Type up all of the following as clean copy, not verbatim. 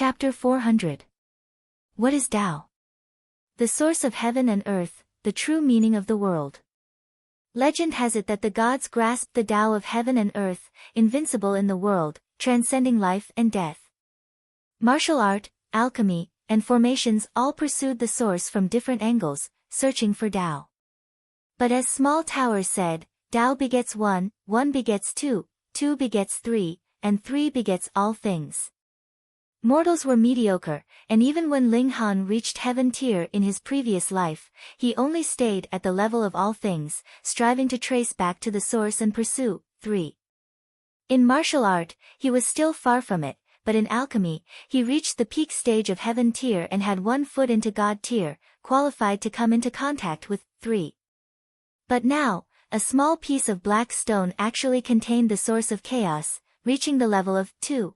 Chapter 400. What is Tao? The source of heaven and earth, the true meaning of the world. Legend has it that the gods grasped the Tao of heaven and earth, invincible in the world, transcending life and death. Martial art, alchemy, and formations all pursued the source from different angles, searching for Tao. But as Small Tower said, Tao begets one, one begets two, two begets three, and three begets all things. Mortals were mediocre, and even when Ling Han reached heaven tier in his previous life, he only stayed at the level of all things, striving to trace back to the source and pursue. 3. In martial art, he was still far from it, but in alchemy, he reached the peak stage of heaven tier and had one foot into God tier, qualified to come into contact with 3. But now, a small piece of black stone actually contained the source of chaos, reaching the level of 2.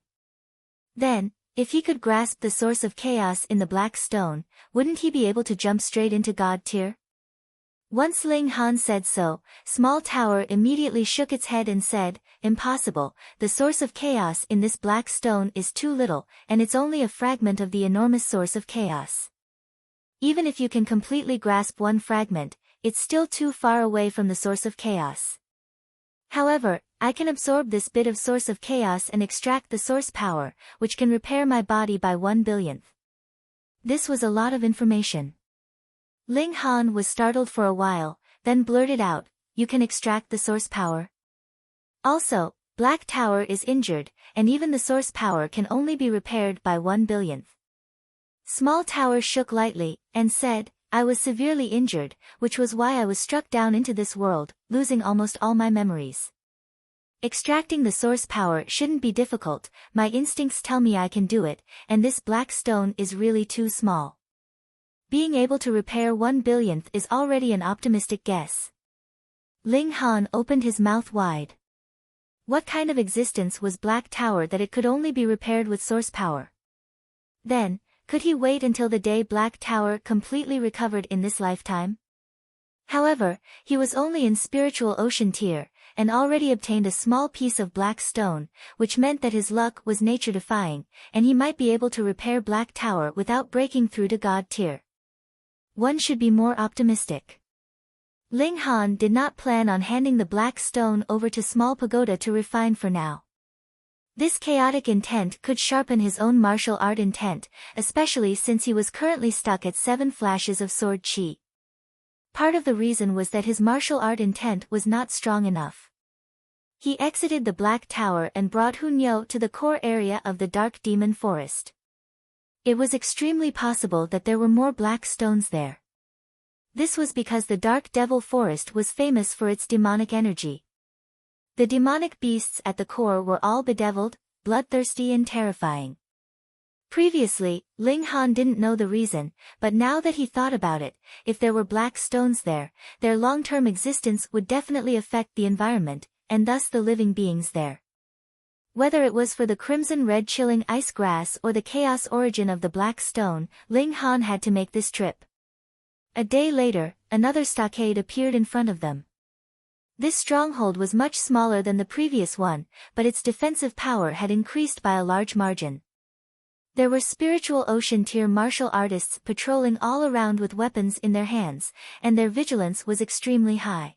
Then, if he could grasp the source of chaos in the black stone, wouldn't he be able to jump straight into God tier? Once Ling Han said so, Small Tower immediately shook its head and said, "Impossible, the source of chaos in this black stone is too little, and it's only a fragment of the enormous source of chaos. Even if you can completely grasp one fragment, it's still too far away from the source of chaos. However, I can absorb this bit of source of chaos and extract the source power, which can repair my body by 1/1000th. This was a lot of information. Ling Han was startled for a while, then blurted out, "You can extract the source power? Also, Black Tower is injured, and even the source power can only be repaired by 1/100000th. Small Tower shook lightly, and said, "I was severely injured, which was why I was struck down into this world, losing almost all my memories. Extracting the source power shouldn't be difficult, my instincts tell me I can do it, and this black stone is really too small. Being able to repair 1/100000th is already an optimistic guess." Ling Han opened his mouth wide. What kind of existence was Black Tower that it could only be repaired with source power? Then, could he wait until the day Black Tower completely recovered in this lifetime? However, he was only in spiritual ocean tier, and already obtained a small piece of black stone, which meant that his luck was nature-defying, and he might be able to repair Black Tower without breaking through to God tier. One should be more optimistic. Ling Han did not plan on handing the black stone over to Small Pagoda to refine for now. This chaotic intent could sharpen his own martial art intent, especially since he was currently stuck at 7 flashes of sword chi. Part of the reason was that his martial art intent was not strong enough. He exited the Black Tower and brought Hunyo to the core area of the Dark Demon Forest. It was extremely possible that there were more black stones there. This was because the Dark Devil Forest was famous for its demonic energy. The demonic beasts at the core were all bedeviled, bloodthirsty and terrifying. Previously, Ling Han didn't know the reason, but now that he thought about it, if there were black stones there, their long-term existence would definitely affect the environment, and thus the living beings there. Whether it was for the crimson-red chilling ice grass or the chaos origin of the black stone, Ling Han had to make this trip. A day later, another stockade appeared in front of them. This stronghold was much smaller than the previous one, but its defensive power had increased by a large margin. There were spiritual ocean tier martial artists patrolling all around with weapons in their hands, and their vigilance was extremely high.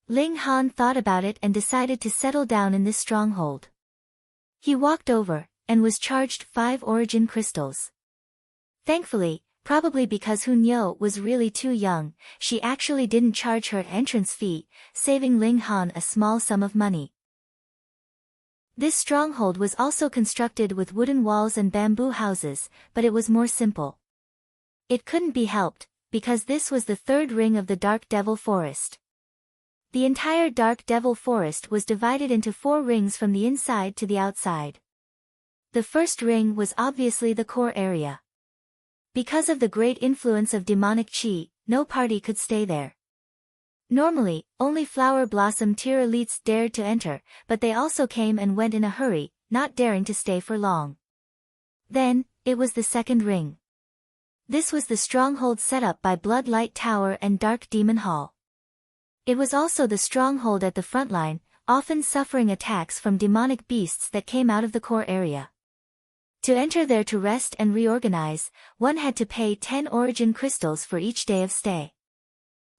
Ling Han thought about it and decided to settle down in this stronghold. He walked over, and was charged 5 origin crystals. Thankfully, probably because Hunyo was really too young, she actually didn't charge her entrance fee, saving Ling Han a small sum of money. This stronghold was also constructed with wooden walls and bamboo houses, but it was more simple. It couldn't be helped, because this was the 3rd ring of the Dark Devil Forest. The entire Dark Devil Forest was divided into 4 rings from the inside to the outside. The first ring was obviously the core area. Because of the great influence of demonic chi, no party could stay there. Normally, only flower blossom tier elites dared to enter, but they also came and went in a hurry, not daring to stay for long. Then, it was the second ring. This was the stronghold set up by Bloodlight Tower and Dark Demon Hall. It was also the stronghold at the front line, often suffering attacks from demonic beasts that came out of the core area. To enter there to rest and reorganize, one had to pay 10 origin crystals for each day of stay.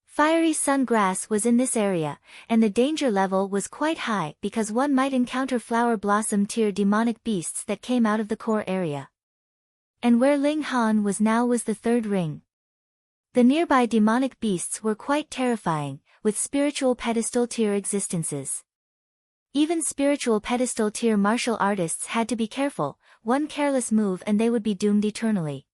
Fiery sun grass was in this area, and the danger level was quite high because one might encounter flower blossom tier demonic beasts that came out of the core area. And where Ling Han was now was the third ring. The nearby demonic beasts were quite terrifying, with spiritual pedestal tier existences. Even spiritual pedestal tier martial artists had to be careful, one careless move and they would be doomed eternally.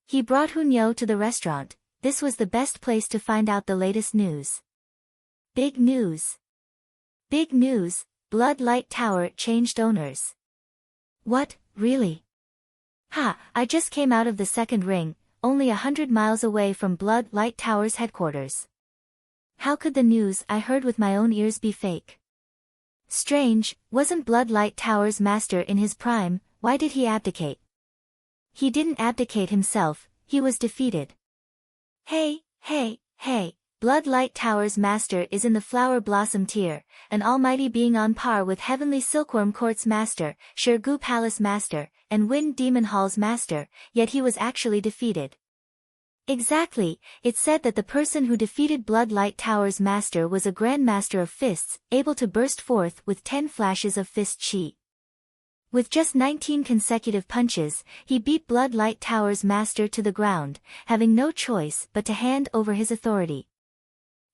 He brought Hunyo to the restaurant. This was the best place to find out the latest news. Big news. Big news, Blood Light Tower changed owners. What, really? Ha, I just came out of the second ring, only 100 miles away from Blood Light Tower's headquarters. How could the news I heard with my own ears be fake? Strange, wasn't Blood Light Tower's master in his prime? Why did he abdicate? He didn't abdicate himself, he was defeated. Hey, Blood Light Tower's master is in the Flower Blossom tier, an almighty being on par with Heavenly Silkworm Court's master, Shirgu Palace master, and Wind Demon Hall's master, yet he was actually defeated. Exactly, it said that the person who defeated Blood Light Tower's master was a Grandmaster of Fists, able to burst forth with 10 flashes of fist chi. With just 19 consecutive punches, he beat Blood Light Tower's master to the ground, having no choice but to hand over his authority.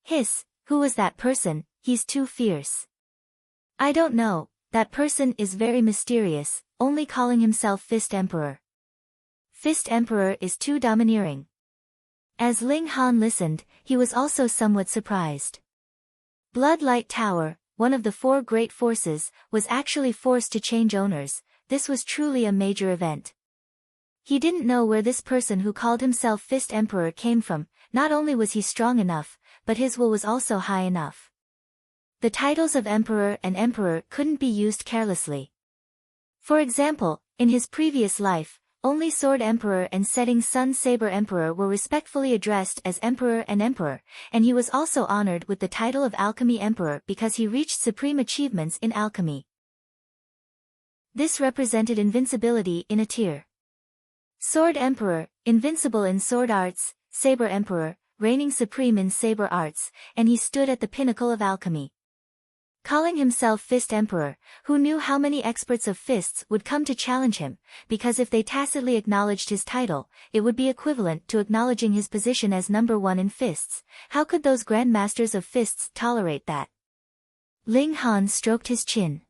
Hiss, who was that person? He's too fierce. I don't know, that person is very mysterious, only calling himself Fist Emperor. Fist Emperor is too domineering. As Ling Han listened, he was also somewhat surprised. Blood Light Tower, one of the 4 great forces, was actually forced to change owners. This was truly a major event. He didn't know where this person who called himself Fist Emperor came from. Not only was he strong enough, but his will was also high enough. The titles of Emperor and Emperor couldn't be used carelessly. For example, in his previous life, only Sword Emperor and Setting Sun Saber Emperor were respectfully addressed as Emperor and Emperor, and he was also honored with the title of Alchemy Emperor because he reached supreme achievements in alchemy. This represented invincibility in a tier. Sword Emperor, invincible in sword arts, Saber Emperor, reigning supreme in saber arts, and he stood at the pinnacle of alchemy. Calling himself Fist Emperor, who knew how many experts of fists would come to challenge him, because if they tacitly acknowledged his title, it would be equivalent to acknowledging his position as number 1 in fists. How could those grandmasters of fists tolerate that? Ling Han stroked his chin.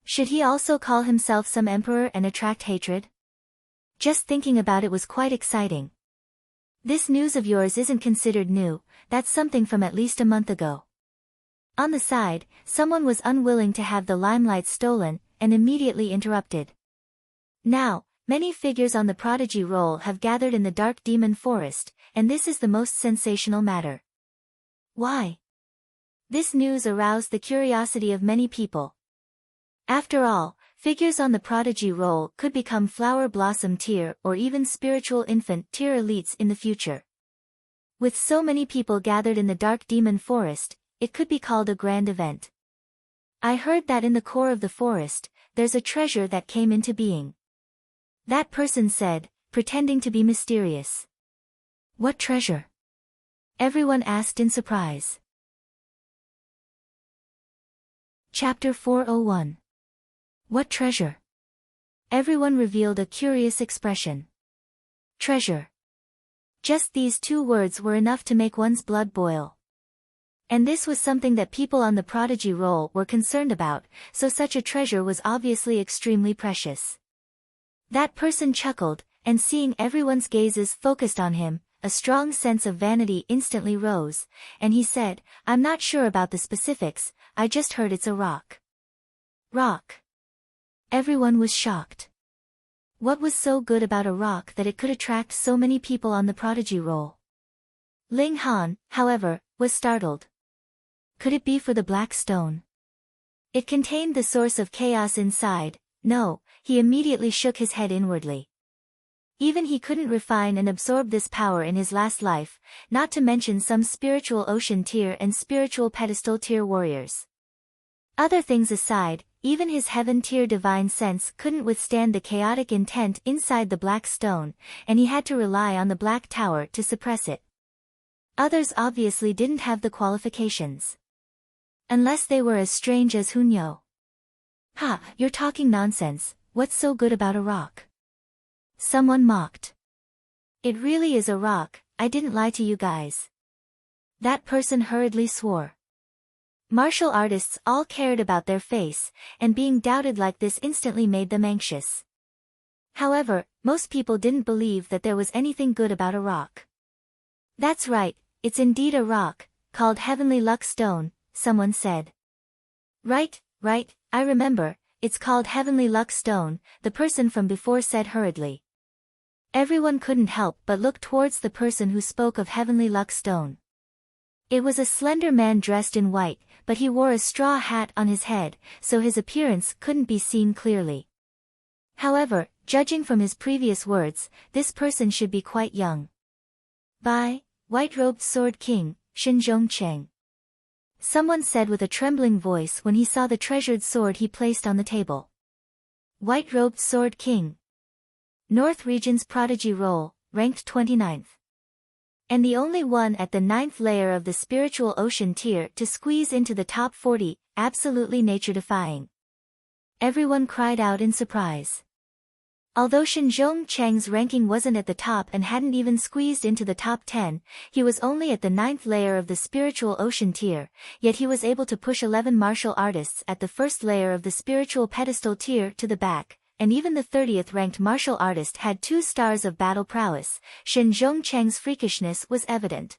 Should he also call himself some emperor and attract hatred? Just thinking about it was quite exciting. This news of yours isn't considered new, that's something from at least a month ago. On the side, someone was unwilling to have the limelight stolen, and immediately interrupted. Now, many figures on the prodigy roll have gathered in the Dark Demon Forest, and this is the most sensational matter. Why? This news aroused the curiosity of many people. After all, figures on the prodigy roll could become Flower Blossom tier or even Spiritual Infant tier elites in the future. With so many people gathered in the Dark Demon Forest, it could be called a grand event. I heard that in the core of the forest, there's a treasure that came into being. That person said, pretending to be mysterious. What treasure? Everyone asked in surprise. Chapter 401. What treasure? Everyone revealed a curious expression. Treasure. Just these 2 words were enough to make one's blood boil. And this was something that people on the prodigy roll were concerned about, so such a treasure was obviously extremely precious. That person chuckled, and seeing everyone's gazes focused on him, a strong sense of vanity instantly rose, and he said, I'm not sure about the specifics, I just heard it's a rock. Rock. Everyone was shocked. What was so good about a rock that it could attract so many people on the prodigy roll? Ling Han, however, was startled. Could it be for the black stone? It contained the source of chaos inside. No, he immediately shook his head inwardly. Even he couldn't refine and absorb this power in his last life, not to mention some spiritual ocean tier and spiritual pedestal tier warriors. Other things aside, even his heaven-tier divine sense couldn't withstand the chaotic intent inside the black stone, and he had to rely on the black tower to suppress it. Others obviously didn't have the qualifications. Unless they were as strange as Hunyo. Ha, you're talking nonsense, what's so good about a rock? Someone mocked. It really is a rock, I didn't lie to you guys. That person hurriedly swore. Martial artists all cared about their face, and being doubted like this instantly made them anxious. However, most people didn't believe that there was anything good about a rock. That's right, it's indeed a rock, called Heavenly Luck Stone, someone said. Right, I remember, it's called Heavenly Luck Stone, the person from before said hurriedly. Everyone couldn't help but look towards the person who spoke of Heavenly Luck Stone. It was a slender man dressed in white, but he wore a straw hat on his head, so his appearance couldn't be seen clearly. However, judging from his previous words, this person should be quite young. By White-Robed Sword King, Shinjong Cheng. Someone said with a trembling voice when he saw the treasured sword he placed on the table. White-Robed Sword King. North Region's Prodigy Role, ranked 29th. And the only one at the 9th layer of the spiritual ocean tier to squeeze into the top 40, absolutely nature-defying. Everyone cried out in surprise. Although Shinjong Cheng's ranking wasn't at the top and hadn't even squeezed into the top 10, he was only at the 9th layer of the spiritual ocean tier, yet he was able to push 11 martial artists at the 1st layer of the spiritual pedestal tier to the back, and even the 30th ranked martial artist had 2 stars of battle prowess. Shinjong Cheng's freakishness was evident.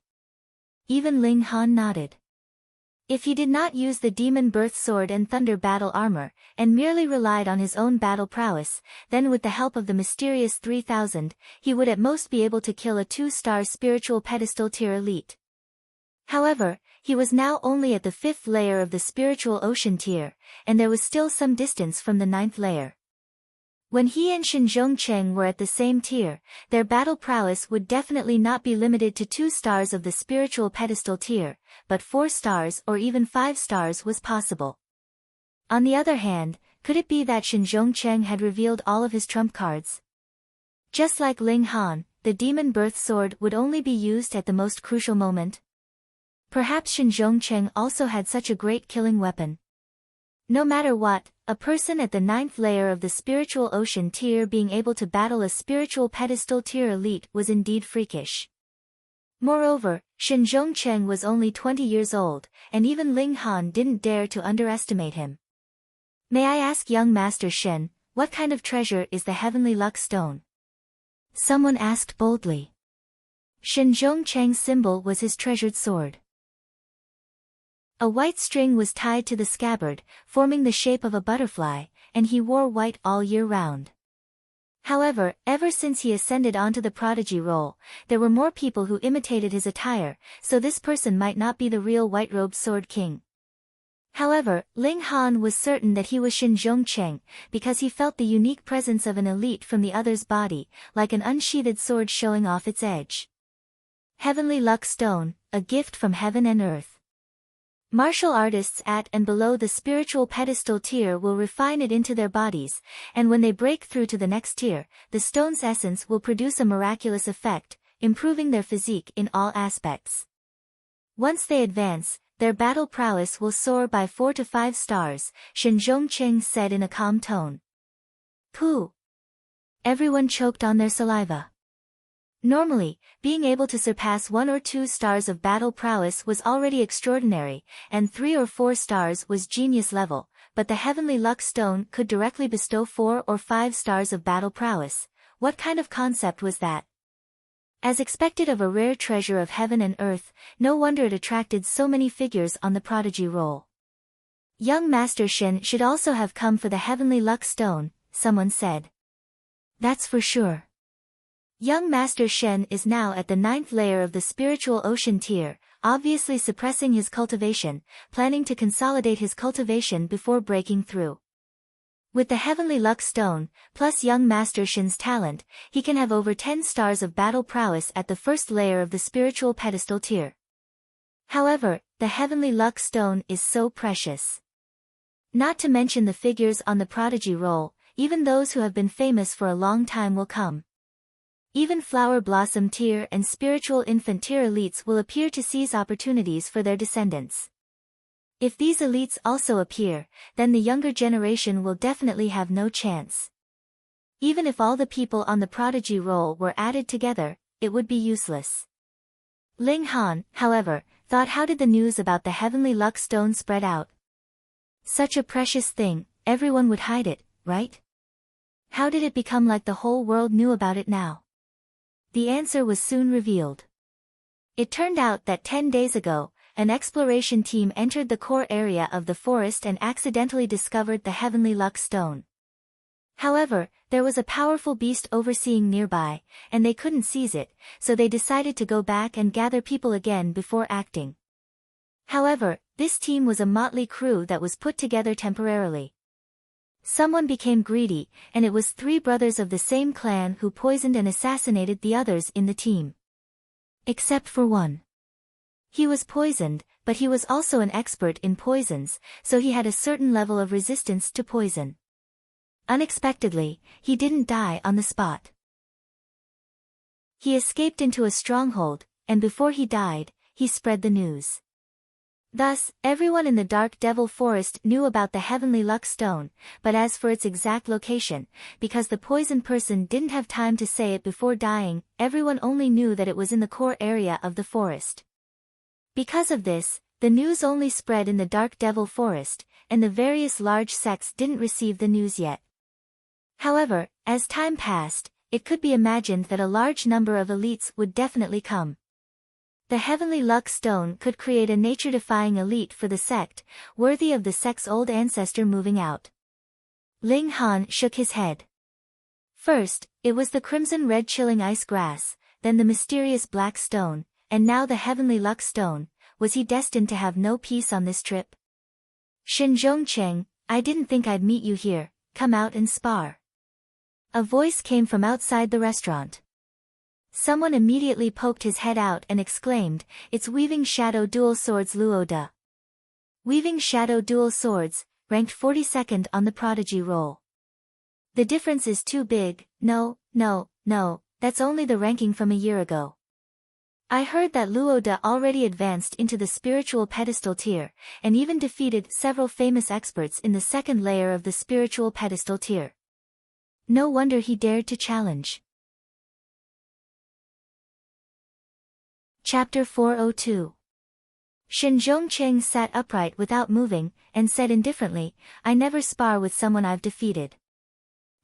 Even Ling Han nodded. If he did not use the demon birth sword and thunder battle armor, and merely relied on his own battle prowess, then with the help of the mysterious 3000, he would at most be able to kill a 2-star spiritual pedestal tier elite. However, he was now only at the 5th layer of the spiritual ocean tier, and there was still some distance from the 9th layer. When he and Shinjong Cheng were at the same tier, their battle prowess would definitely not be limited to 2 stars of the spiritual pedestal tier, but 4 stars or even 5 stars was possible. On the other hand, could it be that Shinjong Cheng had revealed all of his trump cards? Just like Ling Han, the demon birth sword would only be used at the most crucial moment. Perhaps Shinjong Cheng also had such a great killing weapon. No matter what, a person at the 9th layer of the spiritual ocean tier being able to battle a spiritual pedestal tier elite was indeed freakish. Moreover, Shinjong Cheng was only 20 years old, and even Ling Han didn't dare to underestimate him. May I ask young Master Shen, what kind of treasure is the Heavenly Luck Stone? Someone asked boldly. Shinjong Cheng's symbol was his treasured sword. A white string was tied to the scabbard, forming the shape of a butterfly, and he wore white all year round. However, ever since he ascended onto the prodigy role, there were more people who imitated his attire, so this person might not be the real white-robed sword king. However, Ling Han was certain that he was Shinjong Cheng, because he felt the unique presence of an elite from the other's body, like an unsheathed sword showing off its edge. Heavenly Luck Stone, a gift from heaven and earth. Martial artists at and below the spiritual pedestal tier will refine it into their bodies, and when they break through to the next tier, the stone's essence will produce a miraculous effect, improving their physique in all aspects. Once they advance, their battle prowess will soar by 4 to 5 stars, Shinjong Cheng said in a calm tone. Pooh! Everyone choked on their saliva. Normally, being able to surpass 1 or 2 stars of battle prowess was already extraordinary, and 3 or 4 stars was genius level, but the Heavenly Luck Stone could directly bestow 4 or 5 stars of battle prowess. What kind of concept was that? As expected of a rare treasure of heaven and earth, no wonder it attracted so many figures on the prodigy roll. Young Master Shen should also have come for the Heavenly Luck Stone, someone said. That's for sure. Young Master Shen is now at the 9th layer of the spiritual ocean tier, obviously suppressing his cultivation, planning to consolidate his cultivation before breaking through. With the Heavenly Luck Stone, plus young Master Shen's talent, he can have over 10 stars of battle prowess at the 1st layer of the spiritual pedestal tier. However, the Heavenly Luck Stone is so precious. Not to mention the figures on the prodigy roll, even those who have been famous for a long time will come. Even flower blossom tier and spiritual infant tier elites will appear to seize opportunities for their descendants. If these elites also appear, then the younger generation will definitely have no chance. Even if all the people on the prodigy roll were added together, it would be useless. Ling Han, however, thought, how did the news about the heavenly luck stone spread out? Such a precious thing, everyone would hide it, right? How did it become like the whole world knew about it now? The answer was soon revealed. It turned out that 10 days ago, an exploration team entered the core area of the forest and accidentally discovered the heavenly luck stone. However, there was a powerful beast overseeing nearby, and they couldn't seize it, so they decided to go back and gather people again before acting. However, this team was a motley crew that was put together temporarily. Someone became greedy, and it was 3 brothers of the same clan who poisoned and assassinated the others in the team. Except for one. He was poisoned, but he was also an expert in poisons, so he had a certain level of resistance to poison. Unexpectedly, he didn't die on the spot. He escaped into a stronghold, and before he died, he spread the news. Thus, everyone in the Dark Devil Forest knew about the heavenly luck stone, but as for its exact location, because the poisoned person didn't have time to say it before dying, everyone only knew that it was in the core area of the forest. Because of this, the news only spread in the Dark Devil Forest, and the various large sects didn't receive the news yet. However, as time passed, it could be imagined that a large number of elites would definitely come. The heavenly luck stone could create a nature-defying elite for the sect, worthy of the sect's old ancestor moving out. Ling Han shook his head. First, it was the crimson-red chilling ice grass, then the mysterious black stone, and now the heavenly luck stone. Was he destined to have no peace on this trip? Xinzhongcheng, I didn't think I'd meet you here, come out and spar. A voice came from outside the restaurant. Someone immediately poked his head out and exclaimed, it's Weaving Shadow Dual Swords Luo Da. Weaving Shadow Dual Swords, ranked 42nd on the prodigy roll. The difference is too big, no, that's only the ranking from a year ago. I heard that Luo Da already advanced into the spiritual pedestal tier, and even defeated several famous experts in the second layer of the spiritual pedestal tier. No wonder he dared to challenge. Chapter 402. Xinzhongcheng sat upright without moving, and said indifferently, I never spar with someone I've defeated.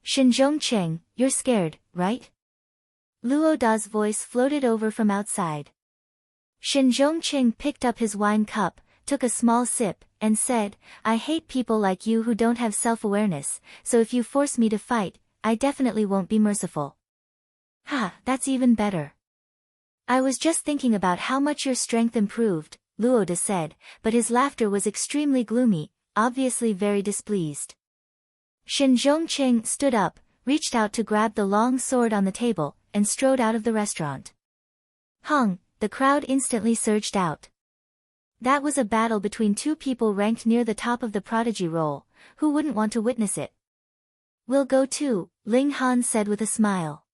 Xinzhongcheng, you're scared, right? Luo Da's voice floated over from outside. Xinzhongcheng picked up his wine cup, took a small sip, and said, I hate people like you who don't have self-awareness, so if you force me to fight, I definitely won't be merciful. Ha, that's even better. I was just thinking about how much your strength improved, Luo Da said, but his laughter was extremely gloomy, obviously very displeased. Xinzhongcheng stood up, reached out to grab the long sword on the table, and strode out of the restaurant. Hung, the crowd instantly surged out. That was a battle between 2 people ranked near the top of the prodigy roll, who wouldn't want to witness it? We'll go too, Ling Han said with a smile.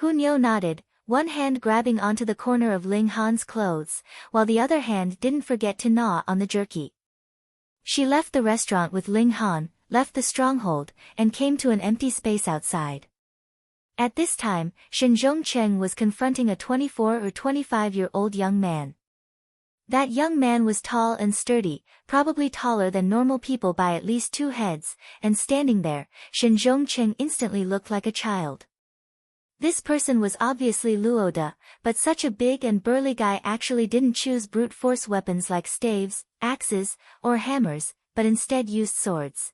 Hunyo nodded, one hand grabbing onto the corner of Ling Han's clothes, while the other hand didn't forget to gnaw on the jerky. She left the restaurant with Ling Han, left the stronghold, and came to an empty space outside. At this time, Xinzhongcheng was confronting a 24 or 25-year-old young man. That young man was tall and sturdy, probably taller than normal people by at least 2 heads, and standing there, Xinzhongcheng instantly looked like a child. This person was obviously Luo Da, but such a big and burly guy actually didn't choose brute force weapons like staves, axes, or hammers, but instead used swords.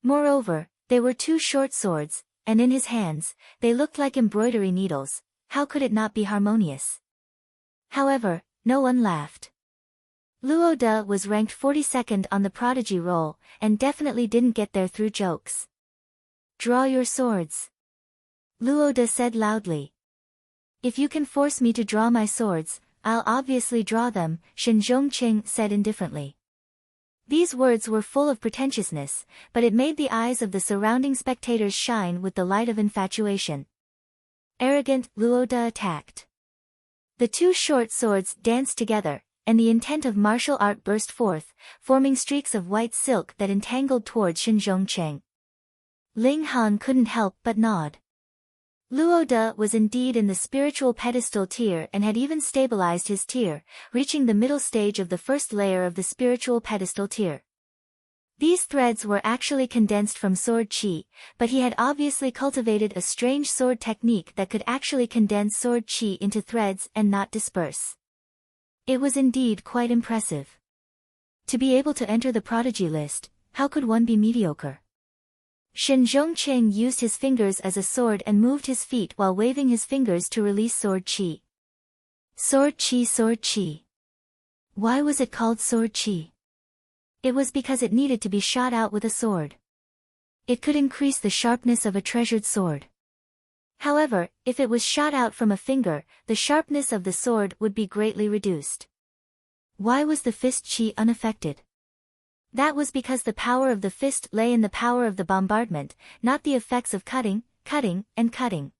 Moreover, they were 2 short swords, and in his hands, they looked like embroidery needles. How could it not be harmonious? However, no one laughed. Luo Da was ranked 42nd on the prodigy roll, and definitely didn't get there through jokes. Draw your swords. Luo Da said loudly. If you can force me to draw my swords, I'll obviously draw them, Xinzhongcheng said indifferently. These words were full of pretentiousness, but it made the eyes of the surrounding spectators shine with the light of infatuation. Arrogant, Luo De attacked. The two short swords danced together, and the intent of martial art burst forth, forming streaks of white silk that entangled towards Shen Zhongcheng. Ling Han couldn't help but nod. Luo De was indeed in the spiritual pedestal tier and had even stabilized his tier, reaching the middle stage of the first layer of the spiritual pedestal tier. These threads were actually condensed from sword chi, but he had obviously cultivated a strange sword technique that could actually condense sword chi into threads and not disperse. It was indeed quite impressive. To be able to enter the prodigy list, how could one be mediocre? Shen Zhongcheng used his fingers as a sword and moved his feet while waving his fingers to release sword chi. Sword chi, sword chi. Why was it called sword chi? It was because it needed to be shot out with a sword. It could increase the sharpness of a treasured sword. However, if it was shot out from a finger, the sharpness of the sword would be greatly reduced. Why was the fist chi unaffected? That was because the power of the fist lay in the power of the bombardment, not the effects of cutting, and cutting.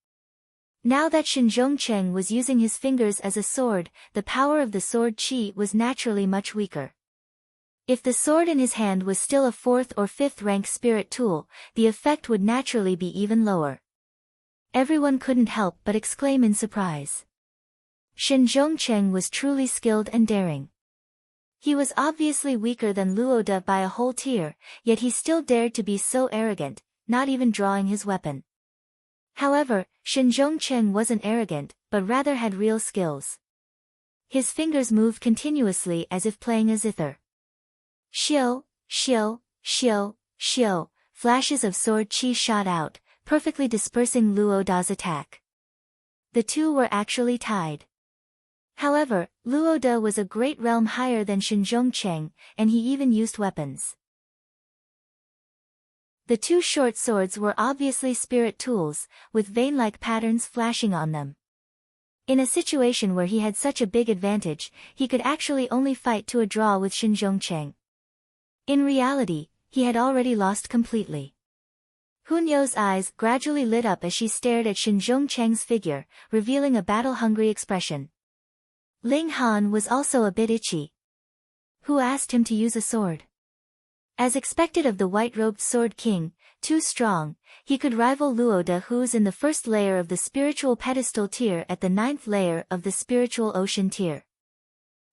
Now that Shen Zhongcheng was using his fingers as a sword, the power of the sword chi was naturally much weaker. If the sword in his hand was still a 4th or 5th rank spirit tool, the effect would naturally be even lower. Everyone couldn't help but exclaim in surprise. Shen Zhongcheng was truly skilled and daring. He was obviously weaker than Luo De by a whole tier, yet he still dared to be so arrogant, not even drawing his weapon. However, Shen Zhongcheng wasn't arrogant, but rather had real skills. His fingers moved continuously as if playing a zither. Xiao, xiao, xiao, xiao, flashes of sword chi shot out, perfectly dispersing Luo De's attack. The two were actually tied. However, Luo De was a great realm higher than Shen Zhongcheng, and he even used weapons. The two short swords were obviously spirit tools, with vein-like patterns flashing on them. In a situation where he had such a big advantage, he could actually only fight to a draw with Shen Zhongcheng. In reality, he had already lost completely. Hunyo's eyes gradually lit up as she stared at Shen Zhongcheng's figure, revealing a battle-hungry expression. Ling Han was also a bit itchy. Who asked him to use a sword? As expected of the white-robed Sword King, too strong, he could rival Luo De, who's in the first layer of the spiritual pedestal tier at the 9th layer of the spiritual ocean tier.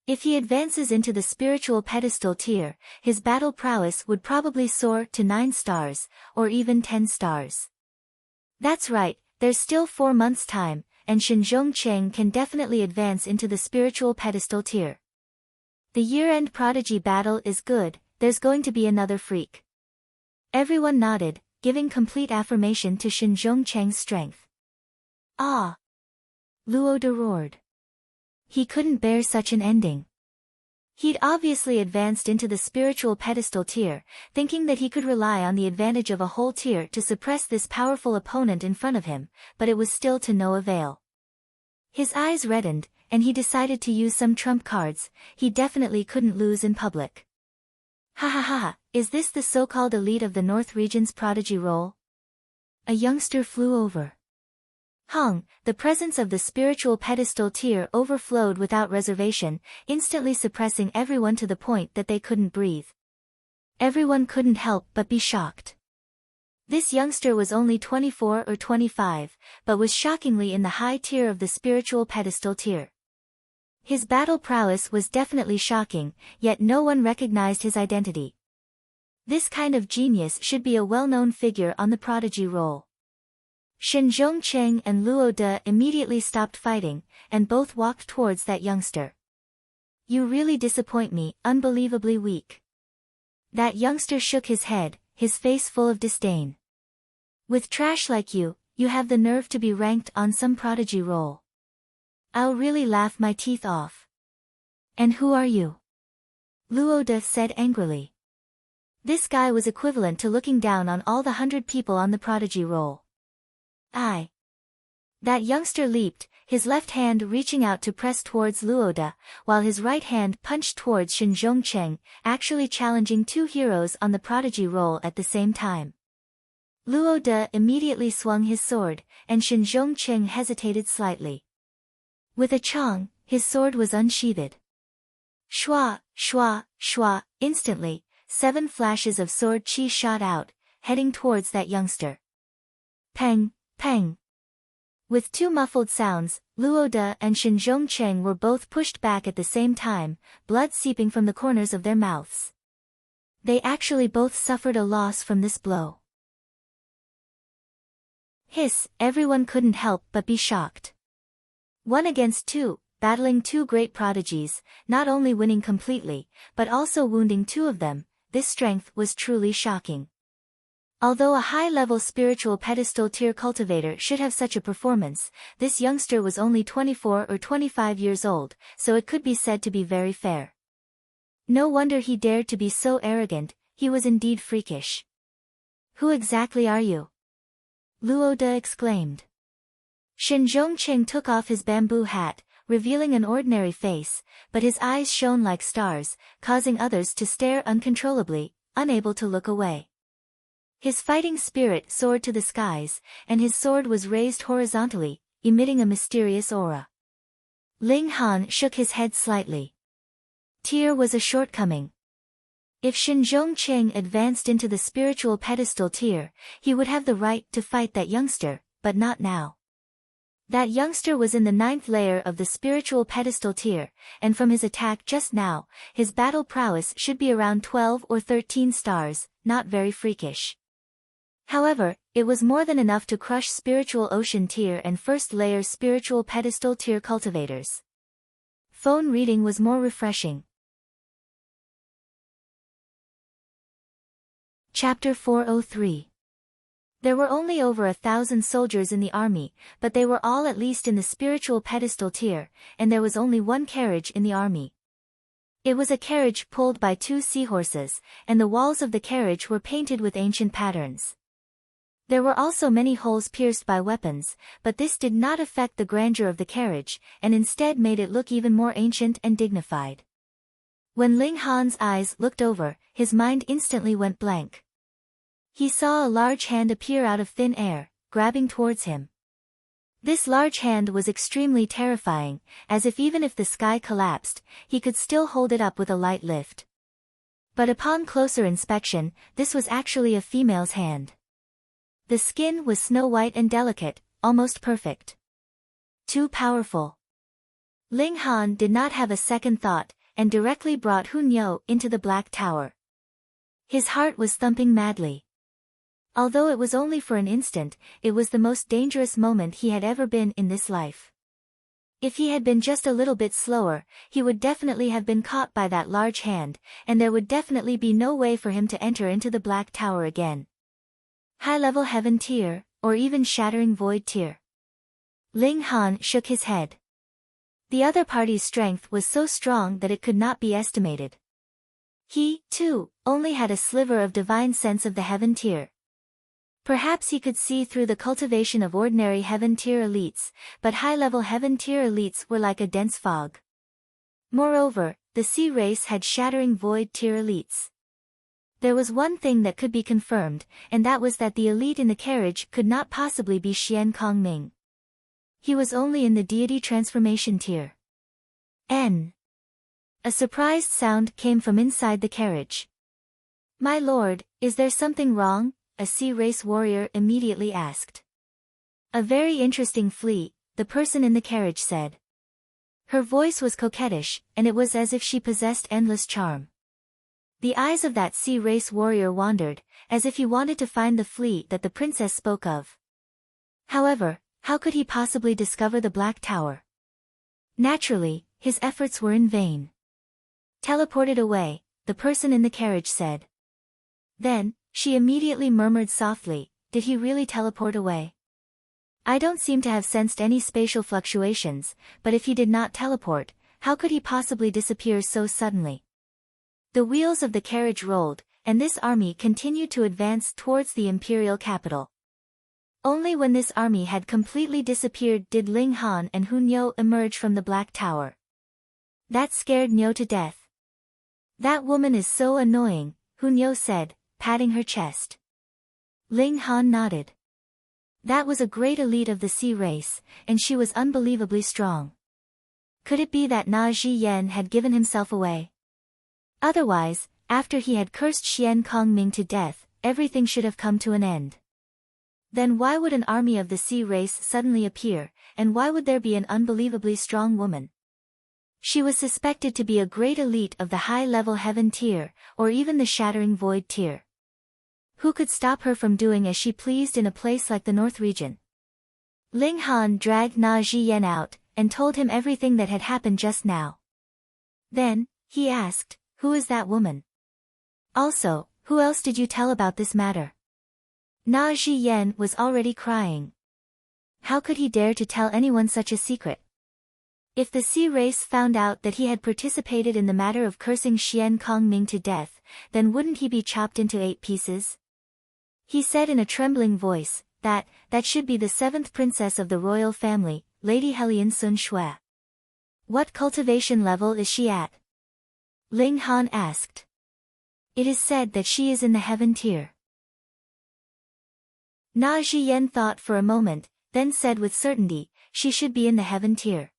If he advances into the spiritual pedestal tier, his battle prowess would probably soar to 9 stars, or even 10 stars. That's right, there's still 4 months' time, and Shen Zhongcheng can definitely advance into the spiritual pedestal tier. The year-end prodigy battle is good, there's going to be another freak. Everyone nodded, giving complete affirmation to Shen Zhongcheng's strength. Ah! Luo De roared. He couldn't bear such an ending. He'd obviously advanced into the spiritual pedestal tier, thinking that he could rely on the advantage of a whole tier to suppress this powerful opponent in front of him, but it was still to no avail. His eyes reddened, and he decided to use some trump cards. He definitely couldn't lose in public. Ha ha ha, is this the so-called elite of the North Region's prodigy role? A youngster flew over. Hong, the presence of the spiritual pedestal tier overflowed without reservation, instantly suppressing everyone to the point that they couldn't breathe. Everyone couldn't help but be shocked. This youngster was only 24 or 25, but was shockingly in the high tier of the spiritual pedestal tier. His battle prowess was definitely shocking, yet no one recognized his identity. This kind of genius should be a well-known figure on the prodigy roll. Shen Zhongcheng and Luo De immediately stopped fighting, and both walked towards that youngster. You really disappoint me, unbelievably weak. That youngster shook his head, his face full of disdain. With trash like you, you have the nerve to be ranked on some prodigy roll. I'll really laugh my teeth off. And who are you? Luo De said angrily. This guy was equivalent to looking down on all the 100 people on the prodigy roll. That youngster leaped, his left hand reaching out to press towards Luoda, while his right hand punched towards Shen Zhongcheng, actually challenging two heroes on the prodigy role at the same time. Luoda immediately swung his sword, and Shen Zhongcheng hesitated slightly. With a chong, his sword was unsheathed. Shua, shua, shua, instantly, 7 flashes of sword chi shot out, heading towards that youngster. Peng, peng. With 2 muffled sounds, Luoda and Shen Zhongcheng were both pushed back at the same time, blood seeping from the corners of their mouths. They actually both suffered a loss from this blow. Hiss, everyone couldn't help but be shocked. 1 against 2, battling 2 great prodigies, not only winning completely, but also wounding 2 of them, this strength was truly shocking. Although a high-level spiritual pedestal tier cultivator should have such a performance, this youngster was only 24 or 25 years old, so it could be said to be very fair. No wonder he dared to be so arrogant, he was indeed freakish. Who exactly are you? Luoda exclaimed. Shen Zhongcheng took off his bamboo hat, revealing an ordinary face, but his eyes shone like stars, causing others to stare uncontrollably, unable to look away. His fighting spirit soared to the skies, and his sword was raised horizontally, emitting a mysterious aura. Ling Han shook his head slightly. Tier was a shortcoming. If Shen Zhongcheng advanced into the spiritual pedestal tier, he would have the right to fight that youngster, but not now. That youngster was in the 9th layer of the spiritual pedestal tier, and from his attack just now, his battle prowess should be around 12 or 13 stars, not very freakish. However, it was more than enough to crush spiritual ocean tier and 1st layer spiritual pedestal tier cultivators. Phone reading was more refreshing. Chapter 403. There were only over 1,000 soldiers in the army, but they were all at least in the spiritual pedestal tier, and there was only 1 carriage in the army. It was a carriage pulled by 2 seahorses, and the walls of the carriage were painted with ancient patterns. There were also many holes pierced by weapons, but this did not affect the grandeur of the carriage, and instead made it look even more ancient and dignified. When Ling Han's eyes looked over, his mind instantly went blank. He saw a large hand appear out of thin air, grabbing towards him. This large hand was extremely terrifying, as if even if the sky collapsed, he could still hold it up with a light lift. But upon closer inspection, this was actually a female's hand. The skin was snow-white and delicate, almost perfect. Too powerful. Ling Han did not have a second thought, and directly brought Hunyo into the Black Tower. His heart was thumping madly. Although it was only for an instant, it was the most dangerous moment he had ever been in this life. If he had been just a little bit slower, he would definitely have been caught by that large hand, and there would definitely be no way for him to enter into the Black Tower again. High-level heaven tier, or even shattering void tier. Ling Han shook his head. The other party's strength was so strong that it could not be estimated. He, too, only had a sliver of divine sense of the heaven tier. Perhaps he could see through the cultivation of ordinary heaven tier elites, but high-level heaven tier elites were like a dense fog. Moreover, the sea race had shattering void tier elites. There was one thing that could be confirmed, and that was that the elite in the carriage could not possibly be Xian Kongming. He was only in the deity transformation tier. N. A surprised sound came from inside the carriage. "My lord, is there something wrong?" a sea race warrior immediately asked. "A very interesting flea," the person in the carriage said. Her voice was coquettish, and it was as if she possessed endless charm. The eyes of that sea race warrior wandered, as if he wanted to find the flea that the princess spoke of. However, how could he possibly discover the Black Tower? Naturally, his efforts were in vain. "Teleported away," the person in the carriage said. Then, she immediately murmured softly, "Did he really teleport away? I don't seem to have sensed any spatial fluctuations, but if he did not teleport, how could he possibly disappear so suddenly?" The wheels of the carriage rolled, and this army continued to advance towards the imperial capital. Only when this army had completely disappeared did Ling Han and Hu Niu emerge from the Black Tower. That scared Niu to death. That woman is so annoying, Hu Niu said, patting her chest. Ling Han nodded. That was a great elite of the sea race, and she was unbelievably strong. Could it be that Na Zhiyan had given himself away? Otherwise, after he had cursed Xian Kongming to death, everything should have come to an end. Then why would an army of the sea race suddenly appear, and why would there be an unbelievably strong woman? She was suspected to be a great elite of the high-level heaven tier, or even the shattering void tier. Who could stop her from doing as she pleased in a place like the North region? Ling Han dragged Na Zhiyan out, and told him everything that had happened just now. Then, he asked, who is that woman? Also, who else did you tell about this matter? Na Zhiyan was already crying. How could he dare to tell anyone such a secret? If the sea race found out that he had participated in the matter of cursing Xian Kongming to death, then wouldn't he be chopped into 8 pieces? He said in a trembling voice, that should be the 7th princess of the royal family, Lady Helian Sun Shui. What cultivation level is she at? Ling Han asked. It is said that she is in the heaven tier. Na Zhiyan thought for a moment, then said with certainty, she should be in the heaven tier.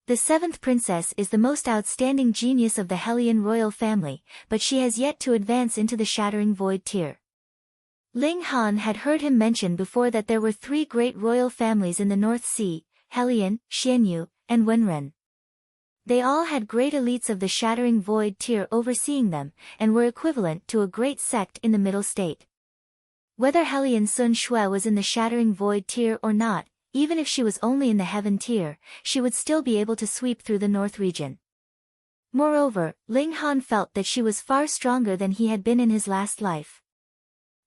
The 7th princess is the most outstanding genius of the Helian royal family, but she has yet to advance into the shattering void tier. Ling Han had heard him mention before that there were 3 great royal families in the North Sea, Helian, Xianyu, and Wenren. They all had great elites of the shattering void tier overseeing them, and were equivalent to a great sect in the middle state. Whether Helian Sun Shui was in the shattering void tier or not, even if she was only in the heaven tier, she would still be able to sweep through the North region. Moreover, Ling Han felt that she was far stronger than he had been in his last life.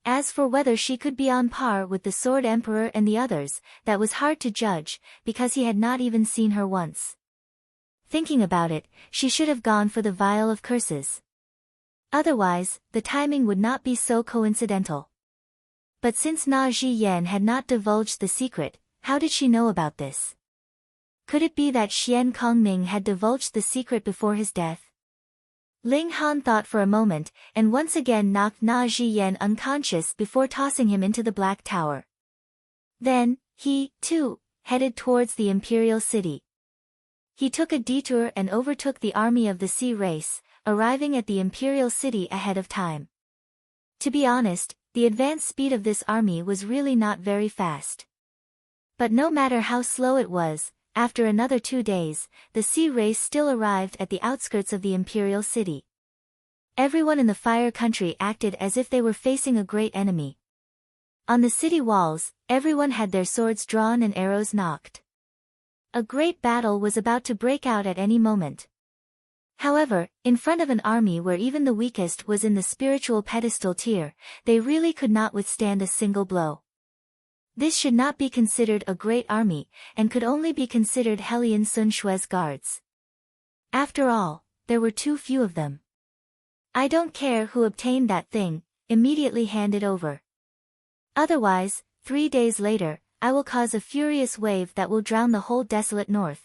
As for whether she could be on par with the Sword Emperor and the others, that was hard to judge, because he had not even seen her once. Thinking about it, she should have gone for the Vial of Curses. Otherwise, the timing would not be so coincidental. But since Na Zhiyan had not divulged the secret, how did she know about this? Could it be that Xian Kongming had divulged the secret before his death? Ling Han thought for a moment, and once again knocked Na Zhiyan unconscious before tossing him into the Black Tower. Then, he, too, headed towards the Imperial City. He took a detour and overtook the army of the sea race, arriving at the Imperial City ahead of time. To be honest, the advance speed of this army was really not very fast. But no matter how slow it was, after another 2 days, the sea race still arrived at the outskirts of the Imperial City. Everyone in the Fire Country acted as if they were facing a great enemy. On the city walls, everyone had their swords drawn and arrows nocked. A great battle was about to break out at any moment. However, in front of an army where even the weakest was in the spiritual pedestal tier, they really could not withstand a single blow. This should not be considered a great army, and could only be considered Helian Sun Shui's guards. After all, there were too few of them. I don't care who obtained that thing, immediately hand it over. Otherwise, 3 days later, I will cause a furious wave that will drown the whole desolate north.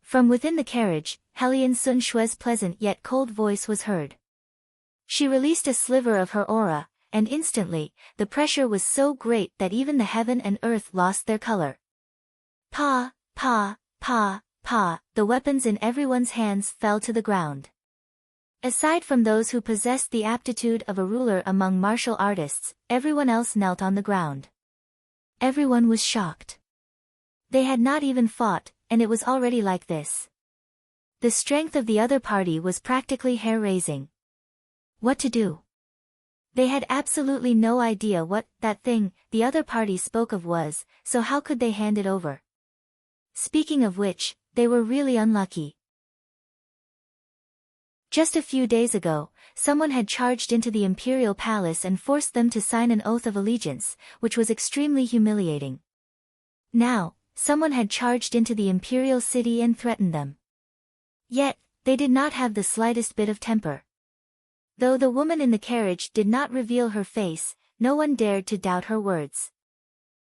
From within the carriage, Helian Sun Shui's pleasant yet cold voice was heard. She released a sliver of her aura, and instantly, the pressure was so great that even the heaven and earth lost their color. Pa, pa, pa, pa, the weapons in everyone's hands fell to the ground. Aside from those who possessed the aptitude of a ruler among martial artists, everyone else knelt on the ground. Everyone was shocked. They had not even fought, and it was already like this. The strength of the other party was practically hair-raising. What to do? They had absolutely no idea what that thing the other party spoke of was, so how could they hand it over? Speaking of which, they were really unlucky. Just a few days ago, someone had charged into the imperial palace and forced them to sign an oath of allegiance, which was extremely humiliating. Now, someone had charged into the imperial city and threatened them. Yet, they did not have the slightest bit of temper. Though the woman in the carriage did not reveal her face, no one dared to doubt her words.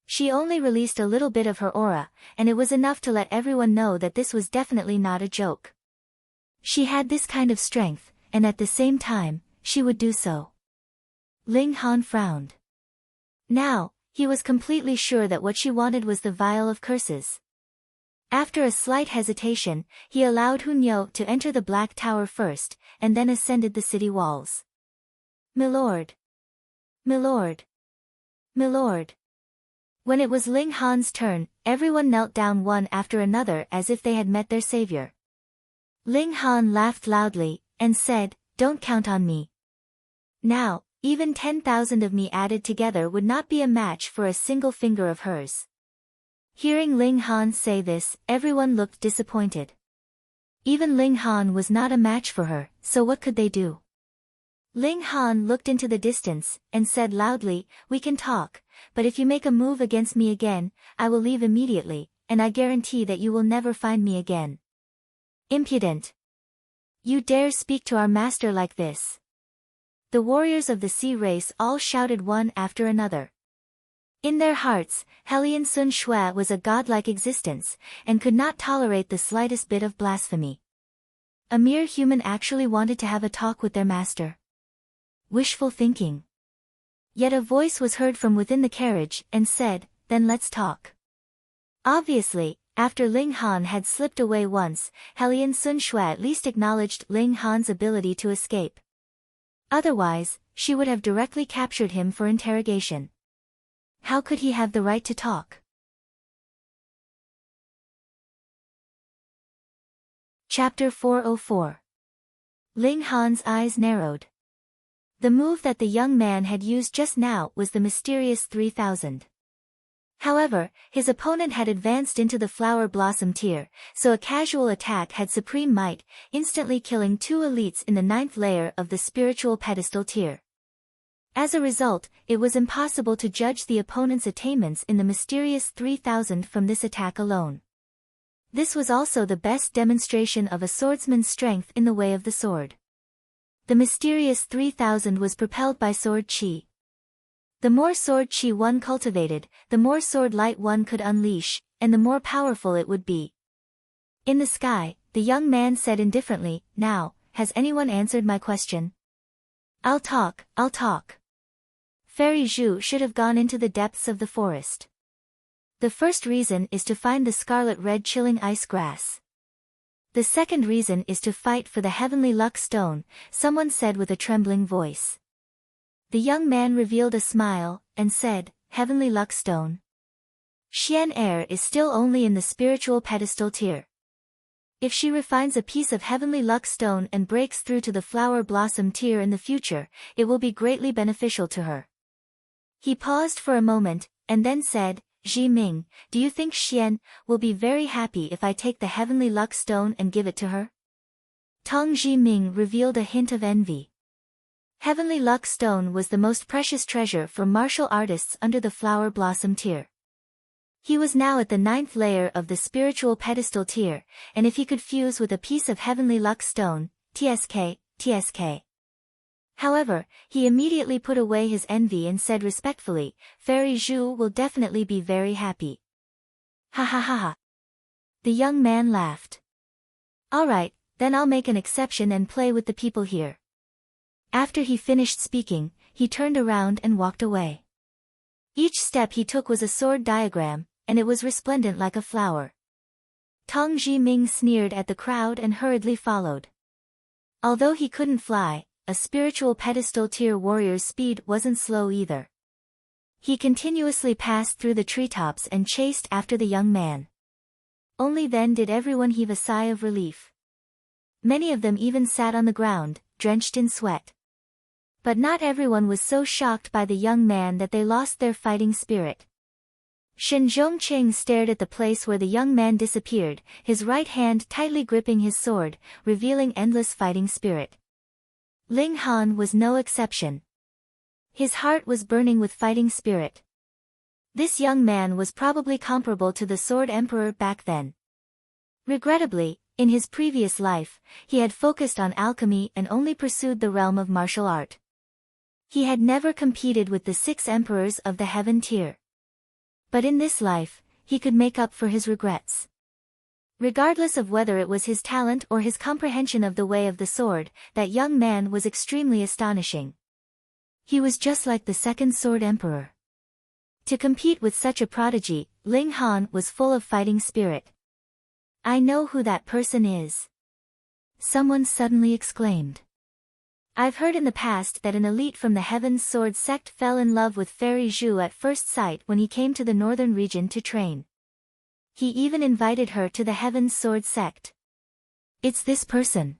She only released a little bit of her aura, and it was enough to let everyone know that this was definitely not a joke. She had this kind of strength, and at the same time, she would do so. Ling Han frowned. Now, he was completely sure that what she wanted was the vial of curses. After a slight hesitation, he allowed Hunyou to enter the Black Tower first, and then ascended the city walls. "Milord! Milord! Milord!" When it was Ling Han's turn, everyone knelt down one after another as if they had met their savior. Ling Han laughed loudly, and said, "Don't count on me. Now, even 10,000 of me added together would not be a match for a single finger of hers." Hearing Ling Han say this, everyone looked disappointed. Even Ling Han was not a match for her, so what could they do? Ling Han looked into the distance, and said loudly, "We can talk, but if you make a move against me again, I will leave immediately, and I guarantee that you will never find me again." "Impudent! You dare speak to our master like this?" The warriors of the sea race all shouted one after another. In their hearts, Hellion Sun Shui was a godlike existence, and could not tolerate the slightest bit of blasphemy. A mere human actually wanted to have a talk with their master. Wishful thinking. Yet a voice was heard from within the carriage, and said, "Then let's talk." Obviously, after Ling Han had slipped away once, Hellion Sun Shui at least acknowledged Ling Han's ability to escape. Otherwise, she would have directly captured him for interrogation. How could he have the right to talk? Chapter 404. Ling Han's eyes narrowed. The move that the young man had used just now was the mysterious 3000. However, his opponent had advanced into the flower blossom tier, so a casual attack had supreme might, instantly killing 2 elites in the 9th layer of the spiritual pedestal tier. As a result, it was impossible to judge the opponent's attainments in the mysterious 3000 from this attack alone. This was also the best demonstration of a swordsman's strength in the way of the sword. The mysterious 3000 was propelled by sword chi. The more sword chi one cultivated, the more sword light one could unleash, and the more powerful it would be. In the sky, the young man said indifferently, "Now, has anyone answered my question?" I'll talk. Fairy Zhu should have gone into the depths of the forest. The first reason is to find the scarlet-red chilling ice grass. The second reason is to fight for the heavenly luck stone, someone said with a trembling voice. The young man revealed a smile, and said, "Heavenly luck stone? Xian Er is still only in the spiritual pedestal tier. If she refines a piece of heavenly luck stone and breaks through to the flower blossom tier in the future, it will be greatly beneficial to her." He paused for a moment, and then said, "Ji Ming, do you think Xian will be very happy if I take the heavenly luck stone and give it to her?" Tong Ji Ming revealed a hint of envy. Heavenly luck stone was the most precious treasure for martial artists under the flower blossom tier. He was now at the 9th layer of the spiritual pedestal tier, and if he could fuse with a piece of heavenly luck stone, TSK. However, he immediately put away his envy and said respectfully, "Fairy Zhu will definitely be very happy." Ha ha ha ha. The young man laughed. "Alright, then I'll make an exception and play with the people here." After he finished speaking, he turned around and walked away. Each step he took was a sword diagram, and it was resplendent like a flower. Tong Ji Ming sneered at the crowd and hurriedly followed. Although he couldn't fly, a spiritual pedestal tier warrior's speed wasn't slow either. He continuously passed through the treetops and chased after the young man. Only then did everyone heave a sigh of relief. Many of them even sat on the ground, drenched in sweat. But not everyone was so shocked by the young man that they lost their fighting spirit. Shen Zhongqing stared at the place where the young man disappeared, his right hand tightly gripping his sword, revealing endless fighting spirit. Ling Han was no exception. His heart was burning with fighting spirit. This young man was probably comparable to the Sword Emperor back then. Regrettably, in his previous life, he had focused on alchemy and only pursued the realm of martial art. He had never competed with the 6 emperors of the heaven tier. But in this life, he could make up for his regrets. Regardless of whether it was his talent or his comprehension of the way of the sword, that young man was extremely astonishing. He was just like the second sword emperor. To compete with such a prodigy, Ling Han was full of fighting spirit. "I know who that person is," someone suddenly exclaimed. "I've heard in the past that an elite from the Heaven's Sword sect fell in love with Fairy Zhu at first sight when he came to the northern region to train. He even invited her to the Heaven's Sword sect. It's this person.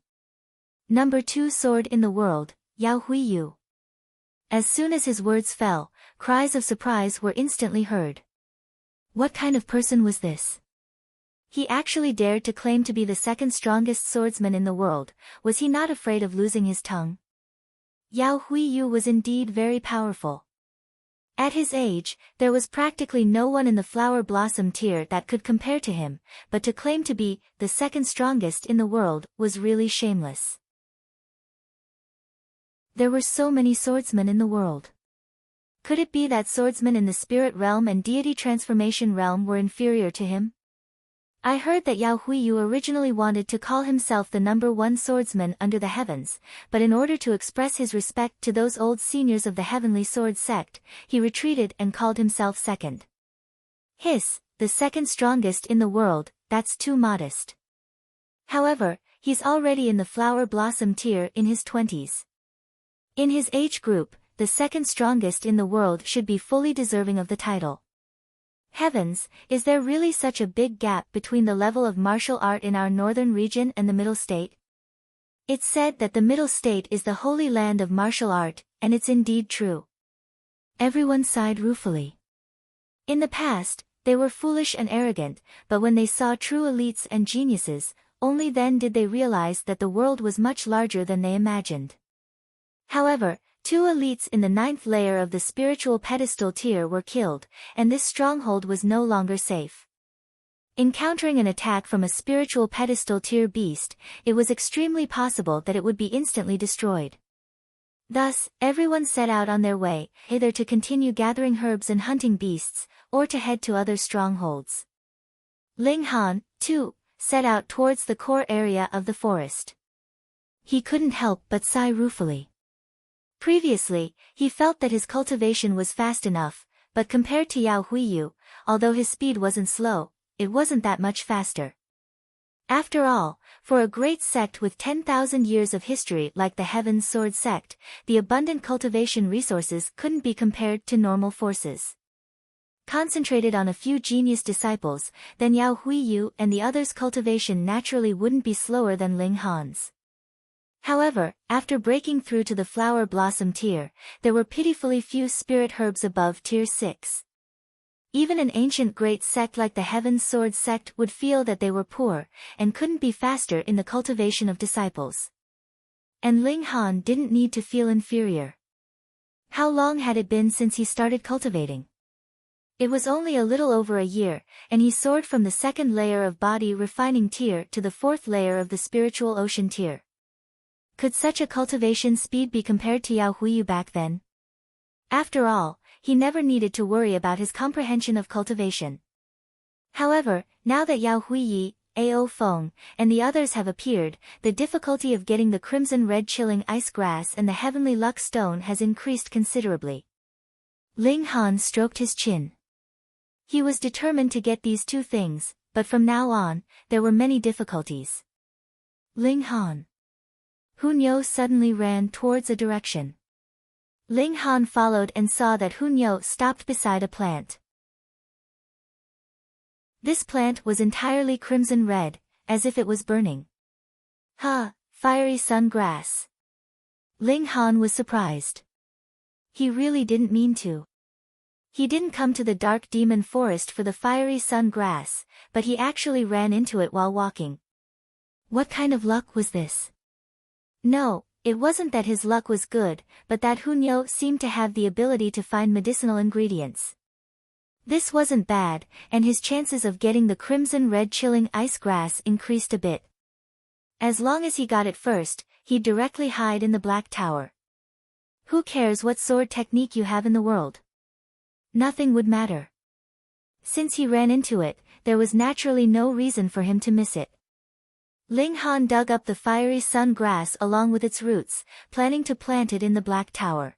Number 2 sword in the world, Yao Huiyu." As soon as his words fell, cries of surprise were instantly heard. What kind of person was this? He actually dared to claim to be the second strongest swordsman in the world. Was he not afraid of losing his tongue? Yao Huiyu was indeed very powerful. At his age, there was practically no one in the flower blossom tier that could compare to him, but to claim to be the second strongest in the world was really shameless. There were so many swordsmen in the world. Could it be that swordsmen in the spirit realm and deity transformation realm were inferior to him? I heard that Yao Huiyu originally wanted to call himself the number 1 swordsman under the heavens, but in order to express his respect to those old seniors of the Heavenly Sword sect, he retreated and called himself second. Hiss, the second strongest in the world, that's too modest. However, he's already in the flower blossom tier in his 20s. In his age group, the second strongest in the world should be fully deserving of the title. Heavens, is there really such a big gap between the level of martial art in our northern region and the middle state? It's said that the middle state is the holy land of martial art, and it's indeed true. Everyone sighed ruefully. In the past, they were foolish and arrogant, but when they saw true elites and geniuses, only then did they realize that the world was much larger than they imagined. However, 2 elites in the 9th layer of the spiritual pedestal tier were killed, and this stronghold was no longer safe. Encountering an attack from a spiritual pedestal tier beast, it was extremely possible that it would be instantly destroyed. Thus, everyone set out on their way, either to continue gathering herbs and hunting beasts, or to head to other strongholds. Ling Han, too, set out towards the core area of the forest. He couldn't help but sigh ruefully. Previously, he felt that his cultivation was fast enough, but compared to Yao Huiyu, although his speed wasn't slow, it wasn't that much faster. After all, for a great sect with 10,000 years of history like the Heaven's Sword sect, the abundant cultivation resources couldn't be compared to normal forces. Concentrated on a few genius disciples, then Yao Huiyu and the others' cultivation naturally wouldn't be slower than Ling Han's. However, after breaking through to the flower blossom tier, there were pitifully few spirit herbs above tier 6. Even an ancient great sect like the Heaven's Sword sect would feel that they were poor, and couldn't be faster in the cultivation of disciples. And Ling Han didn't need to feel inferior. How long had it been since he started cultivating? It was only a little over a year, and he soared from the 2nd layer of body refining tier to the 4th layer of the spiritual ocean tier. Could such a cultivation speed be compared to Yao Huiyu back then? After all, he never needed to worry about his comprehension of cultivation. However, now that Yao Huiyi, Ao Feng, and the others have appeared, the difficulty of getting the crimson red chilling ice grass and the heavenly luck stone has increased considerably. Ling Han stroked his chin. He was determined to get these 2 things, but from now on, there were many difficulties. Ling Han. Hunyo suddenly ran towards a direction. Ling Han followed and saw that Hunyo stopped beside a plant. This plant was entirely crimson red, as if it was burning. Fiery sun grass. Ling Han was surprised. He really didn't mean to. He didn't come to the dark demon forest for the fiery sun grass, but he actually ran into it while walking. What kind of luck was this? No, it wasn't that his luck was good, but that Hunyo seemed to have the ability to find medicinal ingredients. This wasn't bad, and his chances of getting the crimson red chilling ice grass increased a bit. As long as he got it first, he'd directly hide in the Black Tower. Who cares what sword technique you have in the world? Nothing would matter. Since he ran into it, there was naturally no reason for him to miss it. Ling Han dug up the fiery sun grass along with its roots, planning to plant it in the Black Tower.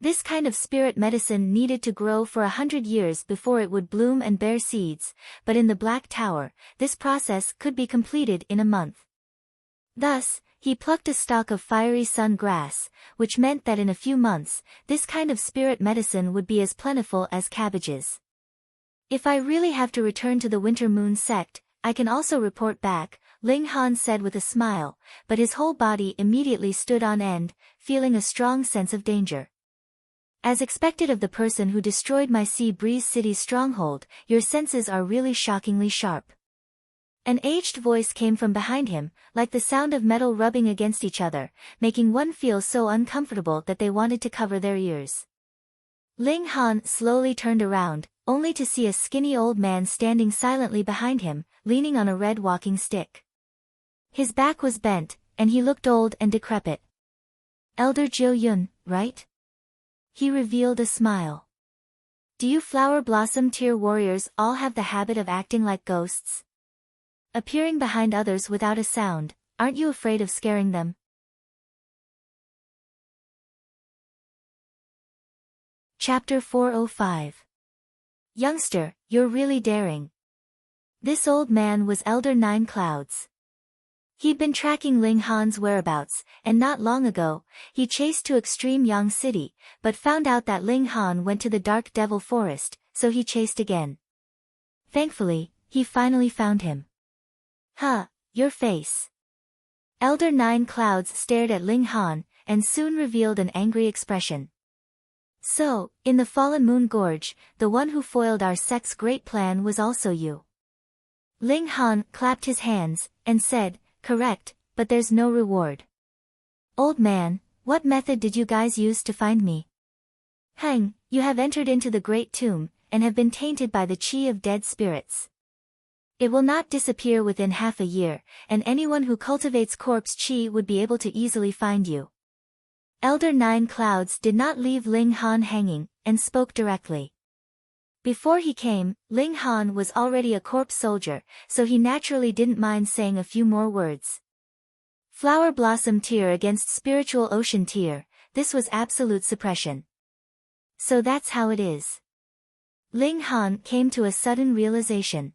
This kind of spirit medicine needed to grow for 100 years before it would bloom and bear seeds, but in the Black Tower, this process could be completed in a month. Thus, he plucked a stalk of fiery sun grass, which meant that in a few months, this kind of spirit medicine would be as plentiful as cabbages. If I really have to return to the Winter Moon sect, I can also report back, Ling Han said with a smile, but his whole body immediately stood on end, feeling a strong sense of danger. As expected of the person who destroyed my Sea Breeze City's stronghold, your senses are really shockingly sharp. An aged voice came from behind him, like the sound of metal rubbing against each other, making one feel so uncomfortable that they wanted to cover their ears. Ling Han slowly turned around, only to see a skinny old man standing silently behind him, leaning on a red walking stick. His back was bent, and he looked old and decrepit. Elder Jiu Yun, right? He revealed a smile. Do you Flower Blossom Tier warriors all have the habit of acting like ghosts? Appearing behind others without a sound, aren't you afraid of scaring them? Chapter 405. Youngster, you're really daring. This old man was Elder Nine Clouds. He'd been tracking Ling Han's whereabouts, and not long ago, he chased to Extreme Yang City, but found out that Ling Han went to the Dark Devil Forest, so he chased again. Thankfully, he finally found him. Huh, your face. Elder Nine Clouds stared at Ling Han, and soon revealed an angry expression. So, in the Fallen Moon Gorge, the one who foiled our sect's great plan was also you. Ling Han clapped his hands, and said, correct, but there's no reward. Old man, what method did you guys use to find me? Hang, you have entered into the Great Tomb, and have been tainted by the chi of dead spirits. It will not disappear within half a year, and anyone who cultivates corpse chi would be able to easily find you. Elder Nine Clouds did not leave Ling Han hanging, and spoke directly. Before he came, Ling Han was already a corpse soldier, so he naturally didn't mind saying a few more words. Flower Blossom Tier against Spiritual Ocean Tier, this was absolute suppression. So that's how it is. Ling Han came to a sudden realization.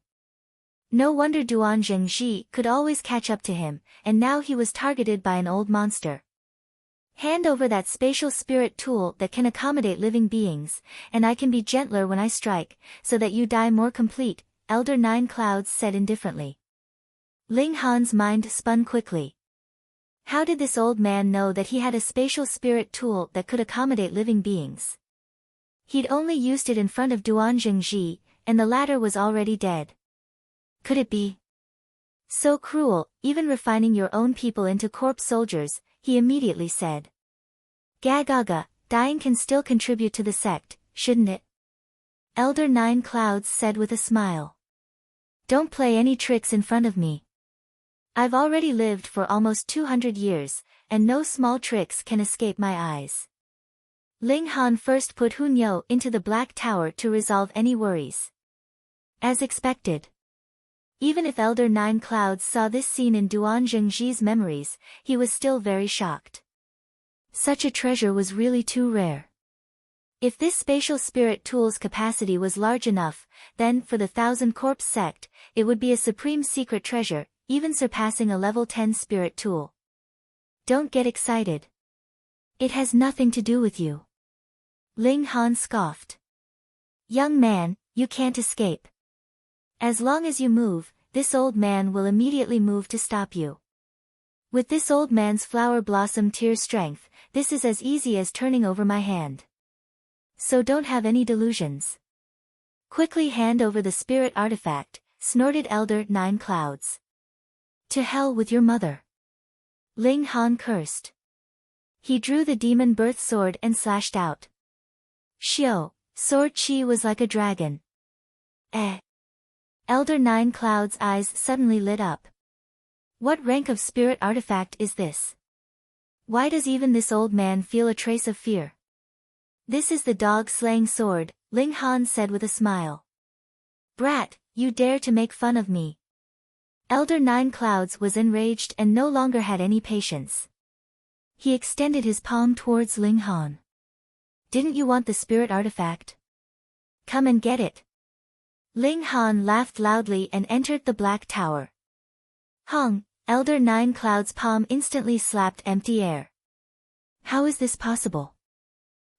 No wonder Duan Zhengji could always catch up to him, and now he was targeted by an old monster. Hand over that spatial spirit tool that can accommodate living beings, and I can be gentler when I strike, so that you die more complete, Elder Nine Clouds said indifferently. Ling Han's mind spun quickly. How did this old man know that he had a spatial spirit tool that could accommodate living beings? He'd only used it in front of Duan Zhengji, and the latter was already dead. Could it be? So cruel, even refining your own people into corpse soldiers, he immediately said. Gagaga, dying can still contribute to the sect, shouldn't it? Elder Nine Clouds said with a smile. Don't play any tricks in front of me. I've already lived for almost 200 years, and no small tricks can escape my eyes. Ling Han first put Hunyou into the Black Tower to resolve any worries. As expected. Even if Elder Nine Clouds saw this scene in Duan Zhengji's memories, he was still very shocked. Such a treasure was really too rare. If this spatial spirit tool's capacity was large enough, then, for the Thousand Corpse sect, it would be a supreme secret treasure, even surpassing a level 10 spirit tool. Don't get excited. It has nothing to do with you. Ling Han scoffed. Young man, you can't escape. As long as you move, this old man will immediately move to stop you. With this old man's Flower Blossom Tier strength, this is as easy as turning over my hand. So don't have any delusions. Quickly hand over the spirit artifact, snorted Elder Nine Clouds. To hell with your mother. Ling Han cursed. He drew the demon birth sword and slashed out. Xiao, sword chi was like a dragon. Elder Nine Clouds' eyes suddenly lit up. What rank of spirit artifact is this? Why does even this old man feel a trace of fear? This is the dog-slaying sword, Ling Han said with a smile. Brat, you dare to make fun of me. Elder Nine Clouds was enraged and no longer had any patience. He extended his palm towards Ling Han. Didn't you want the spirit artifact? Come and get it. Ling Han laughed loudly and entered the Black Tower. Hong, Elder Nine Clouds' palm instantly slapped empty air. How is this possible?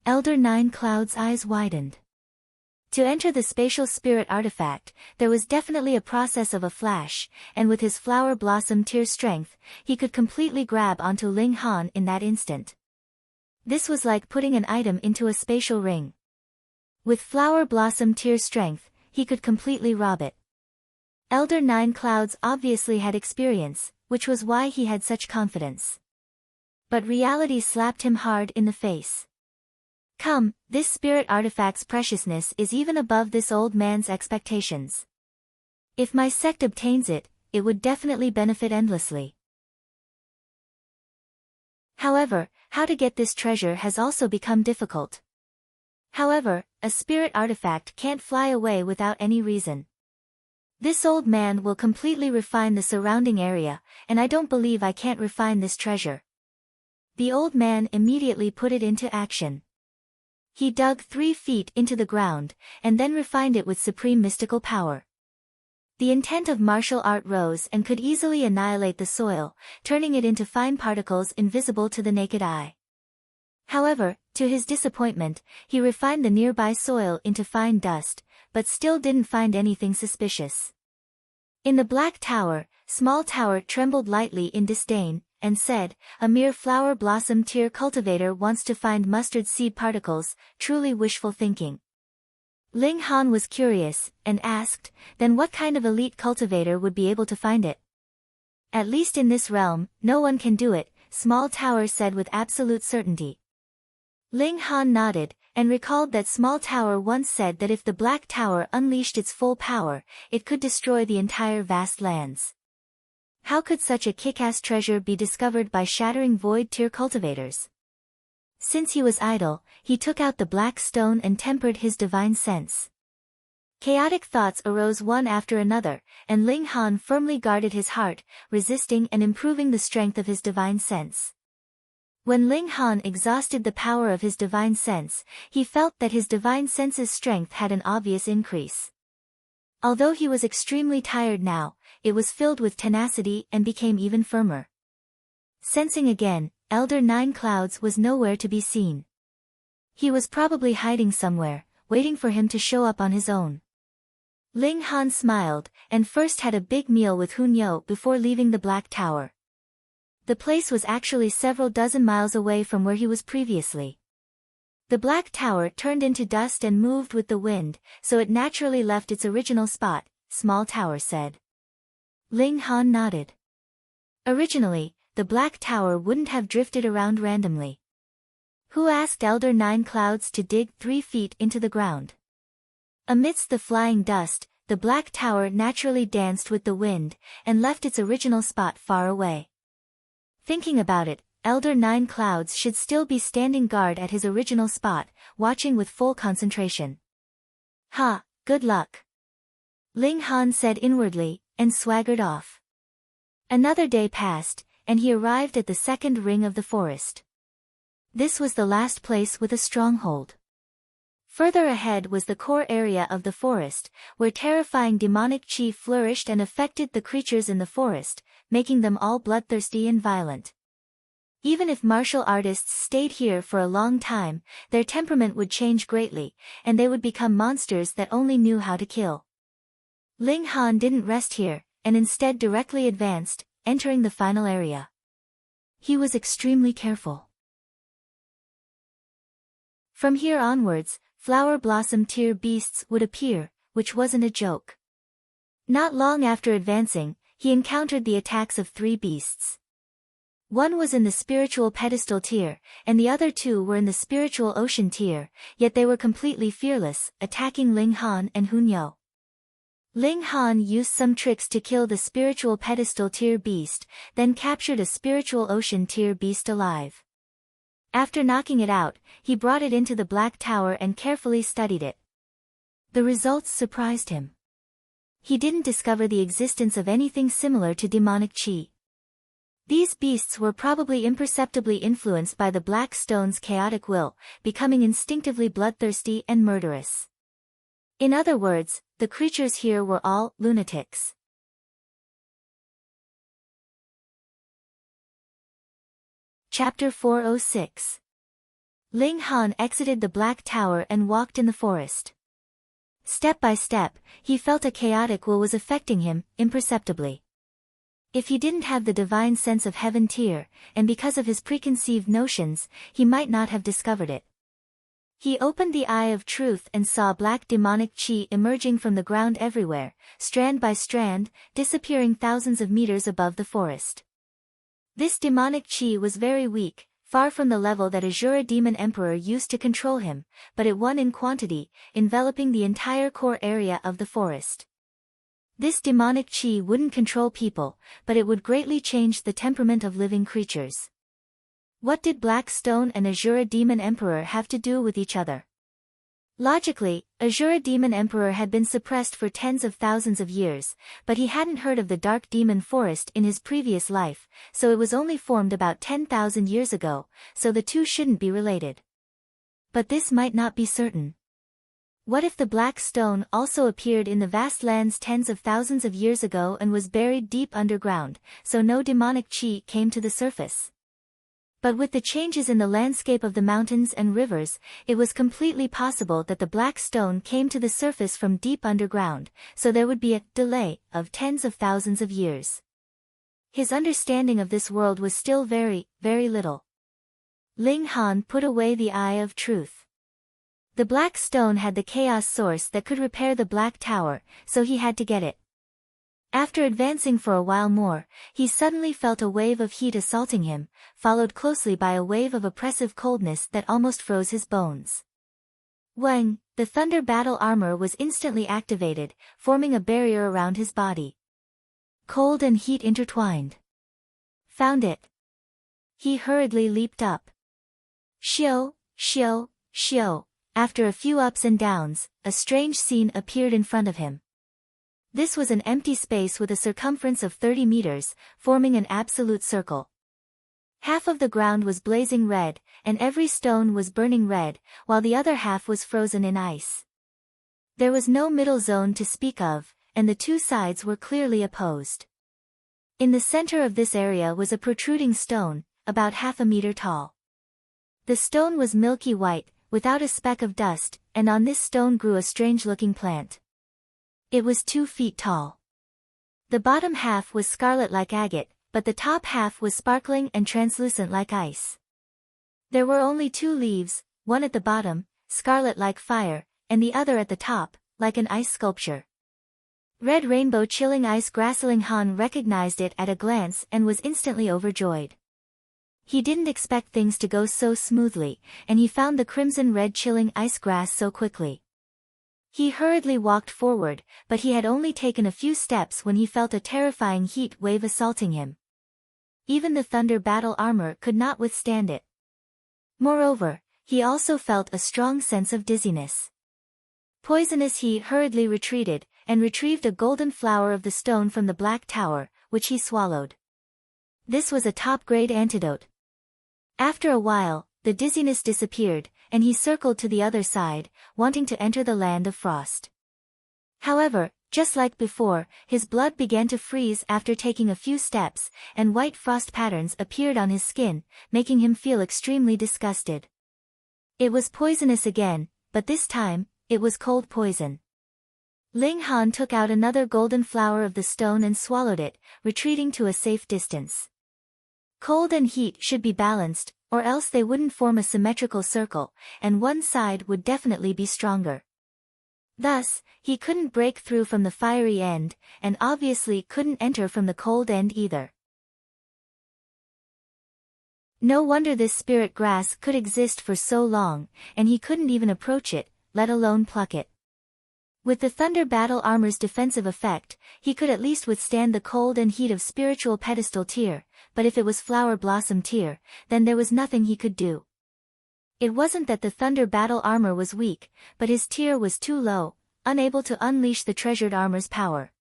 Elder Nine Clouds' eyes widened. To enter the spatial spirit artifact, there was definitely a process of a flash, and with his flower blossom tier strength, he could completely grab onto Ling Han in that instant. This was like putting an item into a spatial ring. With flower blossom tier strength, he could completely rob it. Elder Nine Clouds obviously had experience, which was why he had such confidence. But reality slapped him hard in the face. Come, this spirit artifact's preciousness is even above this old man's expectations. If my sect obtains it, it would definitely benefit endlessly. However, how to get this treasure has also become difficult. However, a spirit artifact can't fly away without any reason. This old man will completely refine the surrounding area, and I don't believe I can't refine this treasure. The old man immediately put it into action. He dug 3 feet into the ground, and then refined it with supreme mystical power. The intent of martial art rose and could easily annihilate the soil, turning it into fine particles invisible to the naked eye. However, to his disappointment, he refined the nearby soil into fine dust, but still didn't find anything suspicious. In the Black Tower, Small Tower trembled lightly in disdain, and said, "A mere flower blossom tier cultivator wants to find mustard seed particles, truly wishful thinking." Ling Han was curious, and asked, then what kind of elite cultivator would be able to find it? At least in this realm, no one can do it, Small Tower said with absolute certainty. Ling Han nodded, and recalled that Small Tower once said that if the Black Tower unleashed its full power, it could destroy the entire vast lands. How could such a kick-ass treasure be discovered by shattering void tier cultivators? Since he was idle, he took out the black stone and tempered his divine sense. Chaotic thoughts arose one after another, and Ling Han firmly guarded his heart, resisting and improving the strength of his divine sense. When Ling Han exhausted the power of his divine sense, he felt that his divine sense's strength had an obvious increase. Although he was extremely tired now, it was filled with tenacity and became even firmer. Sensing again, Elder Nine Clouds was nowhere to be seen. He was probably hiding somewhere, waiting for him to show up on his own. Ling Han smiled, and first had a big meal with Hunyo before leaving the Black Tower. The place was actually several dozen miles away from where he was previously. The Black Tower turned into dust and moved with the wind, so it naturally left its original spot, Small Tower said. Ling Han nodded. Originally, the Black Tower wouldn't have drifted around randomly. Who asked Elder Nine Clouds to dig 3 feet into the ground? Amidst the flying dust, the Black Tower naturally danced with the wind, and left its original spot far away. Thinking about it, Elder Nine Clouds should still be standing guard at his original spot, watching with full concentration. Ha, good luck. Ling Han said inwardly, and swaggered off. Another day passed, and he arrived at the second ring of the forest. This was the last place with a stronghold. Further ahead was the core area of the forest, where terrifying demonic chi flourished and affected the creatures in the forest, making them all bloodthirsty and violent. Even if martial artists stayed here for a long time, their temperament would change greatly, and they would become monsters that only knew how to kill. Ling Han didn't rest here, and instead directly advanced, entering the final area. He was extremely careful. From here onwards, flower blossom tier beasts would appear, which wasn't a joke. Not long after advancing, he encountered the attacks of 3 beasts. One was in the spiritual pedestal tier, and the other 2 were in the spiritual ocean tier, yet they were completely fearless, attacking Ling Han and Hunyo. Ling Han used some tricks to kill the spiritual pedestal tier beast, then captured a spiritual ocean tier beast alive. After knocking it out, he brought it into the Black Tower and carefully studied it. The results surprised him. he didn't discover the existence of anything similar to demonic chi. These beasts were probably imperceptibly influenced by the Black Stone's chaotic will, becoming instinctively bloodthirsty and murderous. In other words, the creatures here were all lunatics. Chapter 406. Ling Han exited the Black Tower and walked in the forest. Step by step, he felt a chaotic will was affecting him, imperceptibly. If he didn't have the divine sense of heaven tier, and because of his preconceived notions, he might not have discovered it. He opened the eye of truth and saw black demonic chi emerging from the ground everywhere, strand by strand, disappearing thousands of meters above the forest. This demonic chi was very weak, far from the level that Azura Demon Emperor used to control him, but it won in quantity, enveloping the entire core area of the forest. This demonic chi wouldn't control people, but it would greatly change the temperament of living creatures. What did Black Stone and Azura Demon Emperor have to do with each other? Logically, Azura Demon Emperor had been suppressed for tens of thousands of years, but he hadn't heard of the Dark Demon Forest in his previous life, so it was only formed about 10,000 years ago, so the two shouldn't be related. But this might not be certain. What if the Black Stone also appeared in the vast lands tens of thousands of years ago and was buried deep underground, so no demonic chi came to the surface? But with the changes in the landscape of the mountains and rivers, it was completely possible that the Black Stone came to the surface from deep underground, so there would be a delay of tens of thousands of years. His understanding of this world was still very, very little. Ling Han put away the eye of truth. The Black Stone had the chaos source that could repair the Black Tower, so he had to get it. After advancing for a while more, he suddenly felt a wave of heat assaulting him, followed closely by a wave of oppressive coldness that almost froze his bones. Wang, the Thunder Battle Armor was instantly activated, forming a barrier around his body. Cold and heat intertwined. Found it. He hurriedly leaped up. Shio, shio, shio. After a few ups and downs, a strange scene appeared in front of him. This was an empty space with a circumference of 30 meters, forming an absolute circle. Half of the ground was blazing red, and every stone was burning red, while the other half was frozen in ice. There was no middle zone to speak of, and the two sides were clearly opposed. In the center of this area was a protruding stone, about half a meter tall. The stone was milky white, without a speck of dust, and on this stone grew a strange-looking plant. It was 2 feet tall. The bottom half was scarlet like agate, but the top half was sparkling and translucent like ice. There were only 2 leaves, one at the bottom, scarlet like fire, and the other at the top, like an ice sculpture. Red rainbow chilling ice grass. Ling Han recognized it at a glance and was instantly overjoyed. He didn't expect things to go so smoothly, and he found the crimson-red chilling ice grass so quickly. He hurriedly walked forward, but he had only taken a few steps when he felt a terrifying heat wave assaulting him. Even the Thunder Battle Armor could not withstand it. Moreover, he also felt a strong sense of dizziness. Poisonous. He hurriedly retreated, and retrieved a golden flower of the stone from the Black Tower, which he swallowed. This was a top-grade antidote. After a while, the dizziness disappeared, and he circled to the other side, wanting to enter the land of frost. However, just like before, his blood began to freeze after taking a few steps, and white frost patterns appeared on his skin, making him feel extremely disgusted. It was poisonous again, but this time, it was cold poison. Ling Han took out another golden flower of the stone and swallowed it, retreating to a safe distance. Cold and heat should be balanced, or else they wouldn't form a symmetrical circle, and one side would definitely be stronger. Thus, he couldn't break through from the fiery end, and obviously couldn't enter from the cold end either. No wonder this spirit grass could exist for so long, and he couldn't even approach it, let alone pluck it. With the Thunder Battle Armor's defensive effect, he could at least withstand the cold and heat of spiritual pedestal tier, but if it was flower blossom tier, then there was nothing he could do. It wasn't that the Thunder Battle Armor was weak, but his tier was too low. unable to unleash the treasured armor's power.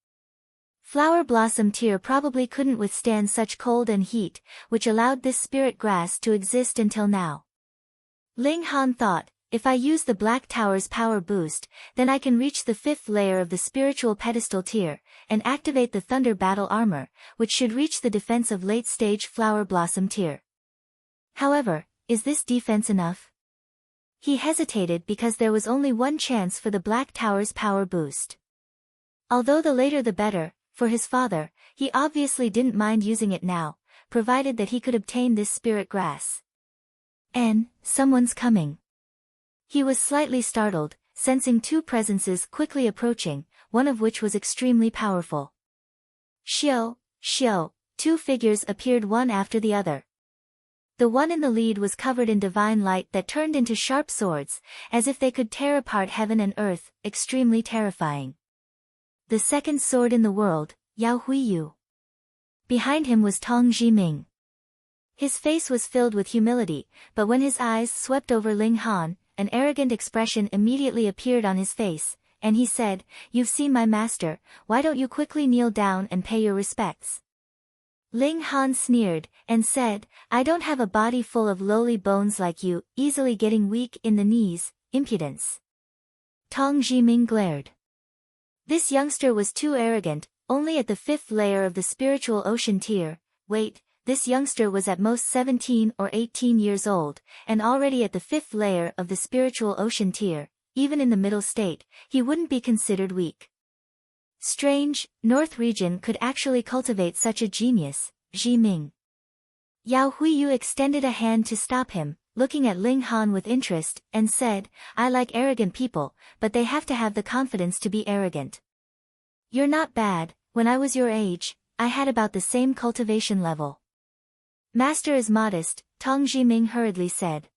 Flower Blossom Tear probably couldn't withstand such cold and heat, which allowed this spirit grass to exist until now. Ling Han thought, if I use the Black Tower's power boost, then I can reach the 5th layer of the spiritual pedestal tier, and activate the Thunder Battle Armor, which should reach the defense of late-stage Flower Blossom Tier. However, is this defense enough? He hesitated because there was only one chance for the Black Tower's power boost. Although the later the better, for his father, he obviously didn't mind using it now, provided that he could obtain this spirit grass. Someone's coming. He was slightly startled, sensing 2 presences quickly approaching, one of which was extremely powerful. Xiao, 2 figures appeared one after the other. The one in the lead was covered in divine light that turned into sharp swords, as if they could tear apart heaven and earth, extremely terrifying. The second sword in the world, Yao Huiyu. Behind him was Tong Jiming. His face was filled with humility, but when his eyes swept over Ling Han, an arrogant expression immediately appeared on his face, and he said, "You've seen my master, why don't you quickly kneel down and pay your respects?" Ling Han sneered, and said, "I don't have a body full of lowly bones like you, easily getting weak in the knees, impudence." Tong Jiming glared. This youngster was too arrogant, only at the 5th layer of the spiritual ocean tier. Wait, this youngster was at most 17 or 18 years old, and already at the 5th layer of the spiritual ocean tier. Even in the middle state, he wouldn't be considered weak. Strange, North region could actually cultivate such a genius, Ji Ming. Yao Huiyu extended a hand to stop him, looking at Ling Han with interest, and said, "I like arrogant people, but they have to have the confidence to be arrogant. You're not bad, when I was your age, I had about the same cultivation level." "Master is modest," Tong Jiming hurriedly said.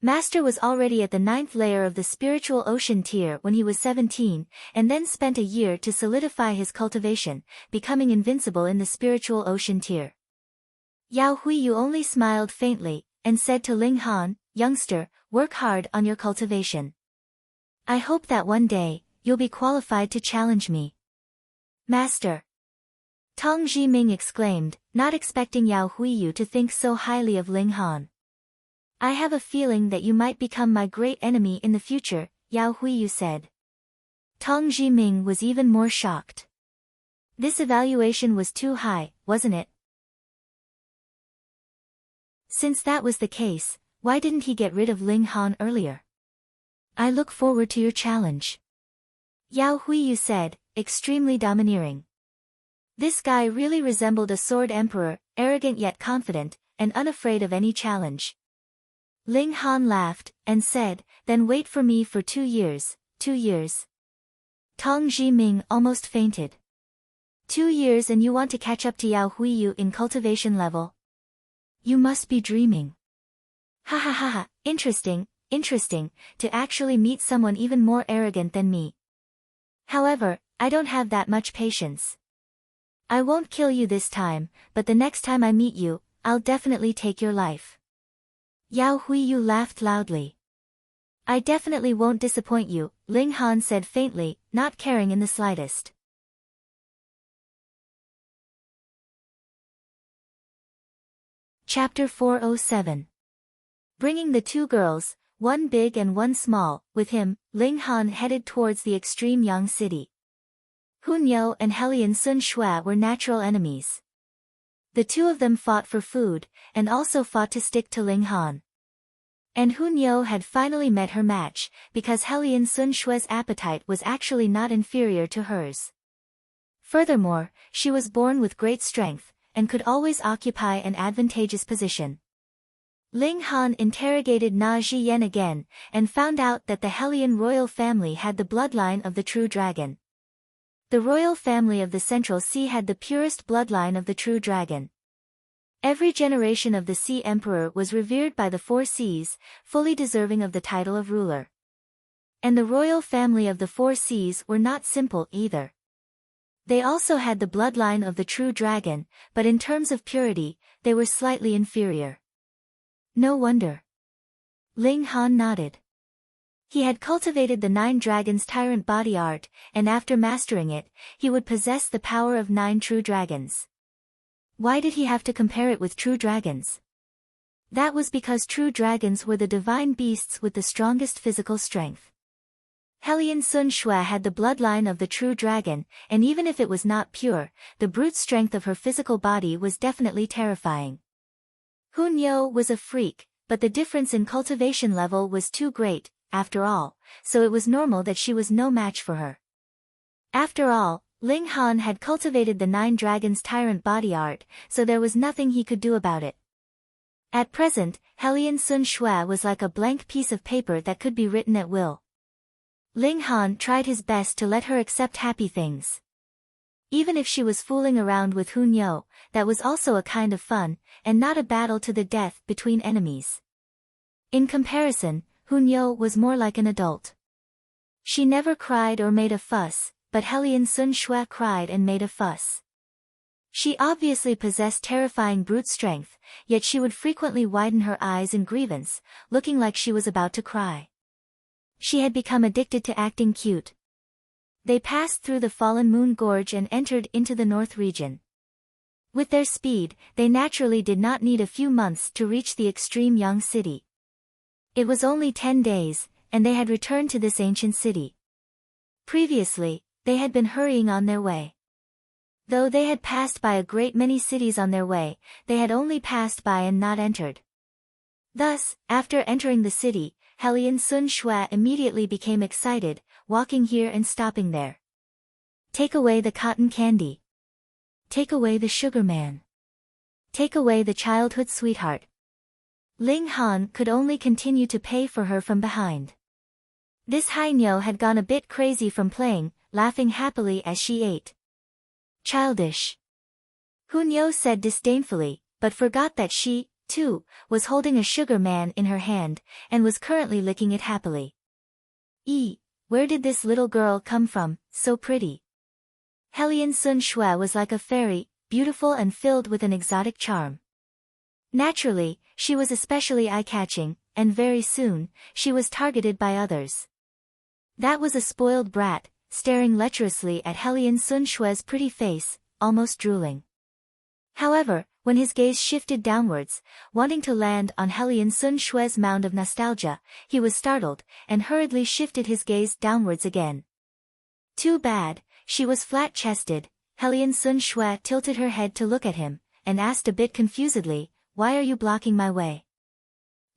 Master was already at the 9th layer of the spiritual ocean tier when he was 17, and then spent a year to solidify his cultivation, becoming invincible in the spiritual ocean tier. Yao Huiyu only smiled faintly, and said to Ling Han, "Youngster, work hard on your cultivation. I hope that one day, you'll be qualified to challenge me." "Master!" Tong Jiming exclaimed, not expecting Yao Huiyu to think so highly of Ling Han. "I have a feeling that you might become my great enemy in the future," Yao Huiyu said. Tong Jiming was even more shocked. This evaluation was too high, wasn't it? Since that was the case, why didn't he get rid of Ling Han earlier? "I look forward to your challenge," Yao Huiyu said, extremely domineering. This guy really resembled a sword emperor, arrogant yet confident, and unafraid of any challenge. Ling Han laughed, and said, "Then wait for me for 2 years, 2 years. Tong Jiming almost fainted. 2 years and you want to catch up to Yao Huiyu in cultivation level? You must be dreaming. Ha ha ha ha, interesting, to actually meet someone even more arrogant than me. However, I don't have that much patience. I won't kill you this time, but the next time I meet you, I'll definitely take your life." Yao Huiyu laughed loudly. "I definitely won't disappoint you," Ling Han said faintly, not caring in the slightest. Chapter 407. Bringing the 2 girls, one big and one small, with him, Ling Han headed towards the extreme Yang city. Hunyou and Hellion Sun Shui were natural enemies. The 2 of them fought for food, and also fought to stick to Ling Han. And Hunyou had finally met her match, because Hellion Sun Shui's appetite was actually not inferior to hers. Furthermore, she was born with great strength, and could always occupy an advantageous position. Ling Han interrogated Na Zhiyan again, and found out that the Hellion royal family had the bloodline of the true dragon. The royal family of the Central Sea had the purest bloodline of the true dragon. Every generation of the Sea Emperor was revered by the 4 seas, fully deserving of the title of ruler. And the royal family of the 4 seas were not simple either. They also had the bloodline of the true dragon, but in terms of purity, they were slightly inferior. No wonder. Ling Han nodded. He had cultivated the 9 dragons tyrant body art, and after mastering it, he would possess the power of 9 true dragons. Why did he have to compare it with true dragons? That was because true dragons were the divine beasts with the strongest physical strength. Hellion Sun Shui had the bloodline of the true dragon, and even if it was not pure, the brute strength of her physical body was definitely terrifying. Hun Yo was a freak, but the difference in cultivation level was too great, after all, so it was normal that she was no match for her. After all, Ling Han had cultivated the 9 dragons tyrant body art, so there was nothing he could do about it. At present, Hellion Sun Shui was like a blank piece of paper that could be written at will. Ling Han tried his best to let her accept happy things. Even if she was fooling around with Hun Yo, that was also a kind of fun, and not a battle to the death between enemies. In comparison, Hun Yo was more like an adult. She never cried or made a fuss, but Hellion Sun Shui cried and made a fuss. She obviously possessed terrifying brute strength, yet she would frequently widen her eyes in grievance, looking like she was about to cry. She had become addicted to acting cute. They passed through the Fallen Moon Gorge and entered into the North region. With their speed, they naturally did not need a few months to reach the extreme Yang city. It was only 10 days, and they had returned to this ancient city. Previously, they had been hurrying on their way. Though they had passed by a great many cities on their way, they had only passed by and not entered. Thus, after entering the city, Hellion Sun Shui immediately became excited, walking here and stopping there. Take away the cotton candy. Take away the sugar man. Take away the childhood sweetheart. Ling Han could only continue to pay for her from behind. This Hainyo had gone a bit crazy from playing, laughing happily as she ate. Childish. Hun Yo said disdainfully, but forgot that she, too, was holding a sugar man in her hand, and was currently licking it happily. Where did this little girl come from, so pretty? Hellion Sun Shui was like a fairy, beautiful and filled with an exotic charm. Naturally, she was especially eye-catching, and very soon, she was targeted by others. That was a spoiled brat, staring lecherously at Hellion Sun Shui's pretty face, almost drooling. However, when his gaze shifted downwards, wanting to land on Hellion Sun Shui's mound of nostalgia, he was startled, and hurriedly shifted his gaze downwards again. Too bad, she was flat-chested. Hellion Sun Shui tilted her head to look at him, and asked a bit confusedly, "Why are you blocking my way?"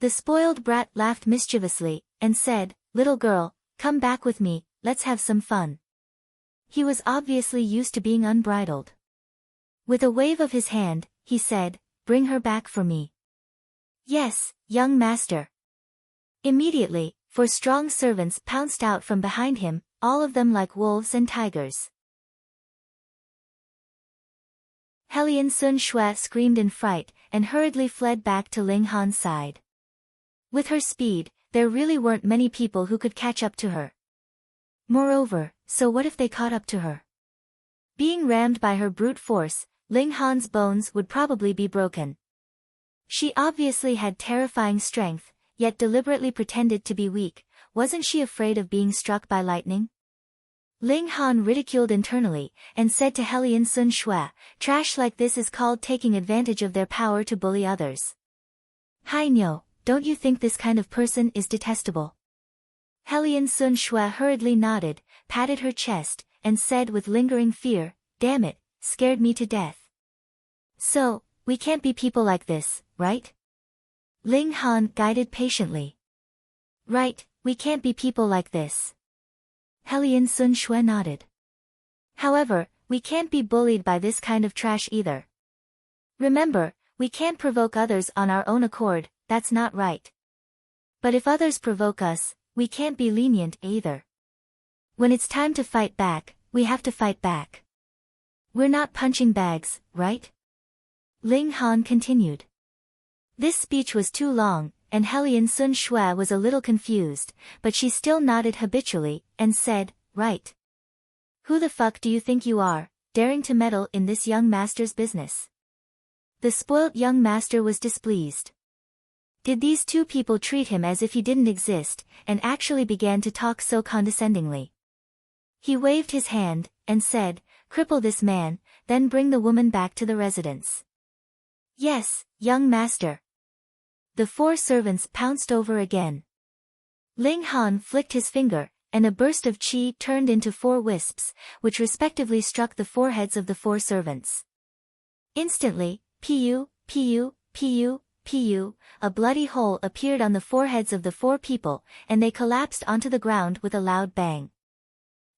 The spoiled brat laughed mischievously, and said, "Little girl, come back with me, let's have some fun." He was obviously used to being unbridled. With a wave of his hand, he said, "Bring her back for me." "Yes, young master." Immediately, 4 strong servants pounced out from behind him, all of them like wolves and tigers. Hellion Sun Shui screamed in fright, and hurriedly fled back to Ling Han's side. With her speed, there really weren't many people who could catch up to her. Moreover, so what if they caught up to her? Being rammed by her brute force, Ling Han's bones would probably be broken. She obviously had terrifying strength, yet deliberately pretended to be weak. Wasn't she afraid of being struck by lightning? Ling Han ridiculed internally, and said to Hellion Sun Shui, "Trash like this is called taking advantage of their power to bully others. Hainyo, don't you think this kind of person is detestable?" Hellion Sun Shui hurriedly nodded, patted her chest, and said with lingering fear, "Damn it, scared me to death." "So, we can't be people like this, right?" Ling Han guided patiently. "Right, we can't be people like this." Hellion Sun Shui nodded. "However, we can't be bullied by this kind of trash either. Remember, we can't provoke others on our own accord, that's not right. But if others provoke us, we can't be lenient either. When it's time to fight back, we have to fight back. We're not punching bags, right?" Ling Han continued. This speech was too long, and Hellion Sun Shui was a little confused, but she still nodded habitually, and said, "Right. Who the fuck do you think you are, daring to meddle in this young master's business?" The spoilt young master was displeased. Did these two people treat him as if he didn't exist, and actually began to talk so condescendingly? He waved his hand, and said, "Cripple this man, then bring the woman back to the residence." "Yes, young master." The 4 servants pounced over again. Ling Han flicked his finger, and a burst of qi turned into 4 wisps, which respectively struck the foreheads of the 4 servants. Instantly, pu, pu, pu, pu, a bloody hole appeared on the foreheads of the 4 people, and they collapsed onto the ground with a loud bang.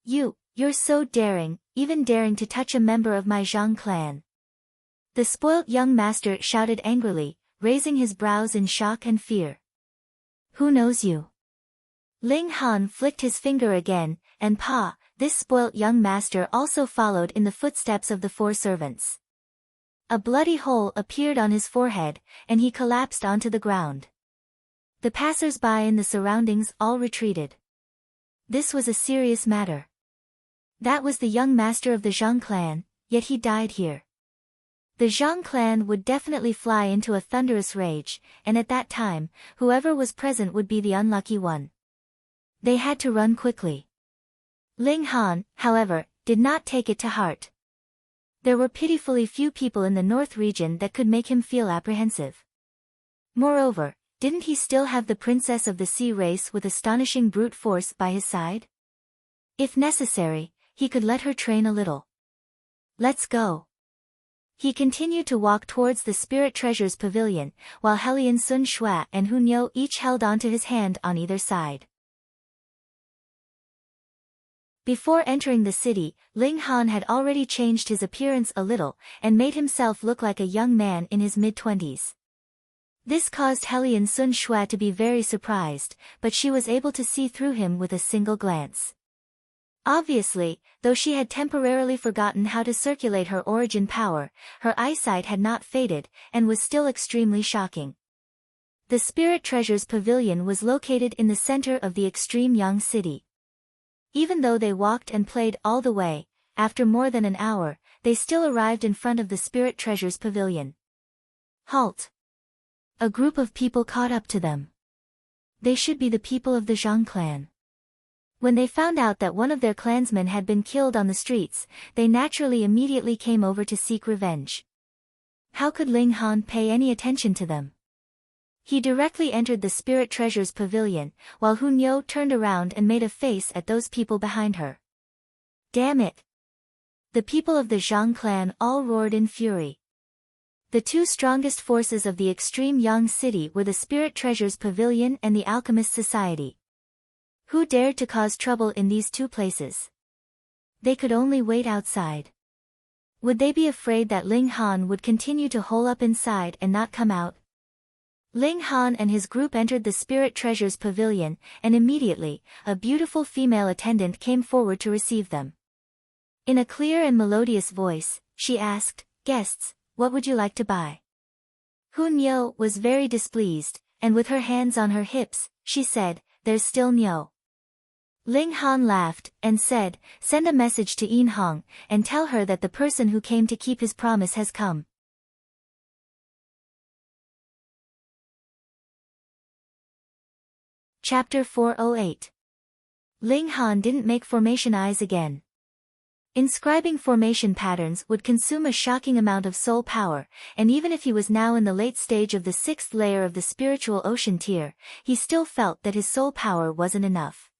You're so daring, even daring to touch a member of my Zhang clan." The spoilt young master shouted angrily, raising his brows in shock and fear. "Who knows you?" Ling Han flicked his finger again, and this spoilt young master also followed in the footsteps of the 4 servants. A bloody hole appeared on his forehead, and he collapsed onto the ground. The passers-by in the surroundings all retreated. This was a serious matter. That was the young master of the Zhang clan, yet he died here. The Zhang clan would definitely fly into a thunderous rage, and at that time, whoever was present would be the unlucky one. They had to run quickly. Ling Han, however, did not take it to heart. There were pitifully few people in the north region that could make him feel apprehensive. Moreover, didn't he still have the princess of the sea race with astonishing brute force by his side? If necessary, he could let her train a little. "Let's go." He continued to walk towards the Spirit Treasures Pavilion, while Helian Sun Shua and Hu Niu each held onto his hand on either side. Before entering the city, Ling Han had already changed his appearance a little, and made himself look like a young man in his mid-20s. This caused Helian Sun Shua to be very surprised, but she was able to see through him with a single glance. Obviously, though she had temporarily forgotten how to circulate her origin power, her eyesight had not faded, and was still extremely shocking. The Spirit Treasures Pavilion was located in the center of the extreme Yang city. Even though they walked and played all the way, after more than an hour, they still arrived in front of the Spirit Treasures Pavilion. "Halt!" A group of people caught up to them. They should be the people of the Zhang clan. When they found out that one of their clansmen had been killed on the streets, they naturally immediately came over to seek revenge. How could Ling Han pay any attention to them? He directly entered the Spirit Treasures Pavilion, while Hu Niu turned around and made a face at those people behind her. "Damn it!" The people of the Zhang clan all roared in fury. The 2 strongest forces of the extreme Yang city were the Spirit Treasures Pavilion and the Alchemist Society. Who dared to cause trouble in these 2 places? They could only wait outside. Would they be afraid that Ling Han would continue to hole up inside and not come out? Ling Han and his group entered the Spirit Treasures Pavilion, and immediately, a beautiful female attendant came forward to receive them. In a clear and melodious voice, she asked, "Guests, what would you like to buy?" Hu Niu was very displeased, and with her hands on her hips, she said, "There's still Niu." Ling Han laughed, and said, "Send a message to Yin Hong, and tell her that the person who came to keep his promise has come." Chapter 408. Ling Han didn't make formation eyes again. Inscribing formation patterns would consume a shocking amount of soul power, and even if he was now in the late stage of the 6th layer of the spiritual ocean tier, he still felt that his soul power wasn't enough.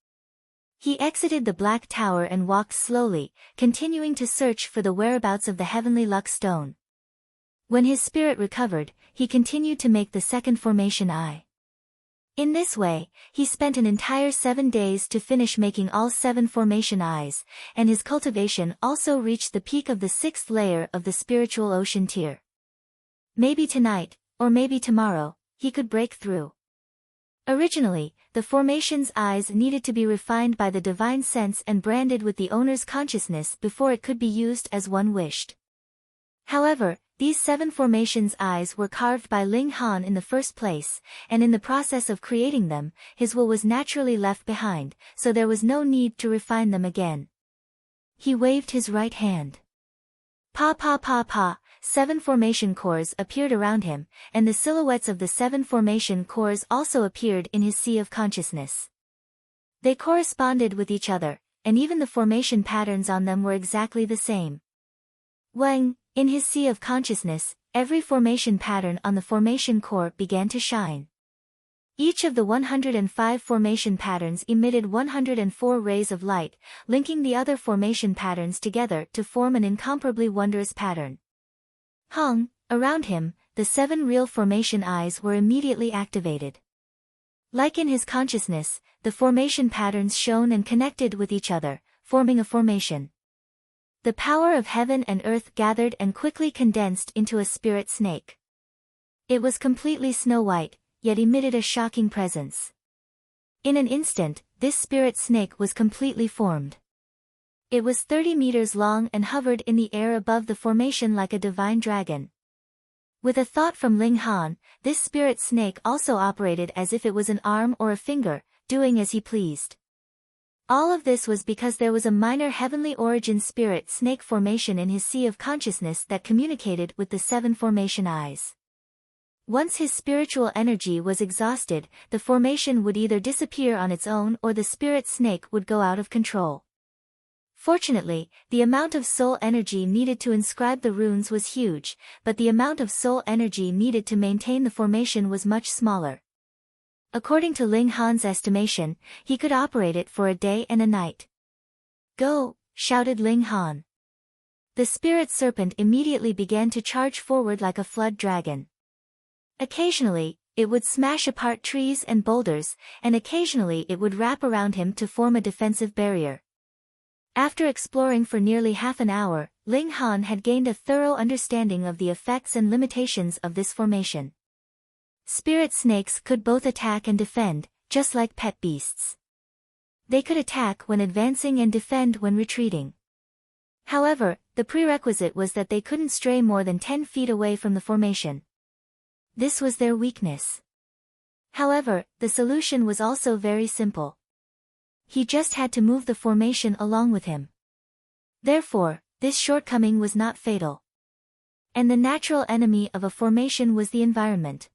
He exited the Black Tower and walked slowly, continuing to search for the whereabouts of the heavenly luck stone. When his spirit recovered, he continued to make the 2nd formation eye. In this way, he spent an entire 7 days to finish making all 7 formation eyes, and his cultivation also reached the peak of the 6th layer of the spiritual ocean tier. Maybe tonight, or maybe tomorrow, he could break through. Originally, the formation's eyes needed to be refined by the divine sense and branded with the owner's consciousness before it could be used as one wished. However, these 7 formations' eyes were carved by Ling Han in the first place, and in the process of creating them, his will was naturally left behind, so there was no need to refine them again. He waved his right hand. Pa pa pa pa, 7 formation cores appeared around him, and the silhouettes of the 7 formation cores also appeared in his sea of consciousness. They corresponded with each other, and even the formation patterns on them were exactly the same. When, in his sea of consciousness, every formation pattern on the formation core began to shine. Each of the 105 formation patterns emitted 104 rays of light, linking the other formation patterns together to form an incomparably wondrous pattern. Around him, the 7 real formation eyes were immediately activated. Like in his consciousness, the formation patterns shone and connected with each other, forming a formation. The power of heaven and earth gathered and quickly condensed into a spirit snake. It was completely snow-white, yet emitted a shocking presence. In an instant, this spirit snake was completely formed. It was 30 meters long and hovered in the air above the formation like a divine dragon. With a thought from Ling Han, this spirit snake also operated as if it was an arm or a finger, doing as he pleased. All of this was because there was a minor heavenly origin spirit snake formation in his sea of consciousness that communicated with the 7 formation eyes. Once his spiritual energy was exhausted, the formation would either disappear on its own or the spirit snake would go out of control. Fortunately, the amount of soul energy needed to inscribe the runes was huge, but the amount of soul energy needed to maintain the formation was much smaller. According to Ling Han's estimation, he could operate it for a day and a night. "Go!" shouted Ling Han. The spirit serpent immediately began to charge forward like a flood dragon. Occasionally, it would smash apart trees and boulders, and occasionally it would wrap around him to form a defensive barrier. After exploring for nearly half an hour, Ling Han had gained a thorough understanding of the effects and limitations of this formation. Spirit snakes could both attack and defend, just like pet beasts. They could attack when advancing and defend when retreating. However, the prerequisite was that they couldn't stray more than 10 feet away from the formation. This was their weakness. However, the solution was also very simple. He just had to move the formation along with him. Therefore, this shortcoming was not fatal. And the natural enemy of a formation was the environment.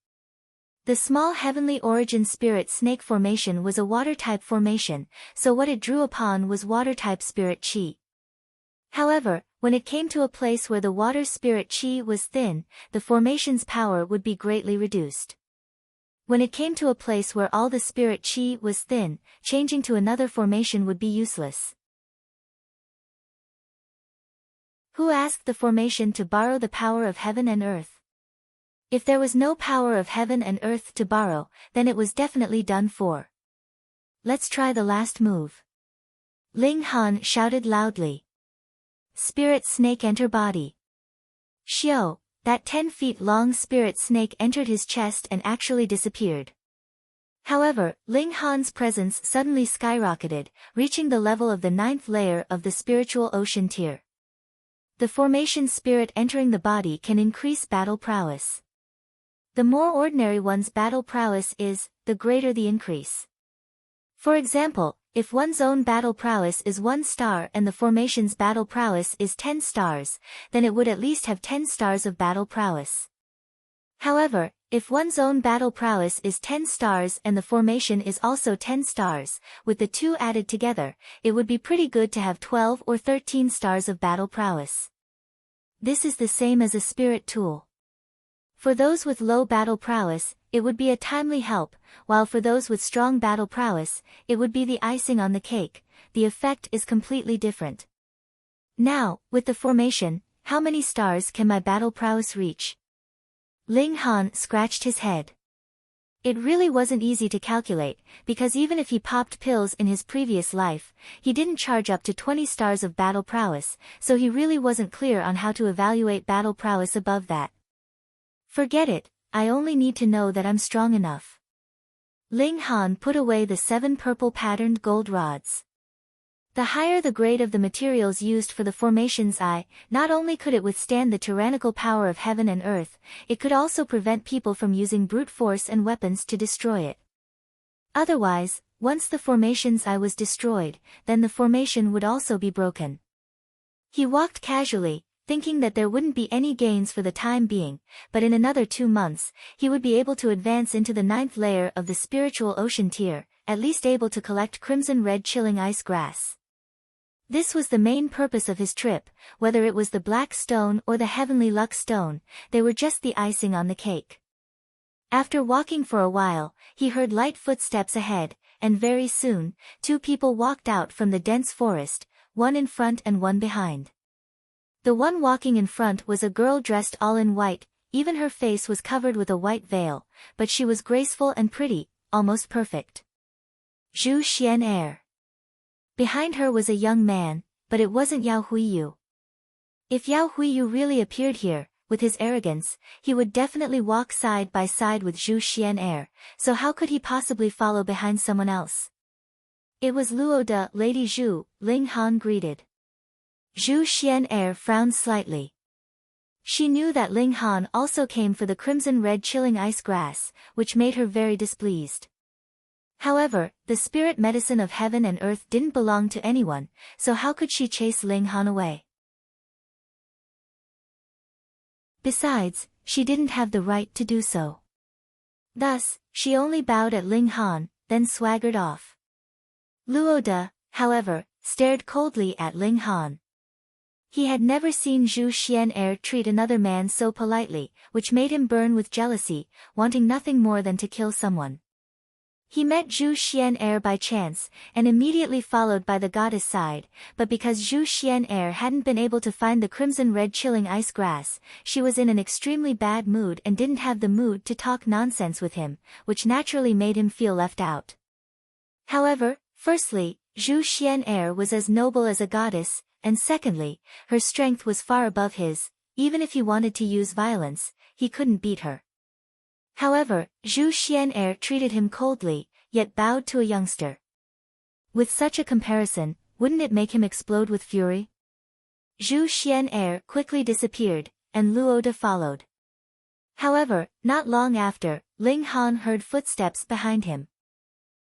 The small heavenly origin spirit snake formation was a water-type formation, so what it drew upon was water-type spirit chi. However, when it came to a place where the water spirit chi was thin, the formation's power would be greatly reduced. When it came to a place where all the spirit chi was thin, changing to another formation would be useless. Who asked the formation to borrow the power of heaven and earth? If there was no power of heaven and earth to borrow, then it was definitely done for. Let's try the last move. Ling Han shouted loudly. Spirit snake enter body. Xiao. That 10 feet long spirit snake entered his chest and actually disappeared. However, Ling Han's presence suddenly skyrocketed, reaching the level of the 9th layer of the spiritual ocean tier. The formation spirit entering the body can increase battle prowess. The more ordinary one's battle prowess is, the greater the increase. For example, if one's own battle prowess is 1 star and the formation's battle prowess is 10 stars, then it would at least have 10 stars of battle prowess. However, if one's own battle prowess is 10 stars and the formation is also 10 stars, with the two added together, it would be pretty good to have 12 or 13 stars of battle prowess. This is the same as a spirit tool. For those with low battle prowess, it would be a timely help, while for those with strong battle prowess, it would be the icing on the cake. The effect is completely different. Now, with the formation, how many stars can my battle prowess reach? Ling Han scratched his head. It really wasn't easy to calculate, because even if he popped pills in his previous life, he didn't charge up to 20 stars of battle prowess, so he really wasn't clear on how to evaluate battle prowess above that. Forget it, I only need to know that I'm strong enough. Ling Han put away the 7 purple patterned gold rods. The higher the grade of the materials used for the formation's eye, not only could it withstand the tyrannical power of heaven and earth, it could also prevent people from using brute force and weapons to destroy it. Otherwise, once the formation's eye was destroyed, then the formation would also be broken. He walked casually, thinking that there wouldn't be any gains for the time being, but in another 2 months, he would be able to advance into the 9th layer of the spiritual ocean tier, at least able to collect crimson-red chilling ice grass. This was the main purpose of his trip, whether it was the black stone or the heavenly luck stone, they were just the icing on the cake. After walking for a while, he heard light footsteps ahead, and very soon, 2 people walked out from the dense forest, one in front and one behind. The one walking in front was a girl dressed all in white, even her face was covered with a white veil, but she was graceful and pretty, almost perfect. Zhu Xian'er. Behind her was a young man, but it wasn't Yao Huiyu. If Yao Huiyu really appeared here, with his arrogance, he would definitely walk side by side with Zhu Xian'er, so how could he possibly follow behind someone else? It was Luo de, Lady Zhu, Ling Han greeted. Zhu Xian'er frowned slightly. She knew that Ling Han also came for the crimson-red chilling ice grass, which made her very displeased. However, the spirit medicine of heaven and earth didn't belong to anyone, so how could she chase Ling Han away? Besides, she didn't have the right to do so. Thus, she only bowed at Ling Han, then swaggered off. Luo de, however, stared coldly at Ling Han. He had never seen Zhu Xian'er treat another man so politely, which made him burn with jealousy, wanting nothing more than to kill someone. He met Zhu Xian'er by chance, and immediately followed by the goddess side, but because Zhu Xian'er hadn't been able to find the crimson-red chilling ice grass, she was in an extremely bad mood and didn't have the mood to talk nonsense with him, which naturally made him feel left out. However, firstly, Zhu Xian'er was as noble as a goddess, and secondly, her strength was far above his, even if he wanted to use violence, he couldn't beat her. However, Zhu Xian'er treated him coldly, yet bowed to a youngster. With such a comparison, wouldn't it make him explode with fury? Zhu Xian'er quickly disappeared, and Luo de followed. However, not long after, Ling Han heard footsteps behind him.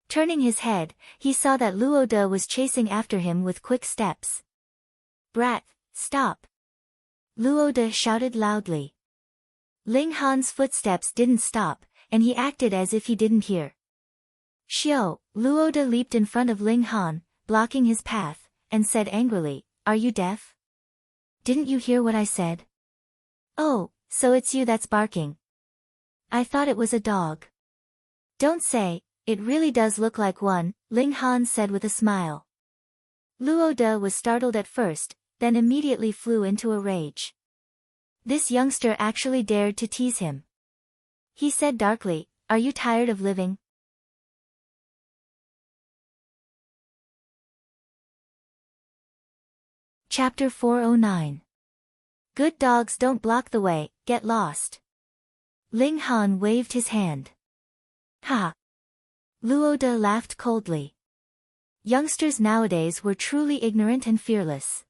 Turning his head, he saw that Luo de was chasing after him with quick steps. "Brat, stop!" Luo de shouted loudly. Ling Han's footsteps didn't stop, and he acted as if he didn't hear. "Xiao," Luo de leaped in front of Ling Han, blocking his path, and said angrily, "Are you deaf? Didn't you hear what I said? Oh, so it's you that's barking. I thought it was a dog." "Don't say, it really does look like one," Ling Han said with a smile. Luo de was startled at first, then immediately flew into a rage. This youngster actually dared to tease him. He said darkly, "Are you tired of living?" Chapter 409. Good dogs don't block the way, get lost. Ling Han waved his hand. "Ha!" Luo de laughed coldly. Youngsters nowadays were truly ignorant and fearless.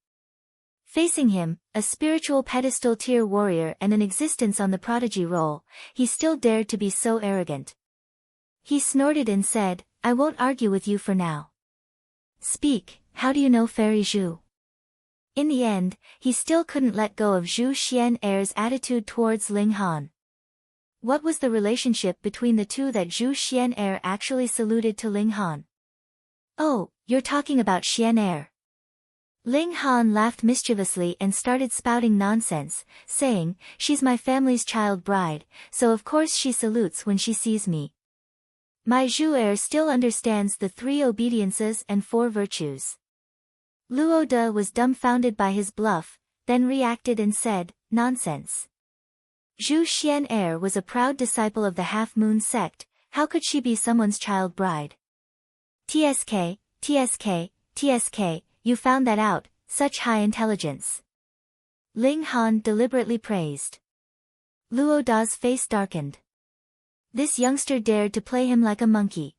Facing him, a spiritual pedestal tier warrior and an existence on the prodigy roll, he still dared to be so arrogant. He snorted and said, "I won't argue with you for now. Speak, how do you know Fairy Zhu?" In the end, he still couldn't let go of Zhu Xian'er's attitude towards Ling Han. What was the relationship between the two that Zhu Xian'er actually saluted to Ling Han? "Oh, you're talking about Xian'er." Ling Han laughed mischievously and started spouting nonsense, saying, "She's my family's child bride, so of course she salutes when she sees me. My Zhu'er still understands the 3 obediences and 4 virtues." Luo de was dumbfounded by his bluff, then reacted and said, "Nonsense. Zhu Xian'er was a proud disciple of the half-moon sect, how could she be someone's child bride?" "TSK, TSK, TSK, you found that out, such high intelligence." Ling Han deliberately praised. Luo Da's face darkened. This youngster dared to play him like a monkey.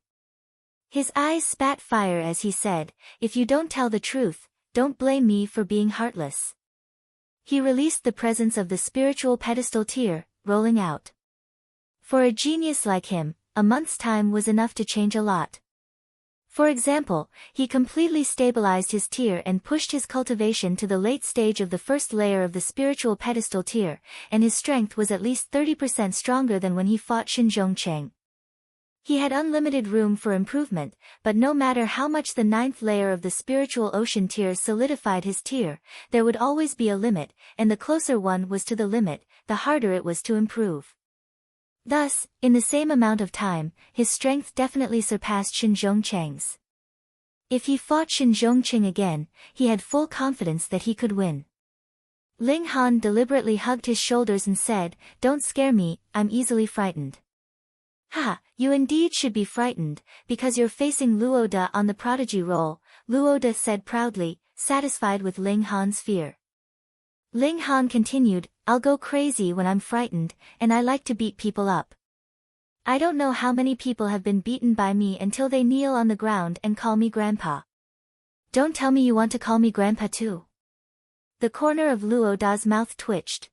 His eyes spat fire as he said, "If you don't tell the truth, don't blame me for being heartless." He released the presence of the spiritual pedestal tier, rolling out. For a genius like him, a month's time was enough to change a lot. For example, he completely stabilized his tier and pushed his cultivation to the late stage of the first layer of the spiritual pedestal tier, and his strength was at least 30% stronger than when he fought Xinzhongcheng. He had unlimited room for improvement, but no matter how much the 9th layer of the spiritual ocean tier solidified his tier, there would always be a limit, and the closer one was to the limit, the harder it was to improve. Thus, in the same amount of time, his strength definitely surpassed Xinzhongcheng's. If he fought Xinzhongcheng again, he had full confidence that he could win. Ling Han deliberately hugged his shoulders and said, "Don't scare me, I'm easily frightened." "Ha, you indeed should be frightened, because you're facing Luoda on the prodigy role," Luoda said proudly, satisfied with Ling Han's fear. Ling Han continued, "I'll go crazy when I'm frightened, and I like to beat people up. I don't know how many people have been beaten by me until they kneel on the ground and call me Grandpa. Don't tell me you want to call me Grandpa too." The corner of Luoda's mouth twitched.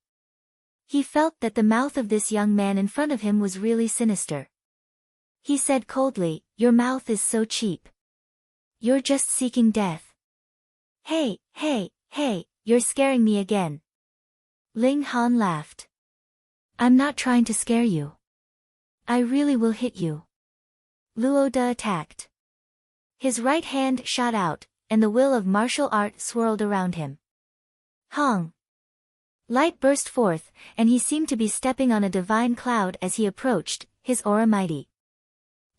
He felt that the mouth of this young man in front of him was really sinister. He said coldly, "Your mouth is so cheap. You're just seeking death." Hey, you're scaring me again." Ling Han laughed. "I'm not trying to scare you. I really will hit you." Luoda attacked. His right hand shot out, and the will of martial art swirled around him. Hong! Light burst forth, and he seemed to be stepping on a divine cloud as he approached, his aura mighty.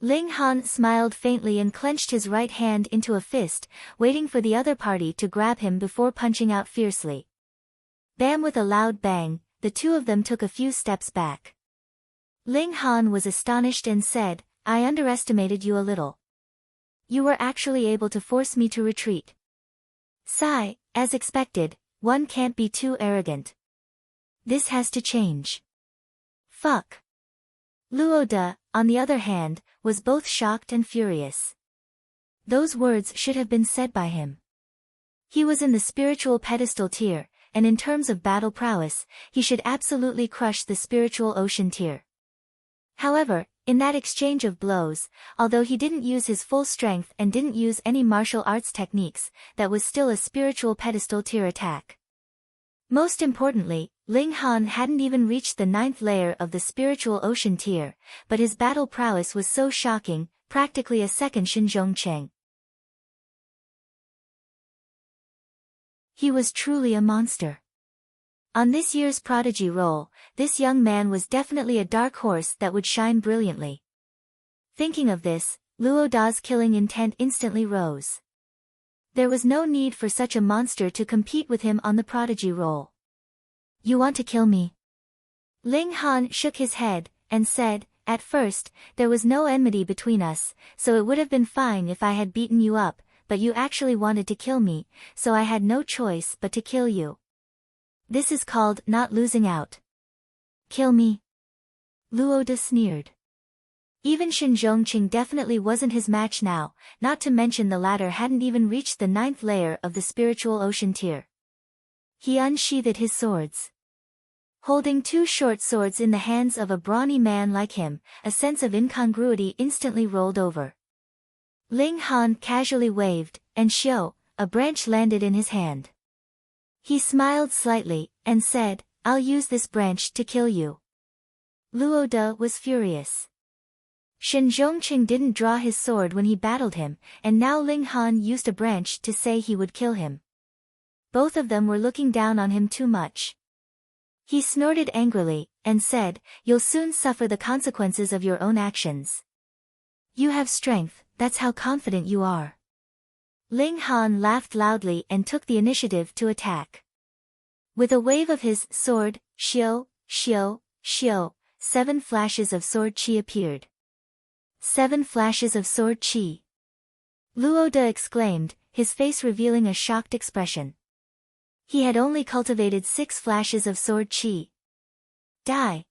Ling Han smiled faintly and clenched his right hand into a fist, waiting for the other party to grab him before punching out fiercely. Bam! With a loud bang, the two of them took a few steps back. Ling Han was astonished and said, "I underestimated you a little. You were actually able to force me to retreat." Sigh, as expected, one can't be too arrogant. This has to change. Fuck. Luoda, on the other hand, was both shocked and furious. Those words should have been said by him. He was in the spiritual pedestal tier, and in terms of battle prowess, he should absolutely crush the spiritual ocean tier. However, in that exchange of blows, although he didn't use his full strength and didn't use any martial arts techniques, that was still a spiritual pedestal tier attack. Most importantly, Ling Han hadn't even reached the 9th layer of the spiritual ocean tier, but his battle prowess was so shocking, practically a second Xinzhongcheng. He was truly a monster. On this year's prodigy roll, this young man was definitely a dark horse that would shine brilliantly. Thinking of this, Luoda's killing intent instantly rose. There was no need for such a monster to compete with him on the prodigy roll. "You want to kill me?" Ling Han shook his head, and said, "At first, there was no enmity between us, so it would have been fine if I had beaten you up, but you actually wanted to kill me, so I had no choice but to kill you. This is called not losing out." "Kill me?" Luoda sneered. Even Xinzhongqing definitely wasn't his match now, not to mention the latter hadn't even reached the 9th layer of the spiritual ocean tier. He unsheathed his swords. Holding two short swords in the hands of a brawny man like him, a sense of incongruity instantly rolled over. Ling Han casually waved, and Xiao, a branch landed in his hand. He smiled slightly, and said, "I'll use this branch to kill you." Luoda was furious. Xinzhongqing didn't draw his sword when he battled him, and now Ling Han used a branch to say he would kill him. Both of them were looking down on him too much. He snorted angrily, and said, "You'll soon suffer the consequences of your own actions. You have strength, that's how confident you are." Ling Han laughed loudly and took the initiative to attack. With a wave of his sword, xiao, 7 flashes of sword chi appeared. 7 flashes of sword chi. Luoda exclaimed, his face revealing a shocked expression. He had only cultivated 6 flashes of sword chi. Die!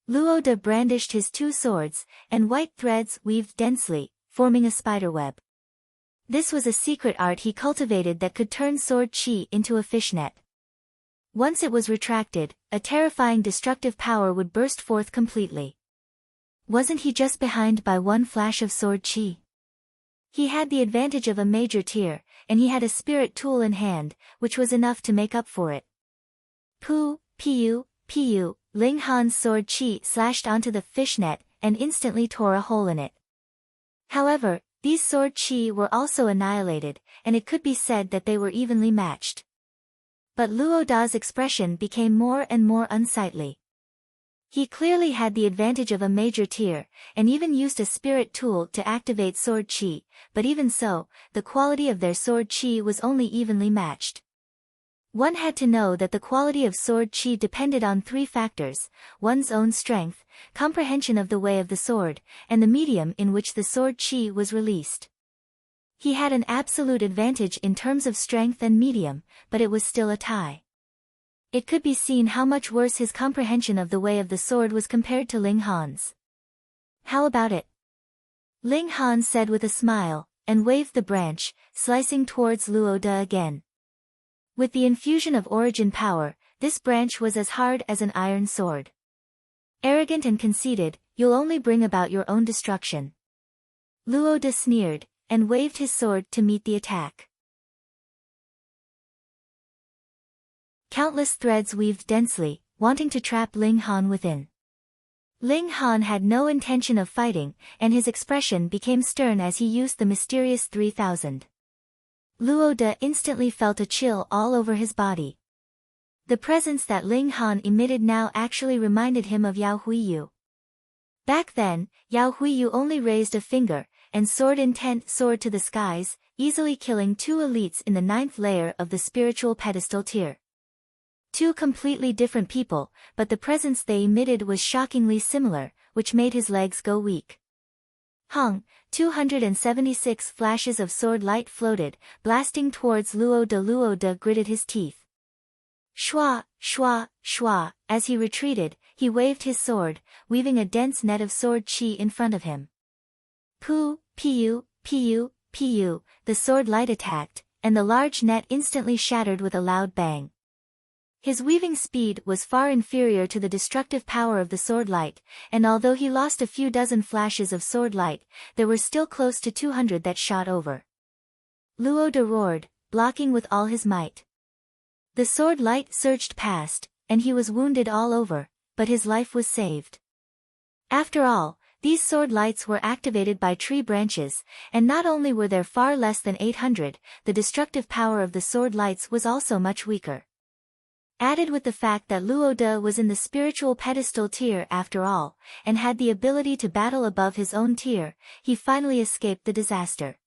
Luoda brandished his 2 swords, and white threads weaved densely, forming a spiderweb. This was a secret art he cultivated that could turn sword chi into a fishnet. Once it was retracted, a terrifying destructive power would burst forth completely. Wasn't he just behind by 1 flash of sword chi? He had the advantage of a major tier, and he had a spirit tool in hand, which was enough to make up for it. Pu, Ling Han's sword chi slashed onto the fishnet, and instantly tore a hole in it. However, these sword chi were also annihilated, and it could be said that they were evenly matched. But Luo Da's expression became more and more unsightly. He clearly had the advantage of a major tier, and even used a spirit tool to activate sword chi, but even so, the quality of their sword chi was only evenly matched. One had to know that the quality of sword chi depended on three factors: one's own strength, comprehension of the way of the sword, and the medium in which the sword chi was released. He had an absolute advantage in terms of strength and medium, but it was still a tie. It could be seen how much worse his comprehension of the way of the sword was compared to Ling Han's. "How about it?" Ling Han said with a smile, and waved the branch, slicing towards Luo Da again. With the infusion of origin power, this branch was as hard as an iron sword. Arrogant and conceited, you'll only bring about your own destruction. Luo Da sneered, and waved his sword to meet the attack. Countless threads weaved densely, wanting to trap Ling Han within. Ling Han had no intention of fighting, and his expression became stern as he used the mysterious 3000. Luo Da instantly felt a chill all over his body. The presence that Ling Han emitted now actually reminded him of Yao Huiyu. Back then, Yao Huiyu only raised a finger, and sword intent soared to the skies, easily killing two elites in the 9th layer of the spiritual pedestal tier. Two completely different people, but the presence they emitted was shockingly similar, which made his legs go weak. Hong, 276 flashes of sword light floated, blasting towards Luo Da. Luo Da gritted his teeth. Shua, shua, shua, as he retreated, he waved his sword, weaving a dense net of sword chi in front of him. Pu, the sword light attacked, and the large net instantly shattered with a loud bang. His weaving speed was far inferior to the destructive power of the sword light, and although he lost a few dozen flashes of sword light, there were still close to 200 that shot over. Luo Da roared, blocking with all his might. The sword light surged past, and he was wounded all over, but his life was saved. After all, these sword lights were activated by tree branches, and not only were there far less than 800, the destructive power of the sword lights was also much weaker. Added with the fact that Luo Da was in the spiritual pedestal tier after all, and had the ability to battle above his own tier, he finally escaped the disaster.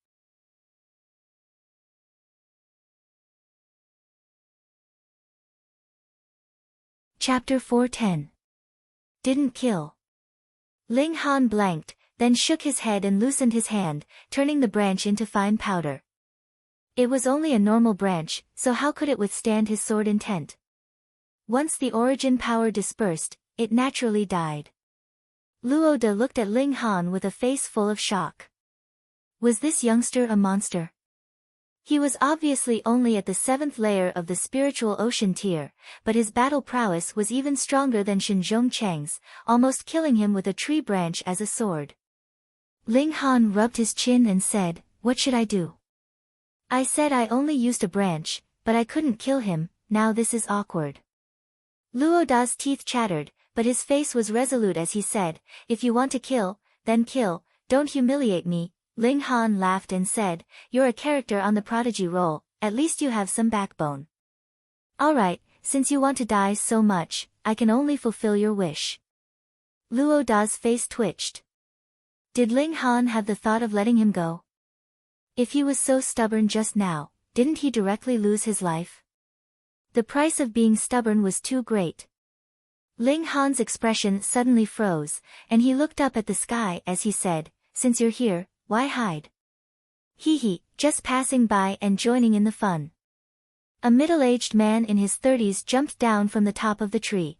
Chapter 410. Didn't kill. Ling Han blanked, then shook his head and loosened his hand, turning the branch into fine powder. It was only a normal branch, so how could it withstand his sword intent? Once the origin power dispersed, it naturally died. Luo Da looked at Ling Han with a face full of shock. Was this youngster a monster? He was obviously only at the 7th layer of the spiritual ocean tier, but his battle prowess was even stronger than Shinzhong Cheng's, almost killing him with a tree branch as a sword. Ling Han rubbed his chin and said, "What should I do? I said I only used a branch, but I couldn't kill him, now this is awkward." Luo Da's teeth chattered, but his face was resolute as he said, "If you want to kill, then kill, don't humiliate me." Ling Han laughed and said, "You're a character on the prodigy role, at least you have some backbone. Alright, since you want to die so much, I can only fulfill your wish." Luo Da's face twitched. Did Ling Han have the thought of letting him go? If he was so stubborn just now, didn't he directly lose his life? The price of being stubborn was too great. Ling Han's expression suddenly froze, and he looked up at the sky as he said, "Since you're here, why hide?" "Hee, just passing by and joining in the fun." A middle-aged man in his 30s jumped down from the top of the tree.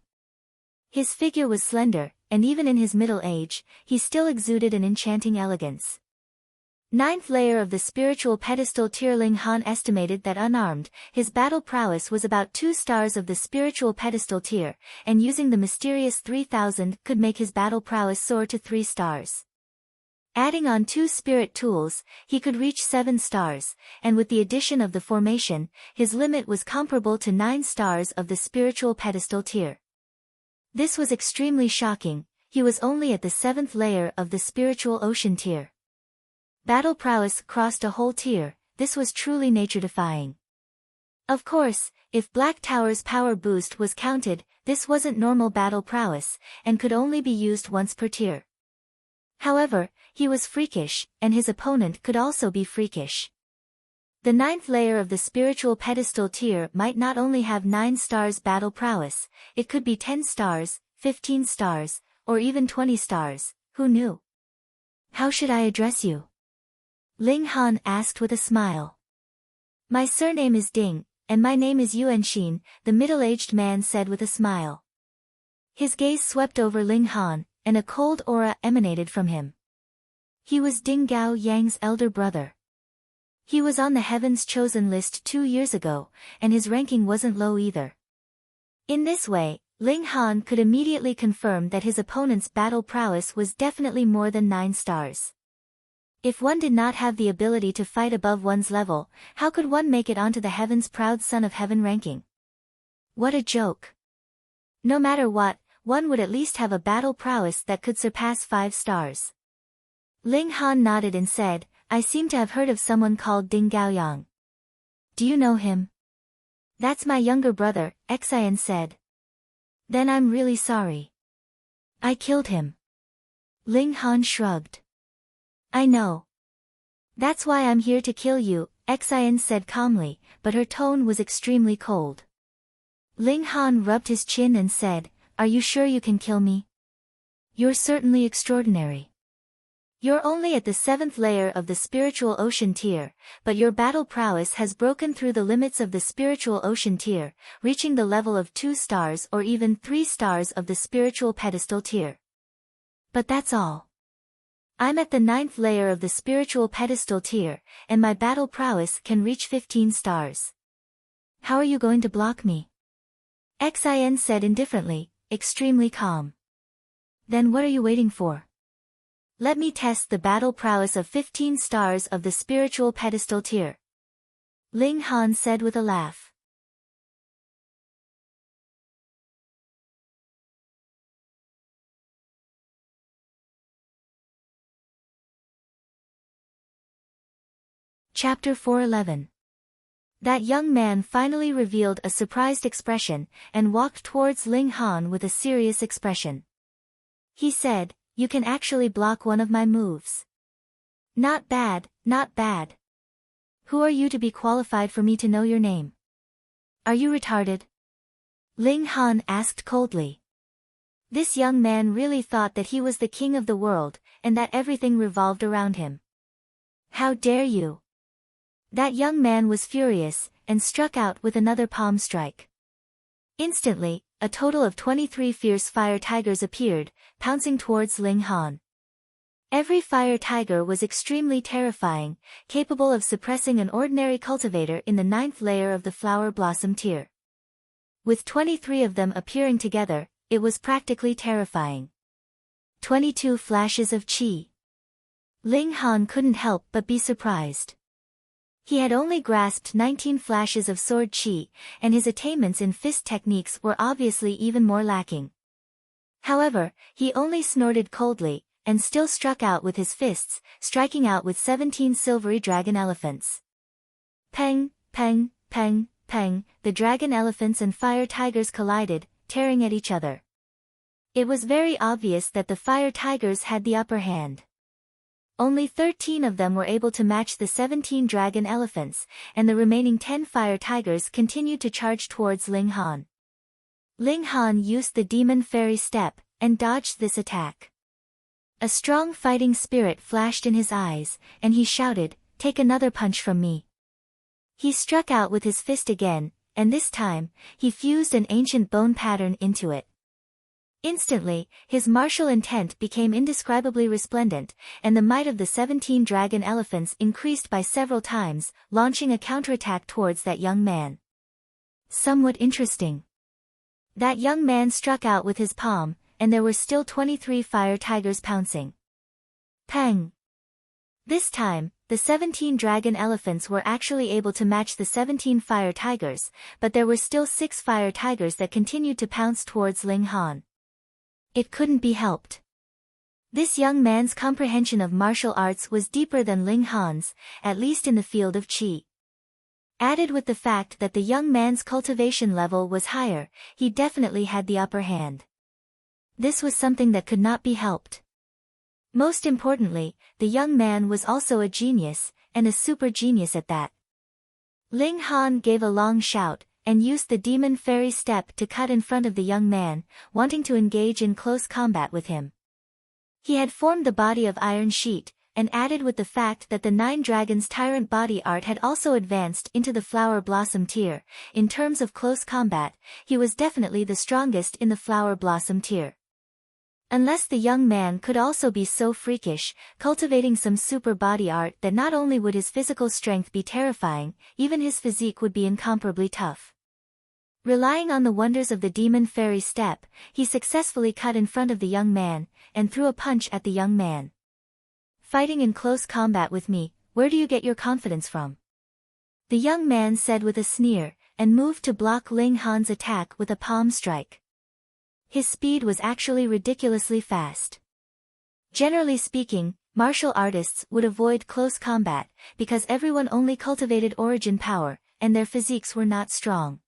His figure was slender, and even in his middle age, he still exuded an enchanting elegance. 9th layer of the spiritual pedestal tier. Ling Han estimated that unarmed, his battle prowess was about 2 stars of the spiritual pedestal tier, and using the mysterious 3000 could make his battle prowess soar to 3 stars. Adding on 2 spirit tools, he could reach 7 stars, and with the addition of the formation, his limit was comparable to 9 stars of the spiritual pedestal tier. This was extremely shocking. He was only at the 7th layer of the spiritual ocean tier. Battle prowess crossed a whole tier. This was truly nature-defying. Of course, if Black Tower's power boost was counted, this wasn't normal battle prowess, and could only be used once per tier. However, he was freakish, and his opponent could also be freakish. The 9th layer of the spiritual pedestal tier might not only have 9 stars battle prowess, it could be 10 stars, 15 stars, or even 20 stars, who knew? How should I address you? Ling Han asked with a smile. My surname is Ding, and my name is Yuan Xin, the middle-aged man said with a smile. His gaze swept over Ling Han, and a cold aura emanated from him. He was Ding Gao Yang's elder brother. He was on the Heaven's Chosen list 2 years ago, and his ranking wasn't low either. In this way, Ling Han could immediately confirm that his opponent's battle prowess was definitely more than 9 stars. If one did not have the ability to fight above one's level, how could one make it onto the Heaven's Proud Son of Heaven ranking? What a joke. No matter what, one would at least have a battle prowess that could surpass 5 stars. Ling Han nodded and said, I seem to have heard of someone called Ding Gaoyang. Do you know him? That's my younger brother, Xian said. Then I'm really sorry. I killed him. Ling Han shrugged. I know. That's why I'm here to kill you, Xian said calmly, but her tone was extremely cold. Ling Han rubbed his chin and said, Are you sure you can kill me? You're certainly extraordinary. You're only at the 7th layer of the spiritual ocean tier, but your battle prowess has broken through the limits of the spiritual ocean tier, reaching the level of 2 stars or even 3 stars of the spiritual pedestal tier. But that's all. I'm at the 9th layer of the spiritual pedestal tier, and my battle prowess can reach 15 stars. How are you going to block me? Xian said indifferently, extremely calm. Then what are you waiting for? Let me test the battle prowess of 15 stars of the spiritual pedestal tier. Ling Han said with a laugh. Chapter 411. That young man finally revealed a surprised expression, and walked towards Ling Han with a serious expression. He said, You can actually block one of my moves. Not bad, not bad. Who are you to be qualified for me to know your name? Are you retarded? Ling Han asked coldly. This young man really thought that he was the king of the world, and that everything revolved around him. How dare you? That young man was furious, and struck out with another palm strike. Instantly, a total of 23 fierce fire tigers appeared, pouncing towards Ling Han. Every fire tiger was extremely terrifying, capable of suppressing an ordinary cultivator in the 9th layer of the flower blossom tier. With 23 of them appearing together, it was practically terrifying. 22 flashes of chi. Ling Han couldn't help but be surprised. He had only grasped 19 flashes of sword chi, and his attainments in fist techniques were obviously even more lacking. However, he only snorted coldly, and still struck out with his fists, striking out with 17 silvery dragon elephants. Peng, peng, peng, peng, the dragon elephants and fire tigers collided, tearing at each other. It was very obvious that the fire tigers had the upper hand. Only 13 of them were able to match the 17 dragon elephants, and the remaining 10 fire tigers continued to charge towards Ling Han. Ling Han used the demon fairy step, and dodged this attack. A strong fighting spirit flashed in his eyes, and he shouted, Take another punch from me. He struck out with his fist again, and this time, he fused an ancient bone pattern into it. Instantly, his martial intent became indescribably resplendent, and the might of the 17 dragon elephants increased by several times, launching a counterattack towards that young man. Somewhat interesting. That young man struck out with his palm, and there were still 23 fire tigers pouncing. Peng! This time, the 17 dragon elephants were actually able to match the 17 fire tigers, but there were still 6 fire tigers that continued to pounce towards Ling Han. It couldn't be helped. This young man's comprehension of martial arts was deeper than Ling Han's, at least in the field of qi. Added with the fact that the young man's cultivation level was higher, he definitely had the upper hand. This was something that could not be helped. Most importantly, the young man was also a genius, and a super genius at that. Ling Han gave a long shout, and used the demon fairy step to cut in front of the young man, wanting to engage in close combat with him. He had formed the body of iron sheet, and added with the fact that the 9 dragons tyrant body art had also advanced into the flower blossom tier. In terms of close combat, he was definitely the strongest in the flower blossom tier. Unless the young man could also be so freakish, cultivating some super body art, that not only would his physical strength be terrifying, even his physique would be incomparably tough. Relying on the wonders of the demon fairy step, he successfully cut in front of the young man, and threw a punch at the young man. "Fighting in close combat with me, where do you get your confidence from?" the young man said with a sneer, and moved to block Ling Han's attack with a palm strike. His speed was actually ridiculously fast. Generally speaking, martial artists would avoid close combat, because everyone only cultivated origin power, and their physiques were not strong.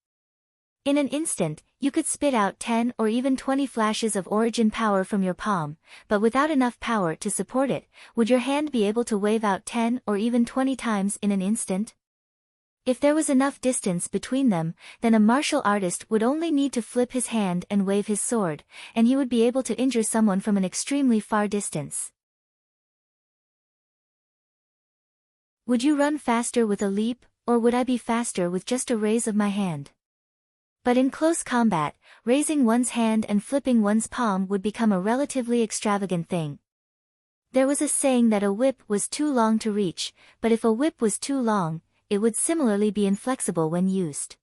In an instant, you could spit out 10 or even 20 flashes of origin power from your palm, but without enough power to support it, would your hand be able to wave out 10 or even 20 times in an instant? If there was enough distance between them, then a martial artist would only need to flip his hand and wave his sword, and he would be able to injure someone from an extremely far distance. Would you run faster with a leap, or would I be faster with just a raise of my hand? But in close combat, raising one's hand and flipping one's palm would become a relatively extravagant thing. There was a saying that a whip was too long to reach, but if a whip was too long, it would similarly be inflexible when used.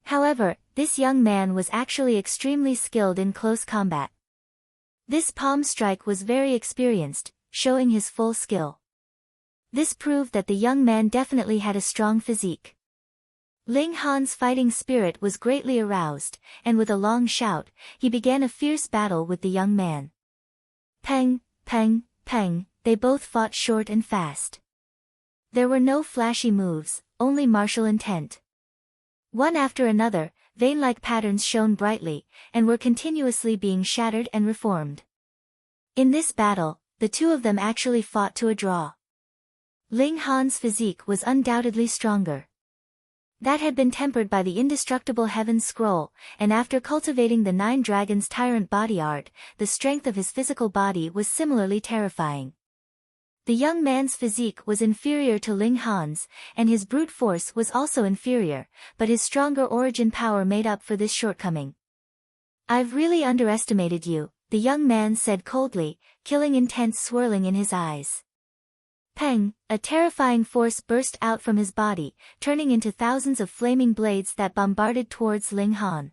However, this young man was actually extremely skilled in close combat. This palm strike was very experienced, showing his full skill. This proved that the young man definitely had a strong physique. Ling Han's fighting spirit was greatly aroused, and with a long shout, he began a fierce battle with the young man. Peng, peng, peng, they both fought short and fast. There were no flashy moves, only martial intent. One after another, vein-like patterns shone brightly, and were continuously being shattered and reformed. In this battle, the two of them actually fought to a draw. Ling Han's physique was undoubtedly stronger. That had been tempered by the indestructible Heaven's Scroll, and after cultivating the 9 dragons tyrant body art, the strength of his physical body was similarly terrifying. The young man's physique was inferior to Ling Han's, and his brute force was also inferior, but his stronger origin power made up for this shortcoming. "I've really underestimated you," the young man said coldly, killing intent swirling in his eyes. Peng, a terrifying force burst out from his body, turning into thousands of flaming blades that bombarded towards Ling Han.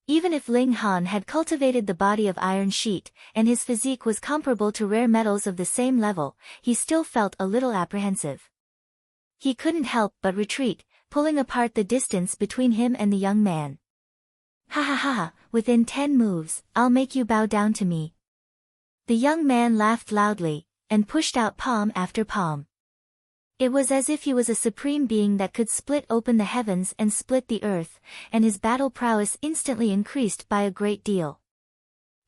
Even if Ling Han had cultivated the body of iron sheet, and his physique was comparable to rare metals of the same level, he still felt a little apprehensive. He couldn't help but retreat, pulling apart the distance between him and the young man. "Ha ha ha, within 10 moves, I'll make you bow down to me." The young man laughed loudly, and pushed out palm after palm. It was as if he was a supreme being that could split open the heavens and split the earth, and his battle prowess instantly increased by a great deal.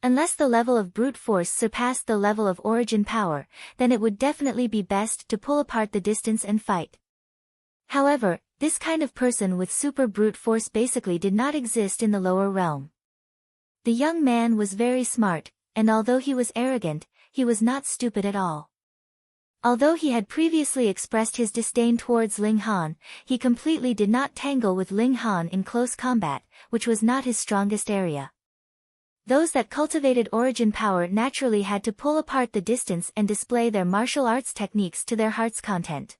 Unless the level of brute force surpassed the level of origin power, then it would definitely be best to pull apart the distance and fight. However, this kind of person with super brute force basically did not exist in the lower realm. The young man was very smart, and although he was arrogant, he was not stupid at all. Although he had previously expressed his disdain towards Ling Han, he completely did not tangle with Ling Han in close combat, which was not his strongest area. Those that cultivated origin power naturally had to pull apart the distance and display their martial arts techniques to their heart's content.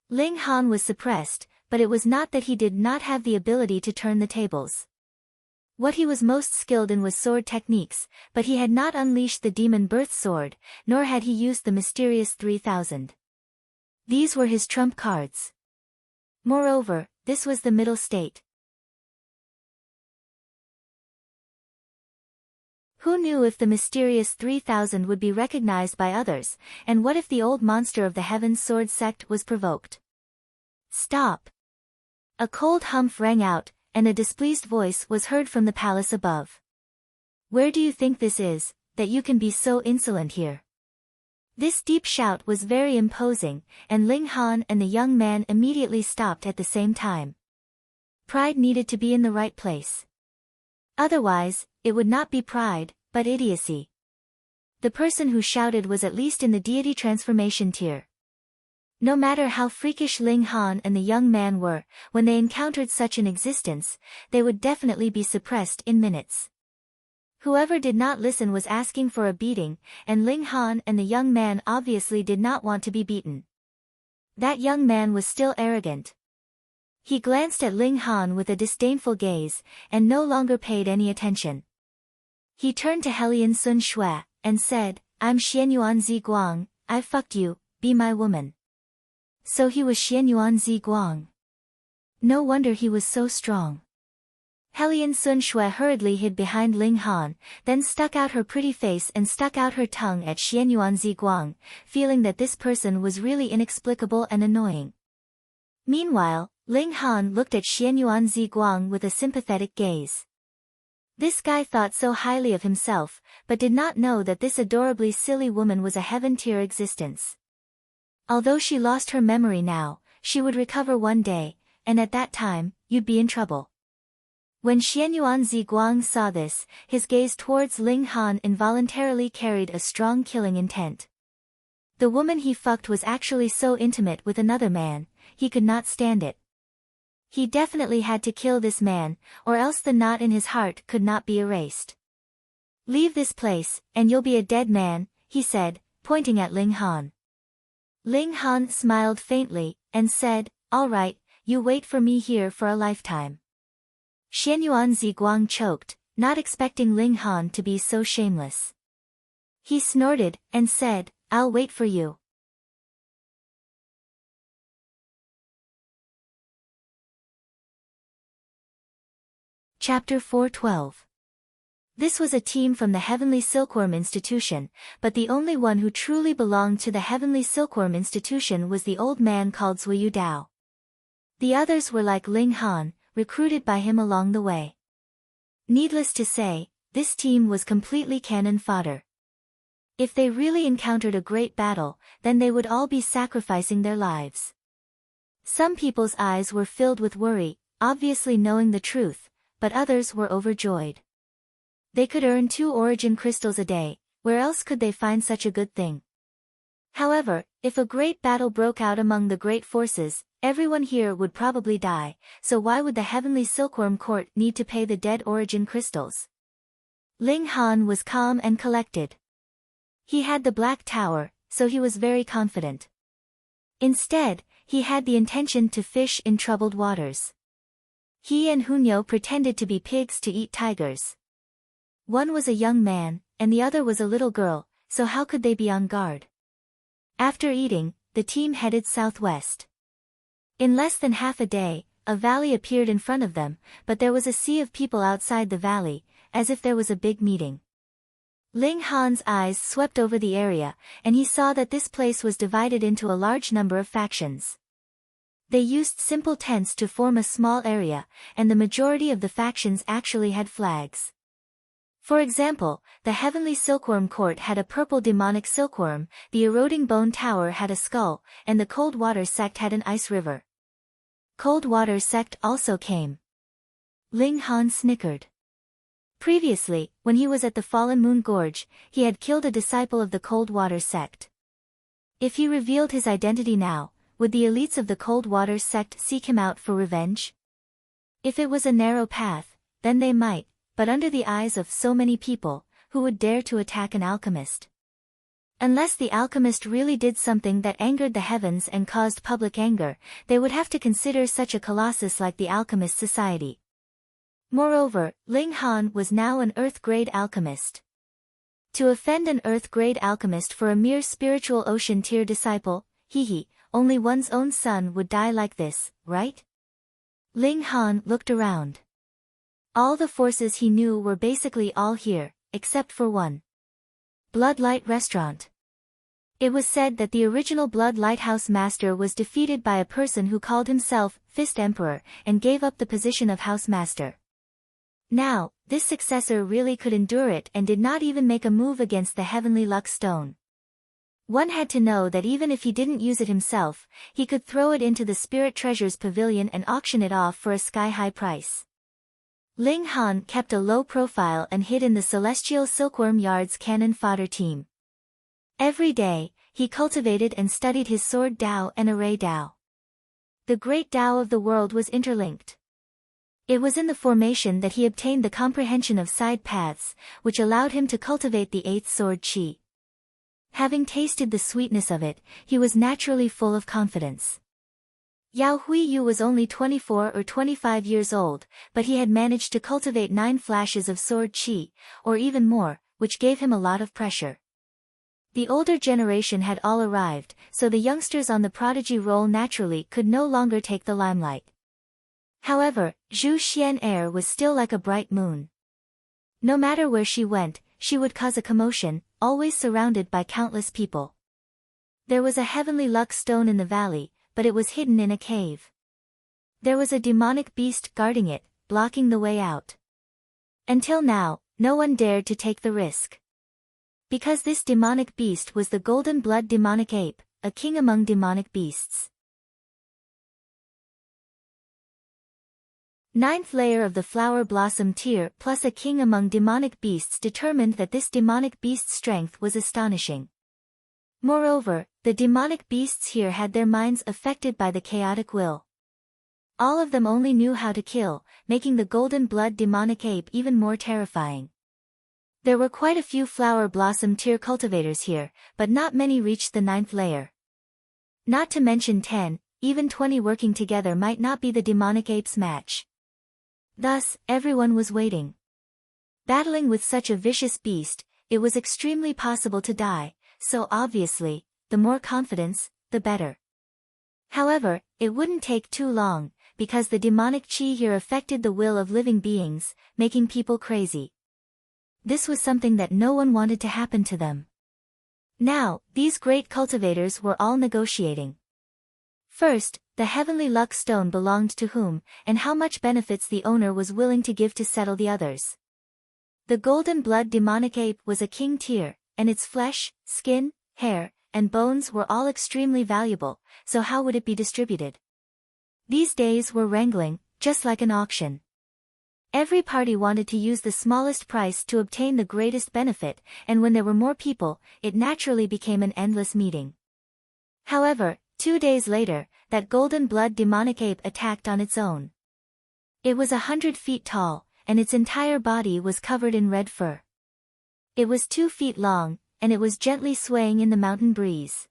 Ling Han was suppressed, but it was not that he did not have the ability to turn the tables. What he was most skilled in was sword techniques, but he had not unleashed the demon birth sword, nor had he used the mysterious 3000. These were his trump cards. Moreover, this was the middle state. Who knew if the mysterious 3000 would be recognized by others, and what if the old monster of the Heaven Sword sect was provoked? Stop! A cold humph rang out, and a displeased voice was heard from the palace above. Where do you think this is, that you can be so insolent here? This deep shout was very imposing, and Ling Han and the young man immediately stopped at the same time. Pride needed to be in the right place. Otherwise, it would not be pride, but idiocy. The person who shouted was at least in the deity transformation tier. No matter how freakish Ling Han and the young man were, when they encountered such an existence, they would definitely be suppressed in minutes. Whoever did not listen was asking for a beating, and Ling Han and the young man obviously did not want to be beaten. That young man was still arrogant. He glanced at Ling Han with a disdainful gaze, and no longer paid any attention. He turned to Helian Sun Shui, and said, I'm Xianyuan Zi Guang, I fucked you, be my woman. So he was Xianyuan Zi Guang. No wonder he was so strong. Helian Sun Shui hurriedly hid behind Ling Han, then stuck out her pretty face and stuck out her tongue at Xianyuan Zi Guang, feeling that this person was really inexplicable and annoying. Meanwhile, Ling Han looked at Xianyuan Zi Guang with a sympathetic gaze. This guy thought so highly of himself, but did not know that this adorably silly woman was a heaven-tier existence. Although she lost her memory now, she would recover one day, and at that time, you'd be in trouble. When Xianyuan Zi Guang saw this, his gaze towards Ling Han involuntarily carried a strong killing intent. The woman he fucked was actually so intimate with another man, he could not stand it. He definitely had to kill this man, or else the knot in his heart could not be erased. Leave this place, and you'll be a dead man, he said, pointing at Ling Han. Ling Han smiled faintly, and said, all right, you wait for me here for a lifetime. Xianyuan Zi Guang choked, not expecting Ling Han to be so shameless. He snorted, and said, I'll wait for you. Chapter 412. This was a team from the Heavenly Silkworm Institution, but the only one who truly belonged to the Heavenly Silkworm Institution was the old man called Zuyu Dao. The others were like Ling Han, recruited by him along the way. Needless to say, this team was completely cannon fodder. If they really encountered a great battle, then they would all be sacrificing their lives. Some people's eyes were filled with worry, obviously knowing the truth, but others were overjoyed. They could earn 2 origin crystals a day, where else could they find such a good thing? However, if a great battle broke out among the great forces, everyone here would probably die, so why would the Heavenly Silkworm Court need to pay the dead origin crystals? Ling Han was calm and collected. He had the Black Tower, so he was very confident. Instead, he had the intention to fish in troubled waters. He and Hunyo pretended to be pigs to eat tigers. One was a young man, and the other was a little girl, so how could they be on guard? After eating, the team headed southwest. In less than half a day, a valley appeared in front of them, but there was a sea of people outside the valley, as if there was a big meeting. Ling Han's eyes swept over the area, and he saw that this place was divided into a large number of factions. They used simple tents to form a small area, and the majority of the factions actually had flags. For example, the Heavenly Silkworm Court had a purple demonic silkworm, the Eroding Bone Tower had a skull, and the Cold Water Sect had an ice river. Cold Water Sect also came. Ling Han snickered. Previously, when he was at the Fallen Moon Gorge, he had killed a disciple of the Cold Water Sect. If he revealed his identity now, would the elites of the Cold Water Sect seek him out for revenge? If it was a narrow path, then they might, but under the eyes of so many people, who would dare to attack an alchemist? Unless the alchemist really did something that angered the heavens and caused public anger, they would have to consider such a colossus like the Alchemist Society. Moreover, Ling Han was now an Earth-grade alchemist. To offend an Earth-grade alchemist for a mere spiritual ocean-tier disciple, only one's own son would die like this, right? Ling Han looked around. All the forces he knew were basically all here, except for one. Bloodlight Restaurant. It was said that the original Blood Lighthouse master was defeated by a person who called himself Fist Emperor and gave up the position of house master. Now, this successor really could endure it and did not even make a move against the heavenly luck stone. One had to know that even if he didn't use it himself, he could throw it into the Spirit Treasures Pavilion and auction it off for a sky-high price. Ling Han kept a low profile and hid in the Celestial Silkworm Yard's cannon fodder team. Every day, he cultivated and studied his sword Dao and array Dao. The great Dao of the world was interlinked. It was in the formation that he obtained the comprehension of side paths, which allowed him to cultivate the eighth sword Qi. Having tasted the sweetness of it, he was naturally full of confidence. Yao Huiyu was only 24 or 25 years old, but he had managed to cultivate 9 flashes of sword Qi, or even more, which gave him a lot of pressure. The older generation had all arrived, so the youngsters on the prodigy role naturally could no longer take the limelight. However, Zhu Xian'er was still like a bright moon. No matter where she went, she would cause a commotion, always surrounded by countless people. There was a heavenly luck stone in the valley, but it was hidden in a cave. There was a demonic beast guarding it, blocking the way out. Until now, no one dared to take the risk. Because this demonic beast was the golden blood demonic ape, a king among demonic beasts. Ninth layer of the flower blossom tier plus a king among demonic beasts determined that this demonic beast's strength was astonishing. Moreover, the demonic beasts here had their minds affected by the chaotic will. All of them only knew how to kill, making the golden blood demonic ape even more terrifying. There were quite a few flower blossom tier cultivators here, but not many reached the 9th layer. Not to mention 10, even 20 working together might not be the demonic ape's match. Thus, everyone was waiting. Battling with such a vicious beast, it was extremely possible to die, so obviously, the more confidence, the better. However, it wouldn't take too long, because the demonic chi here affected the will of living beings, making people crazy. This was something that no one wanted to happen to them. Now, these great cultivators were all negotiating. First, the heavenly luck stone belonged to whom, and how much benefits the owner was willing to give to settle the others. The golden blood demonic ape was a king tier, and its flesh, skin, hair, and bones were all extremely valuable, so how would it be distributed? These days were wrangling, just like an auction. Every party wanted to use the smallest price to obtain the greatest benefit, and when there were more people, it naturally became an endless meeting. However, 2 days later, that golden blood demonic ape attacked on its own. It was 100 feet tall, and its entire body was covered in red fur. It was 2 feet long, and it was gently swaying in the mountain breeze.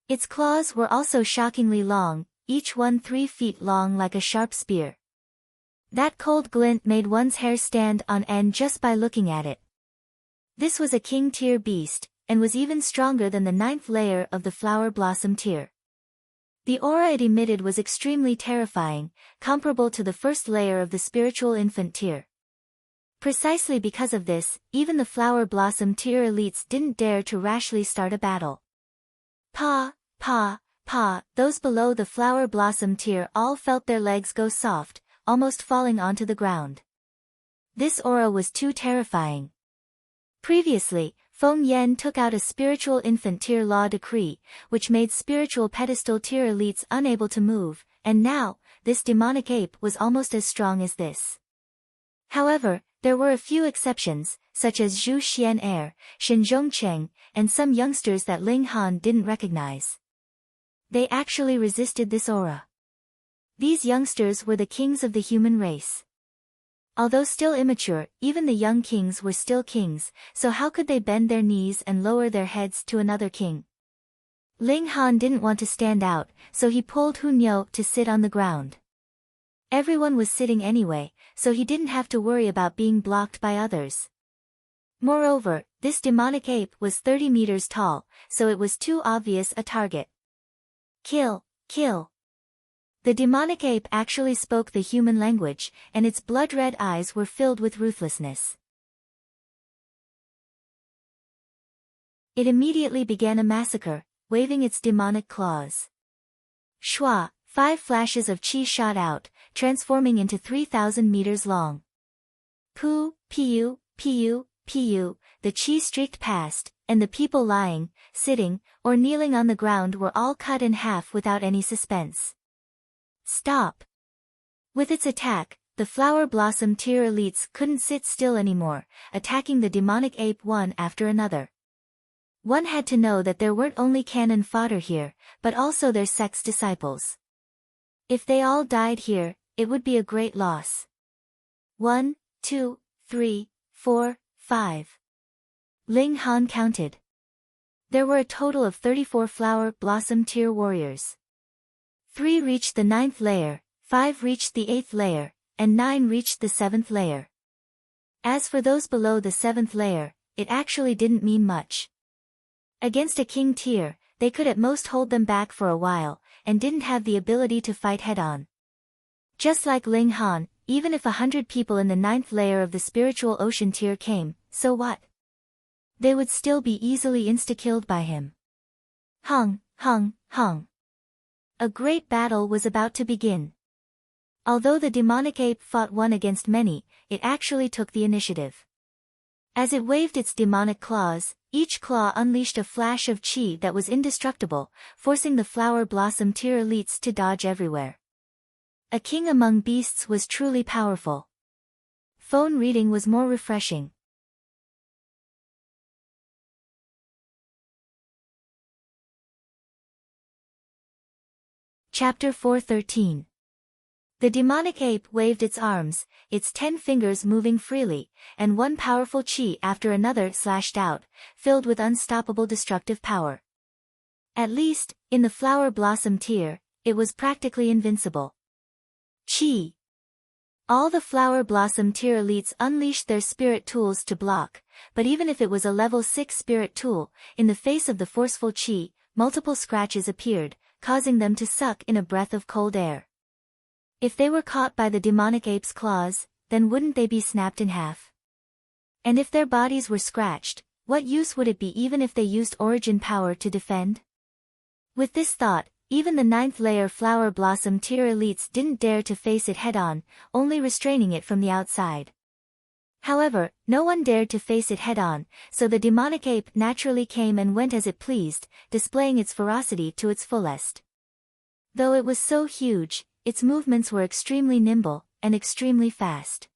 Its claws were also shockingly long, each one 3 feet long like a sharp spear. That cold glint made one's hair stand on end just by looking at it. This was a king tier beast, and was even stronger than the 9th layer of the flower blossom tier. The aura it emitted was extremely terrifying, comparable to the 1st layer of the spiritual infant tier. Precisely because of this, even the flower blossom tier elites didn't dare to rashly start a battle. Pa, those below the flower blossom tier all felt their legs go soft, almost falling onto the ground. This aura was too terrifying. Previously, Feng Yan took out a spiritual infant tier law decree, which made spiritual pedestal tier elites unable to move, and now, this demonic ape was almost as strong as this. However, there were a few exceptions, such as Zhu Xian'er, Shen Zhongcheng, and some youngsters that Ling Han didn't recognize. They actually resisted this aura. These youngsters were the kings of the human race. Although still immature, even the young kings were still kings, so how could they bend their knees and lower their heads to another king? Ling Han didn't want to stand out, so he pulled Hu Niu to sit on the ground. Everyone was sitting anyway, so he didn't have to worry about being blocked by others. Moreover, this demonic ape was 30 meters tall, so it was too obvious a target. Kill, kill. The demonic ape actually spoke the human language, and its blood-red eyes were filled with ruthlessness. It immediately began a massacre, waving its demonic claws. Shwa, 5 flashes of chi shot out, transforming into 3,000 meters long. Pu, piu, piu, piu, the chi streaked past, and the people lying, sitting, or kneeling on the ground were all cut in half without any suspense. Stop! With its attack, the flower blossom tier elites couldn't sit still anymore, attacking the demonic ape one after another. One had to know that there weren't only cannon fodder here, but also their sect's disciples. If they all died here, it would be a great loss. 1, 2, 3, 4, 5. Ling Han counted. There were a total of 34 flower blossom tier warriors. 3 reached the 9th layer, 5 reached the 8th layer, and 9 reached the 7th layer. As for those below the 7th layer, it actually didn't mean much. Against a king tier, they could at most hold them back for a while, and didn't have the ability to fight head-on. Just like Ling Han, even if 100 people in the 9th layer of the spiritual ocean tier came, so what? They would still be easily insta-killed by him. Hung, hung, hung. A great battle was about to begin. Although the demonic ape fought one against many, it actually took the initiative. As it waved its demonic claws, each claw unleashed a flash of chi that was indestructible, forcing the flower blossom tier elites to dodge everywhere. A king among beasts was truly powerful. Phone reading was more refreshing. Chapter 413. The demonic ape waved its arms, its 10 fingers moving freely, and one powerful chi after another slashed out, filled with unstoppable destructive power. At least, in the flower blossom tier, it was practically invincible. Chi. All the flower blossom tier elites unleashed their spirit tools to block, but even if it was a level 6 spirit tool, in the face of the forceful chi, multiple scratches appeared, causing them to suck in a breath of cold air. If they were caught by the demonic ape's claws, then wouldn't they be snapped in half? And if their bodies were scratched, what use would it be even if they used origin power to defend? With this thought, even the 9th layer flower blossom tier elites didn't dare to face it head-on, only restraining it from the outside. However, no one dared to face it head-on, so the demonic ape naturally came and went as it pleased, displaying its ferocity to its fullest. Though it was so huge, its movements were extremely nimble, and extremely fast.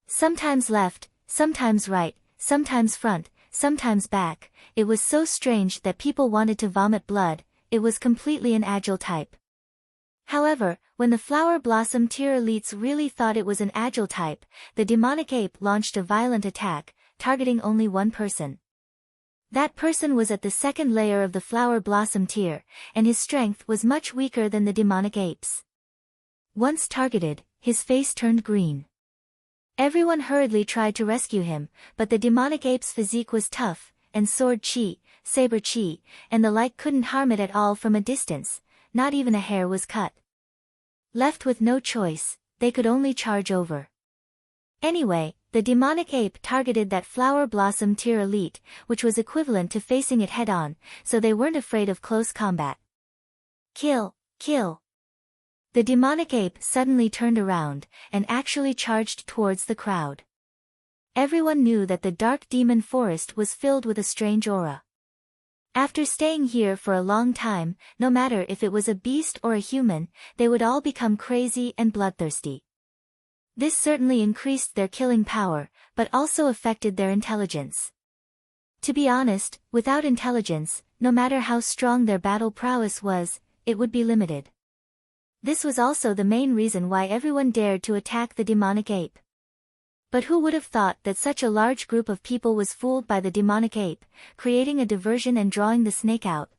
Sometimes left, sometimes right, sometimes front, sometimes back, it was so strange that people wanted to vomit blood. It was completely an agile type. However, when the flower blossom tier elites really thought it was an agile type, the demonic ape launched a violent attack, targeting only one person. That person was at the 2nd layer of the flower blossom tier, and his strength was much weaker than the demonic ape's. Once targeted, his face turned green. Everyone hurriedly tried to rescue him, but the demonic ape's physique was tough, and sword chi, saber chi, and the like couldn't harm it at all from a distance, not even a hair was cut. Left with no choice, they could only charge over. Anyway, the demonic ape targeted that flower blossom tier elite, which was equivalent to facing it head-on, so they weren't afraid of close combat. Kill, kill. The demonic ape suddenly turned around, and actually charged towards the crowd. Everyone knew that the dark demon forest was filled with a strange aura. After staying here for a long time, no matter if it was a beast or a human, they would all become crazy and bloodthirsty. This certainly increased their killing power, but also affected their intelligence. To be honest, without intelligence, no matter how strong their battle prowess was, it would be limited. This was also the main reason why everyone dared to attack the demonic ape. But who would have thought that such a large group of people was fooled by the demonic ape, creating a diversion and drawing the snake out?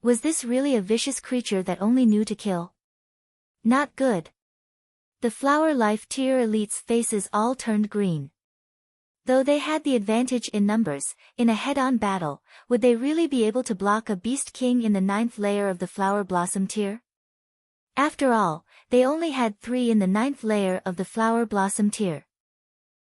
Was this really a vicious creature that only knew to kill? Not good. The Flower Life Tier Elite's faces all turned green. Though they had the advantage in numbers, in a head-on battle, would they really be able to block a Beast King in the 9th layer of the Flower Blossom tier? After all, they only had 3 in the 9th layer of the Flower Blossom tier.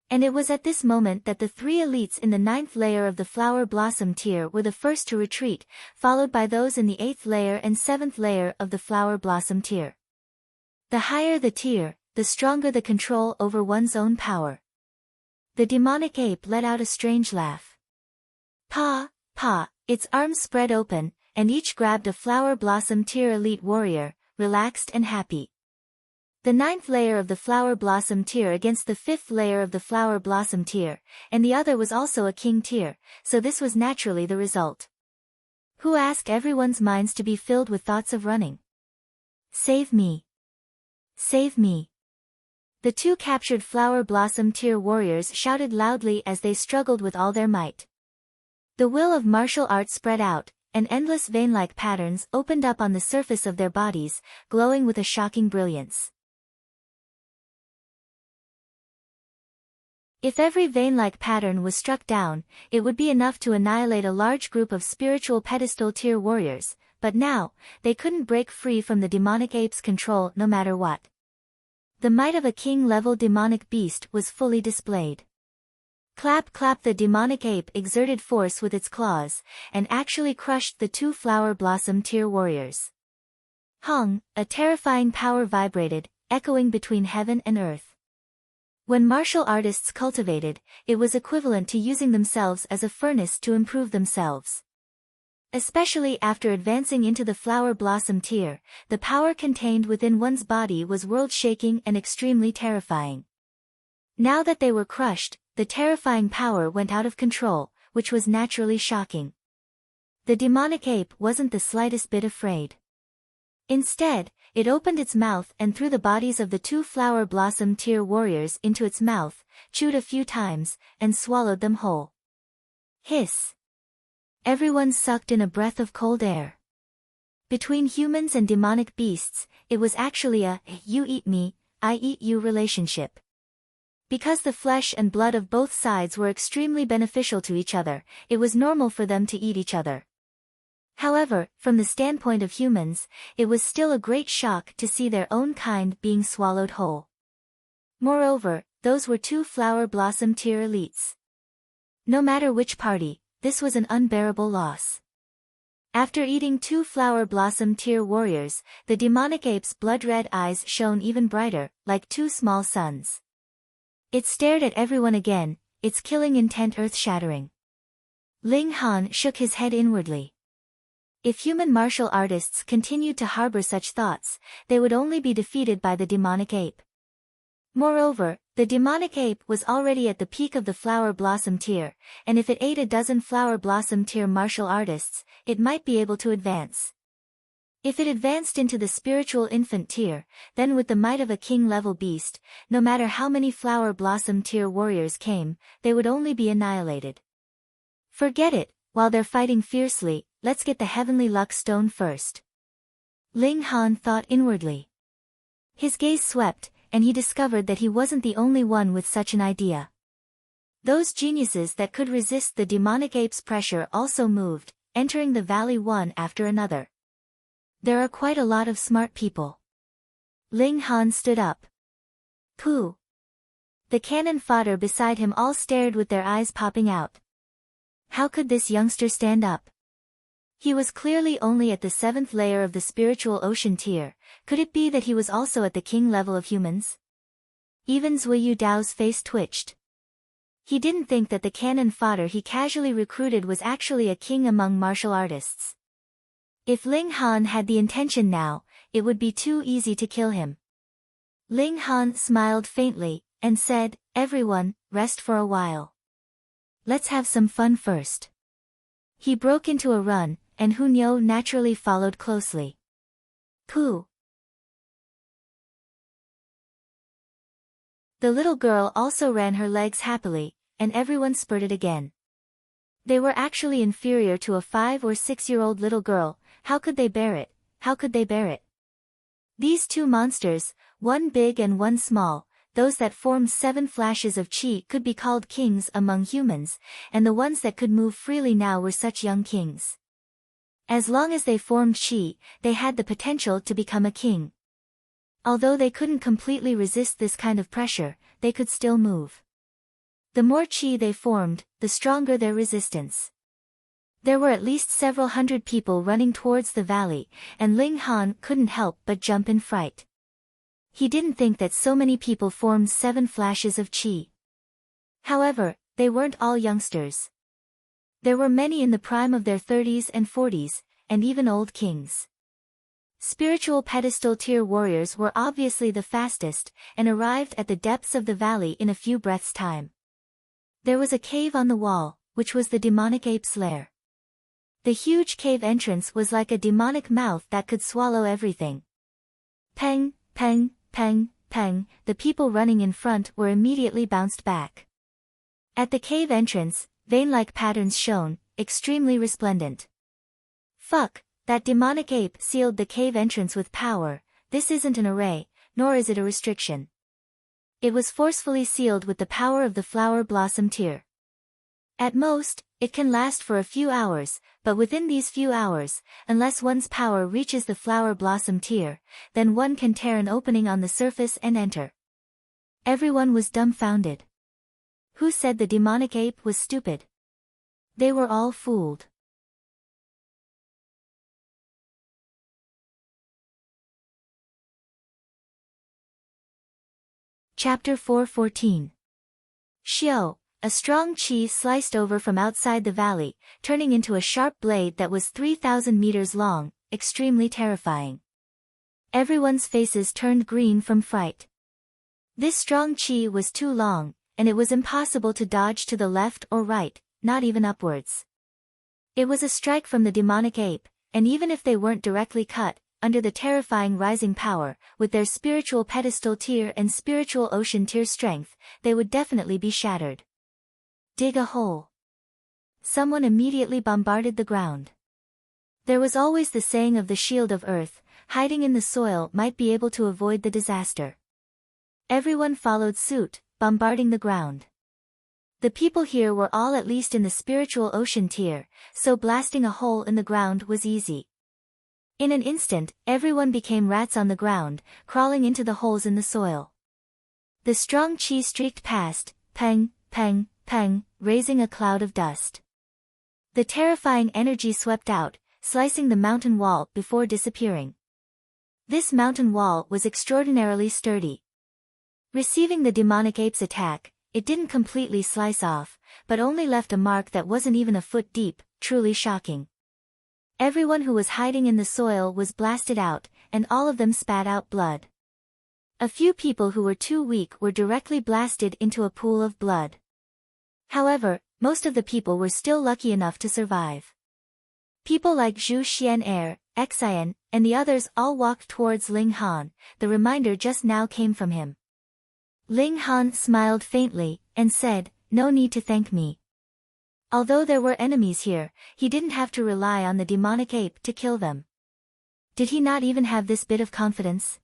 And it was at this moment that the 3 elites in the 9th layer of the Flower Blossom tier were the first to retreat, followed by those in the 8th layer and 7th layer of the Flower Blossom tier. The higher the tier, the stronger the control over one's own power. The demonic ape let out a strange laugh. Pa, its arms spread open, and each grabbed a Flower Blossom tier elite warrior, relaxed and happy. The 9th layer of the Flower Blossom tier against the 5th layer of the Flower Blossom tier, and the other was also a king tier, so this was naturally the result. Who asked everyone's minds to be filled with thoughts of running? Save me! Save me! The 2 captured Flower Blossom tier warriors shouted loudly as they struggled with all their might. The will of martial arts spread out, and endless vein-like patterns opened up on the surface of their bodies, glowing with a shocking brilliance. If every vein-like pattern was struck down, it would be enough to annihilate a large group of spiritual pedestal tier warriors, but now, they couldn't break free from the demonic ape's control no matter what. The might of a king-level demonic beast was fully displayed. Clap clap, the demonic ape exerted force with its claws, and actually crushed the 2 Flower Blossom tier warriors. Hung, a terrifying power vibrated, echoing between heaven and earth. When martial artists cultivated, it was equivalent to using themselves as a furnace to improve themselves. Especially after advancing into the Flower Blossom tier, the power contained within one's body was world-shaking and extremely terrifying. Now that they were crushed, the terrifying power went out of control, which was naturally shocking. The demonic ape wasn't the slightest bit afraid. Instead, it opened its mouth and threw the bodies of the 2 Flower Blossom tier warriors into its mouth, chewed a few times, and swallowed them whole. Hiss! Everyone sucked in a breath of cold air. Between humans and demonic beasts, it was actually a you eat me, I eat you relationship. Because the flesh and blood of both sides were extremely beneficial to each other, it was normal for them to eat each other. However, from the standpoint of humans, it was still a great shock to see their own kind being swallowed whole. Moreover, those were 2 Flower Blossom tier elites. No matter which party, this was an unbearable loss. After eating 2 Flower Blossom tier warriors, the demonic ape's blood-red eyes shone even brighter, like 2 small suns. It stared at everyone again, its killing intent earth-shattering. Ling Han shook his head inwardly. If human martial artists continued to harbor such thoughts, they would only be defeated by the demonic ape. Moreover, the demonic ape was already at the peak of the Flower Blossom tier, and if it ate a dozen Flower Blossom tier martial artists, it might be able to advance. If it advanced into the spiritual infant tier, then with the might of a king-level beast, no matter how many Flower Blossom tier warriors came, they would only be annihilated. Forget it, while they're fighting fiercely, let's get the Heavenly Luck Stone first. Ling Han thought inwardly. His gaze swept, and he discovered that he wasn't the only one with such an idea. Those geniuses that could resist the demonic ape's pressure also moved, entering the valley one after another. There are quite a lot of smart people. Ling Han stood up. Pooh! The cannon fodder beside him all stared with their eyes popping out. How could this youngster stand up? He was clearly only at the 7th layer of the spiritual ocean tier. Could it be that he was also at the king level of humans? Even Zuiyu Dao's face twitched. He didn't think that the cannon fodder he casually recruited was actually a king among martial artists. If Ling Han had the intention now, it would be too easy to kill him. Ling Han smiled faintly, and said, "Everyone, rest for a while. Let's have some fun first." He broke into a run, and Hunyo naturally followed closely. Pooh! The little girl also ran her legs happily, and everyone spurted again. They were actually inferior to a 5 or 6-year-old little girl. How could they bear it? How could they bear it? These 2 monsters, one big and one small. Those that formed 7 flashes of chi could be called kings among humans, and the ones that could move freely now were such young kings. As long as they formed chi, they had the potential to become a king. Although they couldn't completely resist this kind of pressure, they could still move. The more chi they formed, the stronger their resistance. There were at least several hundred people running towards the valley, and Ling Han couldn't help but jump in fright. He didn't think that so many people formed 7 flashes of chi. However, they weren't all youngsters. There were many in the prime of their 30s and 40s, and even old kings. Spiritual pedestal tier warriors were obviously the fastest, and arrived at the depths of the valley in a few breaths' time. There was a cave on the wall, which was the demonic ape's lair. The huge cave entrance was like a demonic mouth that could swallow everything. Peng, peng, peng, peng, the people running in front were immediately bounced back. At the cave entrance, vein-like patterns shone, extremely resplendent. Fuck, that demonic ape sealed the cave entrance with power. This isn't an array, nor is it a restriction. It was forcefully sealed with the power of the flower blossom tier. At most, it can last for a few hours, but within these few hours, unless one's power reaches the flower blossom tier, then one can tear an opening on the surface and enter. Everyone was dumbfounded. Who said the demonic ape was stupid? They were all fooled. Chapter 4:14. Xiao, a strong chi sliced over from outside the valley, turning into a sharp blade that was 3,000 meters long, extremely terrifying. Everyone's faces turned green from fright. This strong chi was too long, and it was impossible to dodge to the left or right, not even upwards. It was a strike from the demonic ape, and even if they weren't directly cut, under the terrifying rising power, with their spiritual pedestal tier and spiritual ocean tier strength, they would definitely be shattered. Dig a hole. Someone immediately bombarded the ground. There was always the saying of the shield of earth, hiding in the soil might be able to avoid the disaster. Everyone followed suit, bombarding the ground. The people here were all at least in the spiritual ocean tier, so blasting a hole in the ground was easy. In an instant, everyone became rats on the ground, crawling into the holes in the soil. The strong chi streaked past, peng, peng, peng, raising a cloud of dust. The terrifying energy swept out, slicing the mountain wall before disappearing. This mountain wall was extraordinarily sturdy. Receiving the demonic ape's attack, it didn't completely slice off, but only left a mark that wasn't even a foot deep, truly shocking. Everyone who was hiding in the soil was blasted out, and all of them spat out blood. A few people who were too weak were directly blasted into a pool of blood. However, most of the people were still lucky enough to survive. People like Zhu Xian, Xian, and the others all walked towards Ling Han. The reminder just now came from him. Ling Han smiled faintly, and said, "No need to thank me." Although there were enemies here, he didn't have to rely on the demonic ape to kill them. Did he not even have this bit of confidence?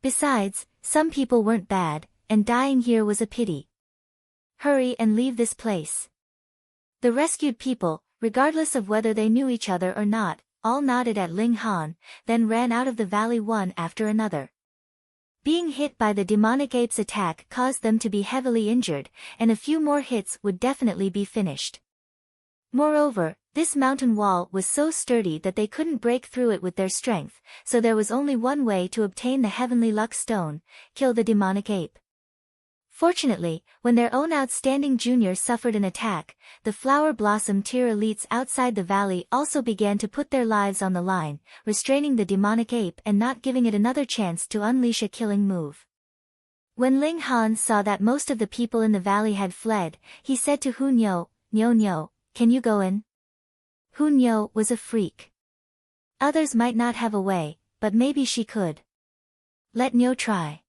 Besides, some people weren't bad, and dying here was a pity. Hurry and leave this place. The rescued people, regardless of whether they knew each other or not, all nodded at Ling Han, then ran out of the valley one after another. Being hit by the demonic ape's attack caused them to be heavily injured, and a few more hits would definitely be finished. Moreover, this mountain wall was so sturdy that they couldn't break through it with their strength, so there was only one way to obtain the heavenly luck stone: kill the demonic ape. Fortunately, when their own outstanding junior suffered an attack, the flower blossom tier elites outside the valley also began to put their lives on the line, restraining the demonic ape and not giving it another chance to unleash a killing move. When Ling Han saw that most of the people in the valley had fled, he said to Hu Niu, "Niu, can you go in?" Hu Niu was a freak. Others might not have a way, but maybe she could. Let Niu try.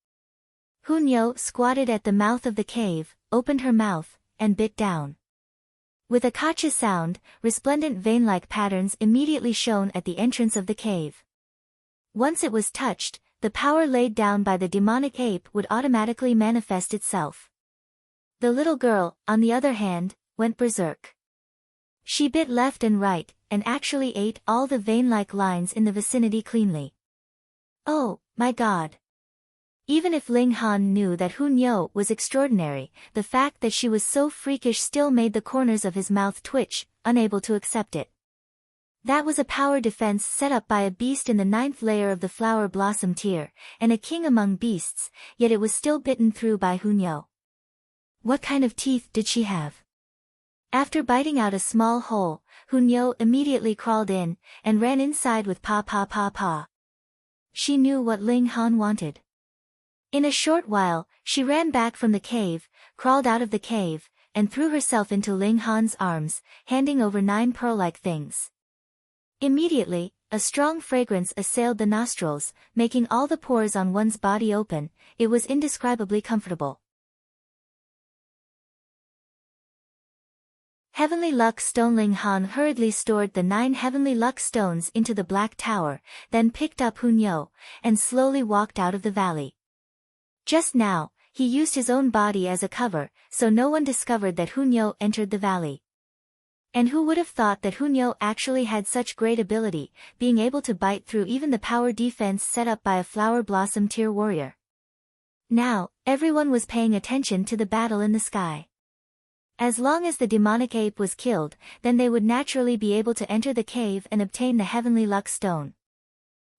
Hu Niu squatted at the mouth of the cave, opened her mouth, and bit down. With a kacha sound, resplendent vein-like patterns immediately shone at the entrance of the cave. Once it was touched, the power laid down by the demonic ape would automatically manifest itself. The little girl, on the other hand, went berserk. She bit left and right, and actually ate all the vein-like lines in the vicinity cleanly. Oh, my God! Even if Ling Han knew that Hunyo was extraordinary, the fact that she was so freakish still made the corners of his mouth twitch, unable to accept it. That was a power defense set up by a beast in the 9th layer of the flower blossom tier, and a king among beasts, yet it was still bitten through by Hunyo. What kind of teeth did she have? After biting out a small hole, Hunyo immediately crawled in, and ran inside with pa pa pa pa. She knew what Ling Han wanted. In a short while, she ran back from the cave, crawled out of the cave, and threw herself into Ling Han's arms, handing over 9 pearl-like things. Immediately, a strong fragrance assailed the nostrils, making all the pores on one's body open. It was indescribably comfortable. Heavenly Luck Stone. Ling Han hurriedly stored the 9 heavenly luck stones into the black tower, then picked up Hunyo, and slowly walked out of the valley. Just now, he used his own body as a cover, so no one discovered that Hunyo entered the valley. And who would have thought that Hunyo actually had such great ability, being able to bite through even the power defense set up by a flower blossom tier warrior. Now, everyone was paying attention to the battle in the sky. As long as the demonic ape was killed, then they would naturally be able to enter the cave and obtain the heavenly luck stone.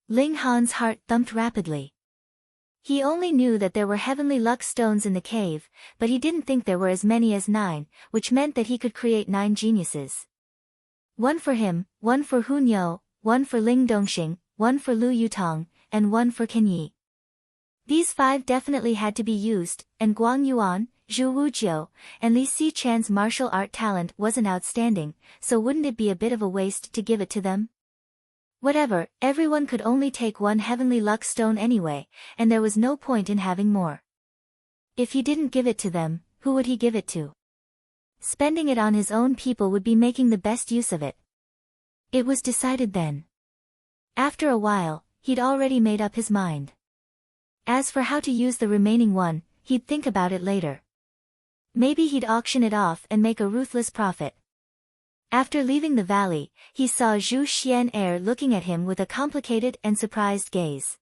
Ling Han's heart thumped rapidly. He only knew that there were heavenly luck stones in the cave, but he didn't think there were as many as 9, which meant that he could create 9 geniuses. 1 for him, 1 for Hunyo, 1 for Ling Dongxing, 1 for Lu Yutong, and 1 for Kenyi. These 5 definitely had to be used, and Guang Yuan, Zhu Wujiu, and Li Xichan's martial art talent wasn't outstanding, so wouldn't it be a bit of a waste to give it to them? Whatever, everyone could only take 1 heavenly luck stone anyway, and there was no point in having more. If he didn't give it to them, who would he give it to? Spending it on his own people would be making the best use of it. It was decided then. After a while, he'd already made up his mind. As for how to use the remaining 1, he'd think about it later. Maybe he'd auction it off and make a ruthless profit. After leaving the valley, he saw Zhu Xian'er looking at him with a complicated and surprised gaze.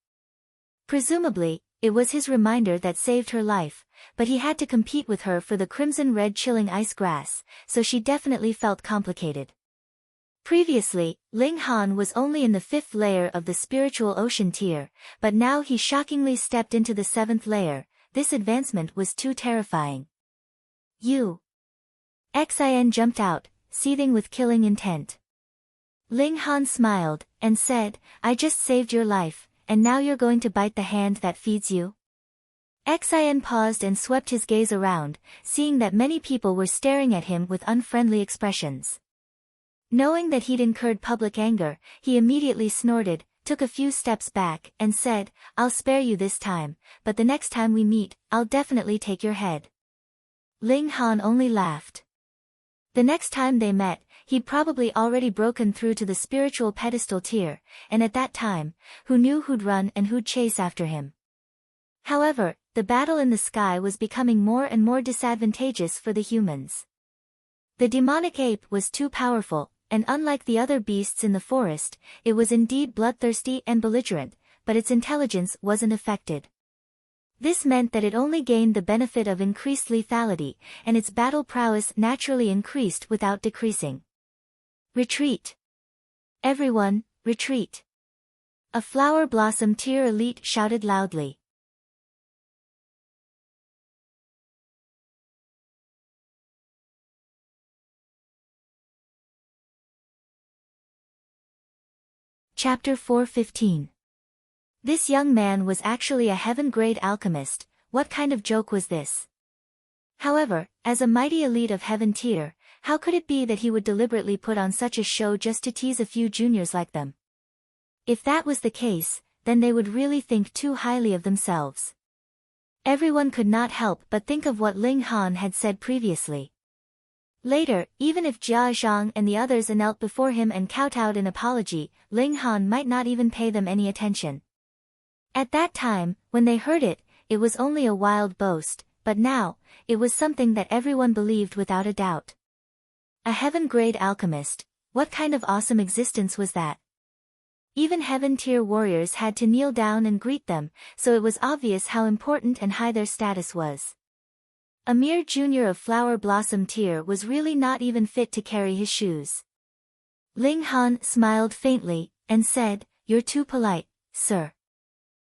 Presumably, it was his reminder that saved her life, but he had to compete with her for the crimson-red chilling ice grass, so she definitely felt complicated. Previously, Ling Han was only in the 5th layer of the spiritual ocean tier, but now he shockingly stepped into the 7th layer. This advancement was too terrifying. Xin jumped out, seething with killing intent. Ling Han smiled, and said, I just saved your life, and now you're going to bite the hand that feeds you? Xin paused and swept his gaze around, seeing that many people were staring at him with unfriendly expressions. Knowing that he'd incurred public anger, he immediately snorted, took a few steps back, and said, I'll spare you this time, but the next time we meet, I'll definitely take your head. Ling Han only laughed. The next time they met, he'd probably already broken through to the spiritual pedestal tier, and at that time, who knew who'd run and who'd chase after him? However, the battle in the sky was becoming more and more disadvantageous for the humans. The demonic ape was too powerful, and unlike the other beasts in the forest, it was indeed bloodthirsty and belligerent, but its intelligence wasn't affected. This meant that it only gained the benefit of increased lethality, and its battle prowess naturally increased without decreasing. Retreat! Everyone, retreat! A flower blossom tier elite shouted loudly. Chapter 4:15. This young man was actually a heaven-grade alchemist. What kind of joke was this? However, as a mighty elite of heaven tier, how could it be that he would deliberately put on such a show just to tease a few juniors like them? If that was the case, then they would really think too highly of themselves. Everyone could not help but think of what Ling Han had said previously. Later, even if Jia Zhang and the others knelt before him and kowtowed in apology, Ling Han might not even pay them any attention. At that time, when they heard it, it was only a wild boast, but now, it was something that everyone believed without a doubt. A heaven-grade alchemist, what kind of awesome existence was that? Even heaven-tier warriors had to kneel down and greet them, so it was obvious how important and high their status was. A mere junior of flower blossom tier was really not even fit to carry his shoes. Ling Han smiled faintly, and said, "You're too polite, sir.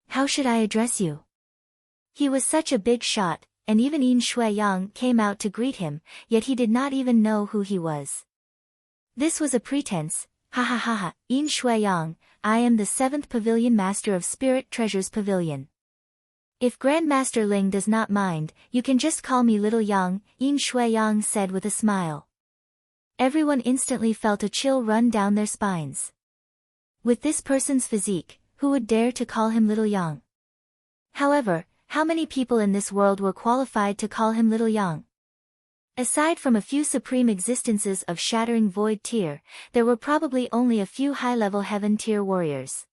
How should I address you?" He was such a big shot, and even Yin Shuiyang came out to greet him, yet he did not even know who he was. This was a pretense. Ha ha ha ha, Yin Shuiyang, I am the 7th Pavilion Master of Spirit Treasures Pavilion. If Grandmaster Ling does not mind, you can just call me Little Yang, Yin Shuiyang said with a smile. Everyone instantly felt a chill run down their spines. With this person's physique, who would dare to call him Little Yang? However, how many people in this world were qualified to call him Little Yang? Aside from a few supreme existences of shattering void tier, there were probably only a few high-level heaven tier warriors.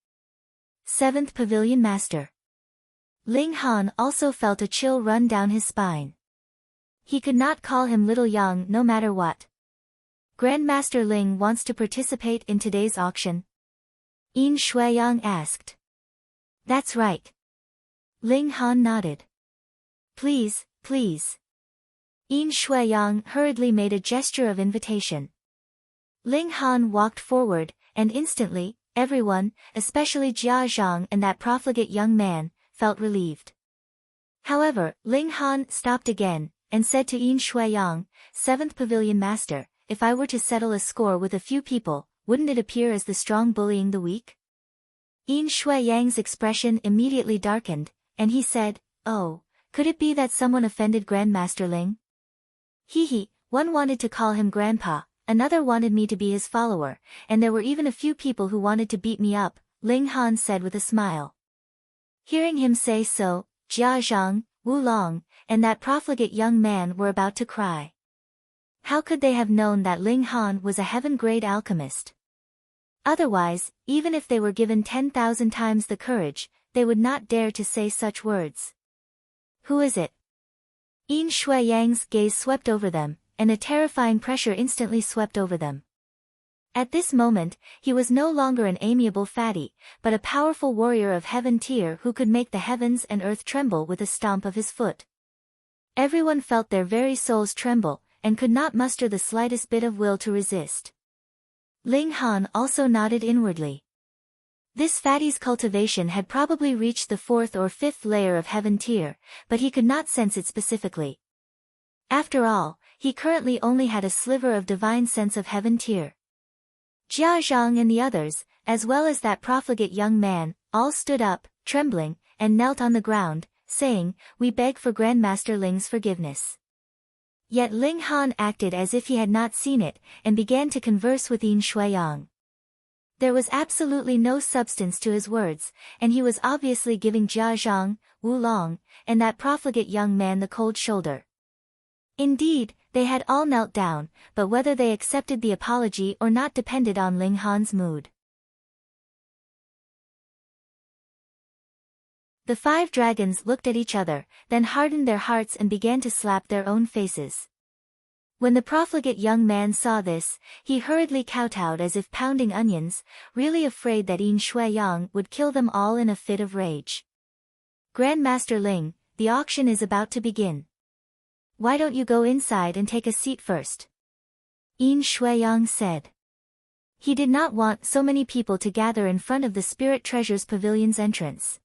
7th Pavilion Master. Ling Han also felt a chill run down his spine. He could not call him Little Yang no matter what. Grandmaster Ling wants to participate in today's auction? Yin Shuiyang asked. That's right. Ling Han nodded. Please, please. Yin Shuiyang hurriedly made a gesture of invitation. Ling Han walked forward, and instantly, everyone, especially Jia Zhang and that profligate young man, felt relieved. However, Ling Han stopped again, and said to Yin Shuiyang, 7th Pavilion Master, if I were to settle a score with a few people, wouldn't it appear as the strong bullying the weak? Yin Shuiyang's expression immediately darkened, and he said, oh, could it be that someone offended Grandmaster Ling? Hee, one wanted to call him Grandpa, another wanted me to be his follower, and there were even a few people who wanted to beat me up, Ling Han said with a smile. Hearing him say so, Jia Zhang, Wu Long, and that profligate young man were about to cry. How could they have known that Ling Han was a heaven-grade alchemist? Otherwise, even if they were given 10,000 times the courage, they would not dare to say such words. Who is it? Yin Shuiyang's gaze swept over them, and a terrifying pressure instantly swept over them. At this moment, he was no longer an amiable fatty, but a powerful warrior of heaven tier who could make the heavens and earth tremble with a stomp of his foot. Everyone felt their very souls tremble, and could not muster the slightest bit of will to resist. Ling Han also nodded inwardly. This fatty's cultivation had probably reached the 4th or 5th layer of heaven tier, but he could not sense it specifically. After all, he currently only had a sliver of divine sense of heaven tier. Jia Zhang and the others, as well as that profligate young man, all stood up, trembling, and knelt on the ground, saying, we beg for Grandmaster Ling's forgiveness. Yet Ling Han acted as if he had not seen it, and began to converse with Yin Shuiyang. There was absolutely no substance to his words, and he was obviously giving Jia Zhang, Wu Long, and that profligate young man the cold shoulder. Indeed, they had all knelt down, but whether they accepted the apology or not depended on Ling Han's mood. The 5 dragons looked at each other, then hardened their hearts and began to slap their own faces. When the profligate young man saw this, he hurriedly kowtowed as if pounding onions, really afraid that Yin Shuiyang would kill them all in a fit of rage. Grandmaster Ling, the auction is about to begin. Why don't you go inside and take a seat first? Yin Shuiyang said. He did not want so many people to gather in front of the Spirit Treasures Pavilion's entrance.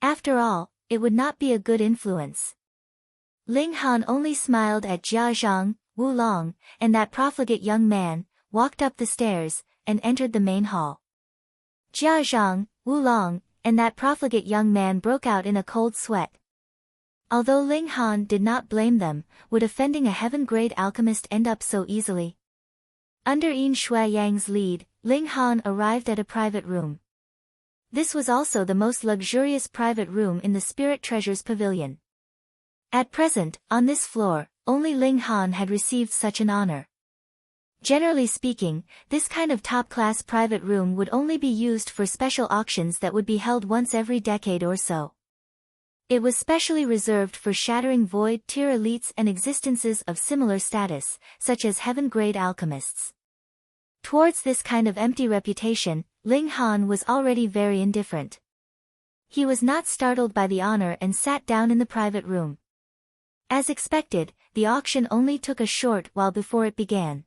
After all, it would not be a good influence. Ling Han only smiled at Jia Zhang, Wu Long, and that profligate young man, walked up the stairs, and entered the main hall. Jia Zhang, Wu Long, and that profligate young man broke out in a cold sweat. Although Ling Han did not blame them, would offending a heaven-grade alchemist end up so easily? Under Yin Shuiyang's lead, Ling Han arrived at a private room. This was also the most luxurious private room in the Spirit Treasures Pavilion. At present, on this floor, only Ling Han had received such an honor. Generally speaking, this kind of top-class private room would only be used for special auctions that would be held once every decade or so. It was specially reserved for shattering void tier elites and existences of similar status, such as heaven-grade alchemists. Towards this kind of empty reputation, Ling Han was already very indifferent. He was not startled by the honor and sat down in the private room. As expected, the auction only took a short while before it began.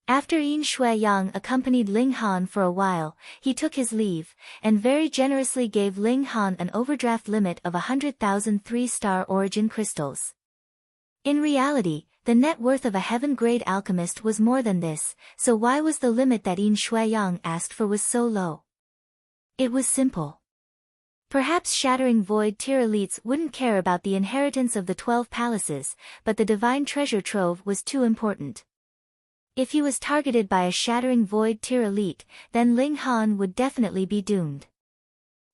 After Yin Shuiyang accompanied Ling Han for a while, he took his leave, and very generously gave Ling Han an overdraft limit of 100,000 3-star origin crystals. In reality, the net worth of a heaven-grade alchemist was more than this, so why was the limit that Yin Shuiyang asked for was so low? It was simple. Perhaps shattering void tier elites wouldn't care about the inheritance of the 12 palaces, but the divine treasure trove was too important. If he was targeted by a shattering void tier elite, then Ling Han would definitely be doomed.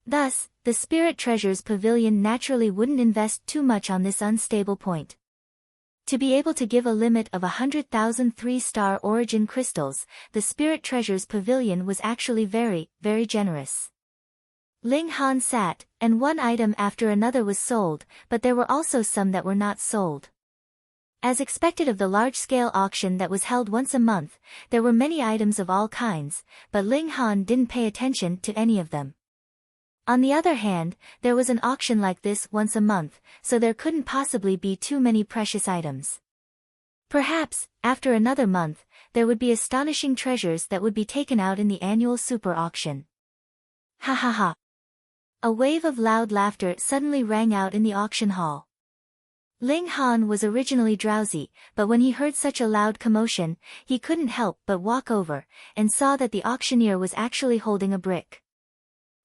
Thus, the Spirit Treasures Pavilion naturally wouldn't invest too much on this unstable point. To be able to give a limit of 100,000 3-star origin crystals, the Spirit Treasures Pavilion was actually very, very generous. Ling Han sat, and one item after another was sold, but there were also some that were not sold. As expected of the large-scale auction that was held once a month, there were many items of all kinds, but Ling Han didn't pay attention to any of them. On the other hand, there was an auction like this once a month, so there couldn't possibly be too many precious items. Perhaps, after another month, there would be astonishing treasures that would be taken out in the annual super auction. Ha ha ha! A wave of loud laughter suddenly rang out in the auction hall. Ling Han was originally drowsy, but when he heard such a loud commotion, he couldn't help but walk over, and saw that the auctioneer was actually holding a brick.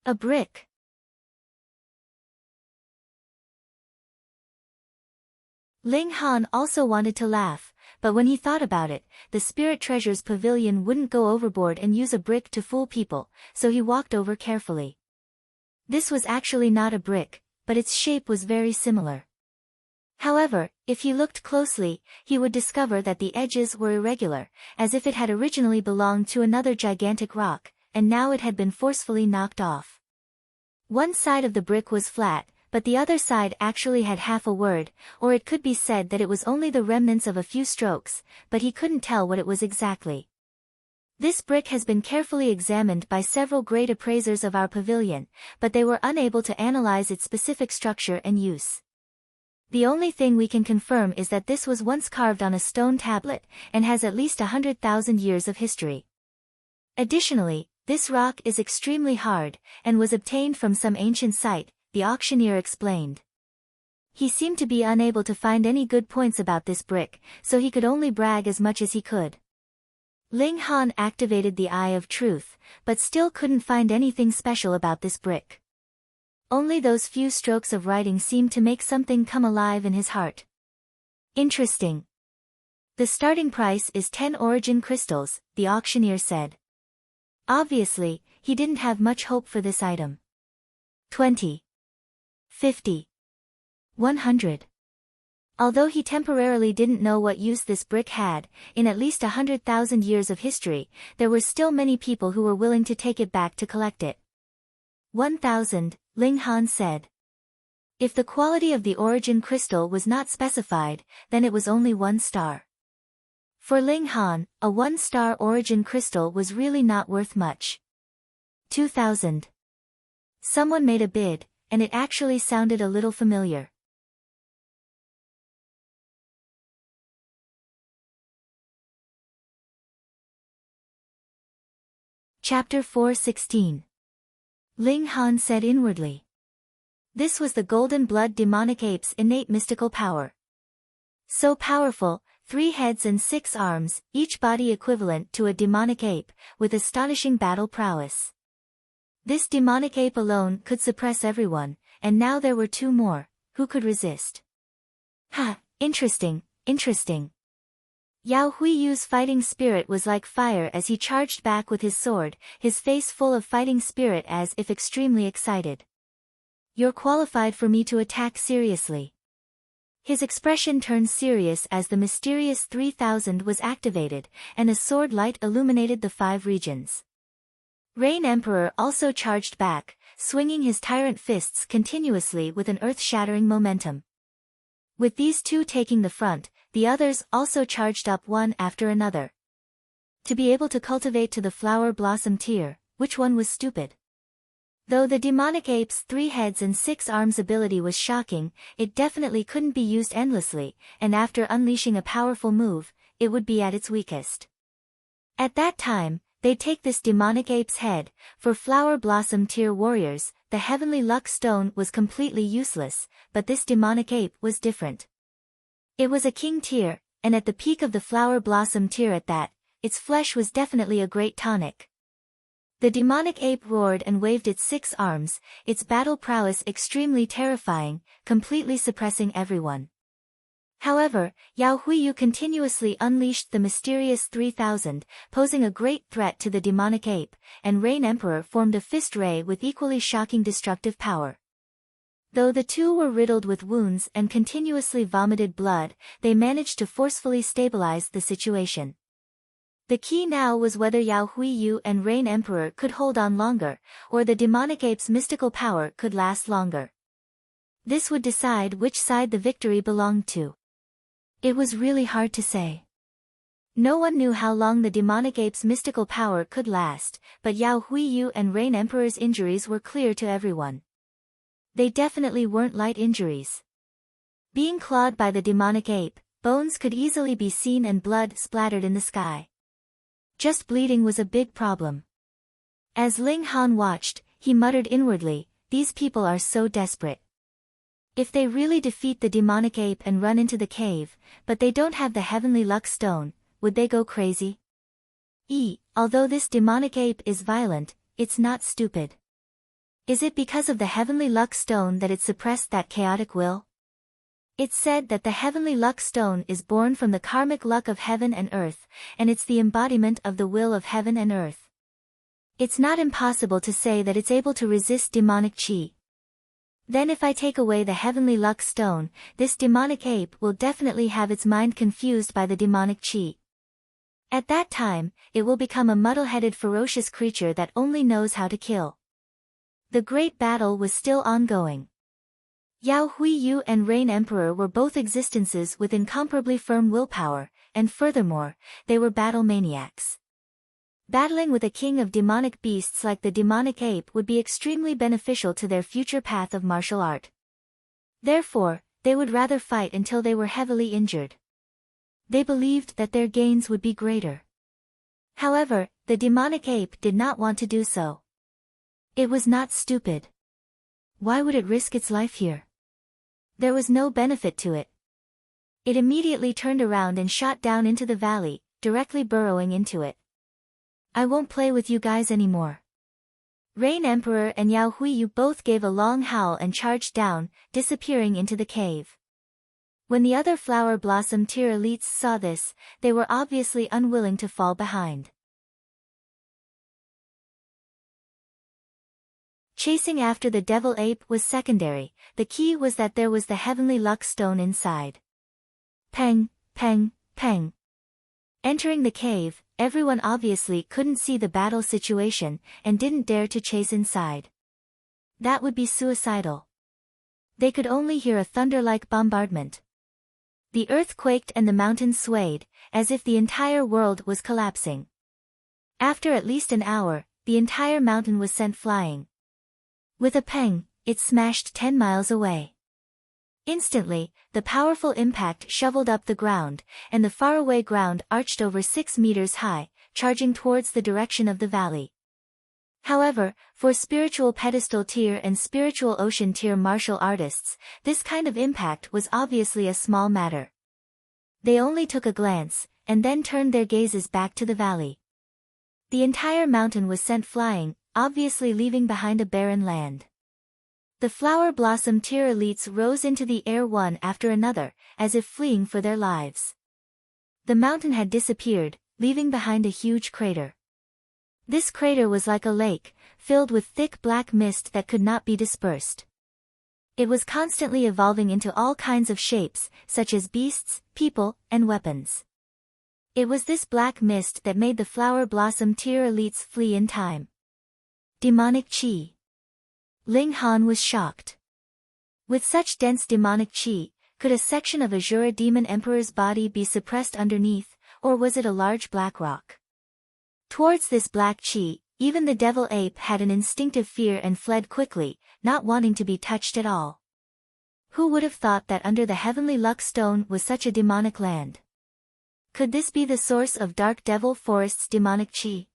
A brick. Ling Han also wanted to laugh, but when he thought about it, the Spirit Treasures Pavilion wouldn't go overboard and use a brick to fool people, so he walked over carefully. This was actually not a brick, but its shape was very similar. However, if he looked closely, he would discover that the edges were irregular, as if it had originally belonged to another gigantic rock, and now it had been forcefully knocked off. One side of the brick was flat, but the other side actually had half a word, or it could be said that it was only the remnants of a few strokes, but he couldn't tell what it was exactly. This brick has been carefully examined by several great appraisers of our pavilion, but they were unable to analyze its specific structure and use. The only thing we can confirm is that this was once carved on a stone tablet, and has at least 100,000 years of history. Additionally, this rock is extremely hard, and was obtained from some ancient site, the auctioneer explained. He seemed to be unable to find any good points about this brick, so he could only brag as much as he could. Ling Han activated the Eye of Truth, but still couldn't find anything special about this brick. Only those few strokes of writing seemed to make something come alive in his heart. Interesting. The starting price is 10 origin crystals, the auctioneer said. Obviously, he didn't have much hope for this item. 20. 50. 100. Although he temporarily didn't know what use this brick had, in at least 100,000 years of history, there were still many people who were willing to take it back to collect it. 1,000, Ling Han said. If the quality of the origin crystal was not specified, then it was only 1 star. For Ling Han, a 1-star origin crystal was really not worth much. 2,000. Someone made a bid, and it actually sounded a little familiar. Chapter 4:16. Ling Han said inwardly. This was the golden blood demonic ape's innate mystical power. So powerful, 3 heads and 6 arms, each body equivalent to a demonic ape, with astonishing battle prowess. This demonic ape alone could suppress everyone, and now there were 2 more, who could resist? Ha, interesting, interesting. Yao Huiyu's fighting spirit was like fire as he charged back with his sword, his face full of fighting spirit as if extremely excited. You're qualified for me to attack seriously. His expression turned serious as the mysterious 3000 was activated, and a sword light illuminated the 5 regions. Rain Emperor also charged back, swinging his tyrant fists continuously with an earth-shattering momentum. With these 2 taking the front, the others also charged up one after another. To be able to cultivate to the flower blossom tier, which one was stupid? Though the demonic ape's 3 heads and 6 arms ability was shocking, it definitely couldn't be used endlessly, and after unleashing a powerful move, it would be at its weakest. At that time, they'd take this demonic ape's head. For flower blossom tier warriors, the heavenly luck stone was completely useless, but this demonic ape was different. It was a king tier, and at the peak of the flower blossom tier at that, its flesh was definitely a great tonic. The demonic ape roared and waved its 6 arms, its battle prowess extremely terrifying, completely suppressing everyone. However, Yao Huiyu continuously unleashed the mysterious 3000, posing a great threat to the demonic ape, and Rain Emperor formed a fist ray with equally shocking destructive power. Though the 2 were riddled with wounds and continuously vomited blood, they managed to forcefully stabilize the situation. The key now was whether Yao Huiyu and Rain Emperor could hold on longer, or the demonic ape's mystical power could last longer. This would decide which side the victory belonged to. It was really hard to say. No one knew how long the demonic ape's mystical power could last, but Yao Huiyu and Rain Emperor's injuries were clear to everyone. They definitely weren't light injuries. Being clawed by the demonic ape, bones could easily be seen and blood splattered in the sky. Just bleeding was a big problem. As Ling Han watched, he muttered inwardly, "These people are so desperate. If they really defeat the demonic ape and run into the cave, but they don't have the heavenly luck stone, would they go crazy?" Although this demonic ape is violent, it's not stupid. Is it because of the heavenly luck stone that it suppressed that chaotic will? It's said that the heavenly luck stone is born from the karmic luck of heaven and earth, and it's the embodiment of the will of heaven and earth. It's not impossible to say that it's able to resist demonic chi. Then if I take away the heavenly luck stone, this demonic ape will definitely have its mind confused by the demonic chi. At that time, it will become a muddle-headed ferocious creature that only knows how to kill. The great battle was still ongoing. Yao Huiyu and Rain Emperor were both existences with incomparably firm willpower, and furthermore, they were battle maniacs. Battling with a king of demonic beasts like the demonic ape would be extremely beneficial to their future path of martial art. Therefore, they would rather fight until they were heavily injured. They believed that their gains would be greater. However, the demonic ape did not want to do so. It was not stupid. Why would it risk its life here? There was no benefit to it. It immediately turned around and shot down into the valley, directly burrowing into it. "I won't play with you guys anymore." Rain Emperor and Yao Huiyu both gave a long howl and charged down, disappearing into the cave. When the other flower blossom tier elites saw this, they were obviously unwilling to fall behind. Chasing after the devil ape was secondary, the key was that there was the heavenly luck stone inside. Peng, peng, peng. Entering the cave, everyone obviously couldn't see the battle situation, and didn't dare to chase inside. That would be suicidal. They could only hear a thunder-like bombardment. The earth quaked and the mountains swayed, as if the entire world was collapsing. After at least an hour, the entire mountain was sent flying. With a peng, it smashed 10 miles away. Instantly, the powerful impact shoveled up the ground, and the faraway ground arched over 6 meters high, charging towards the direction of the valley. However, for spiritual pedestal tier and spiritual ocean tier martial artists, this kind of impact was obviously a small matter. They only took a glance, and then turned their gazes back to the valley. The entire mountain was sent flying, obviously leaving behind a barren land. The flower blossom tier elites rose into the air one after another, as if fleeing for their lives. The mountain had disappeared, leaving behind a huge crater. This crater was like a lake, filled with thick black mist that could not be dispersed. It was constantly evolving into all kinds of shapes, such as beasts, people, and weapons. It was this black mist that made the flower blossom tier elites flee in time. Demonic Qi. Ling Han was shocked. With such dense demonic Qi, could a section of Azura Demon Emperor's body be suppressed underneath, or was it a large black rock? Towards this black Qi, even the devil ape had an instinctive fear and fled quickly, not wanting to be touched at all. Who would have thought that under the heavenly Luck Stone was such a demonic land? Could this be the source of Dark Devil Forest's demonic Qi?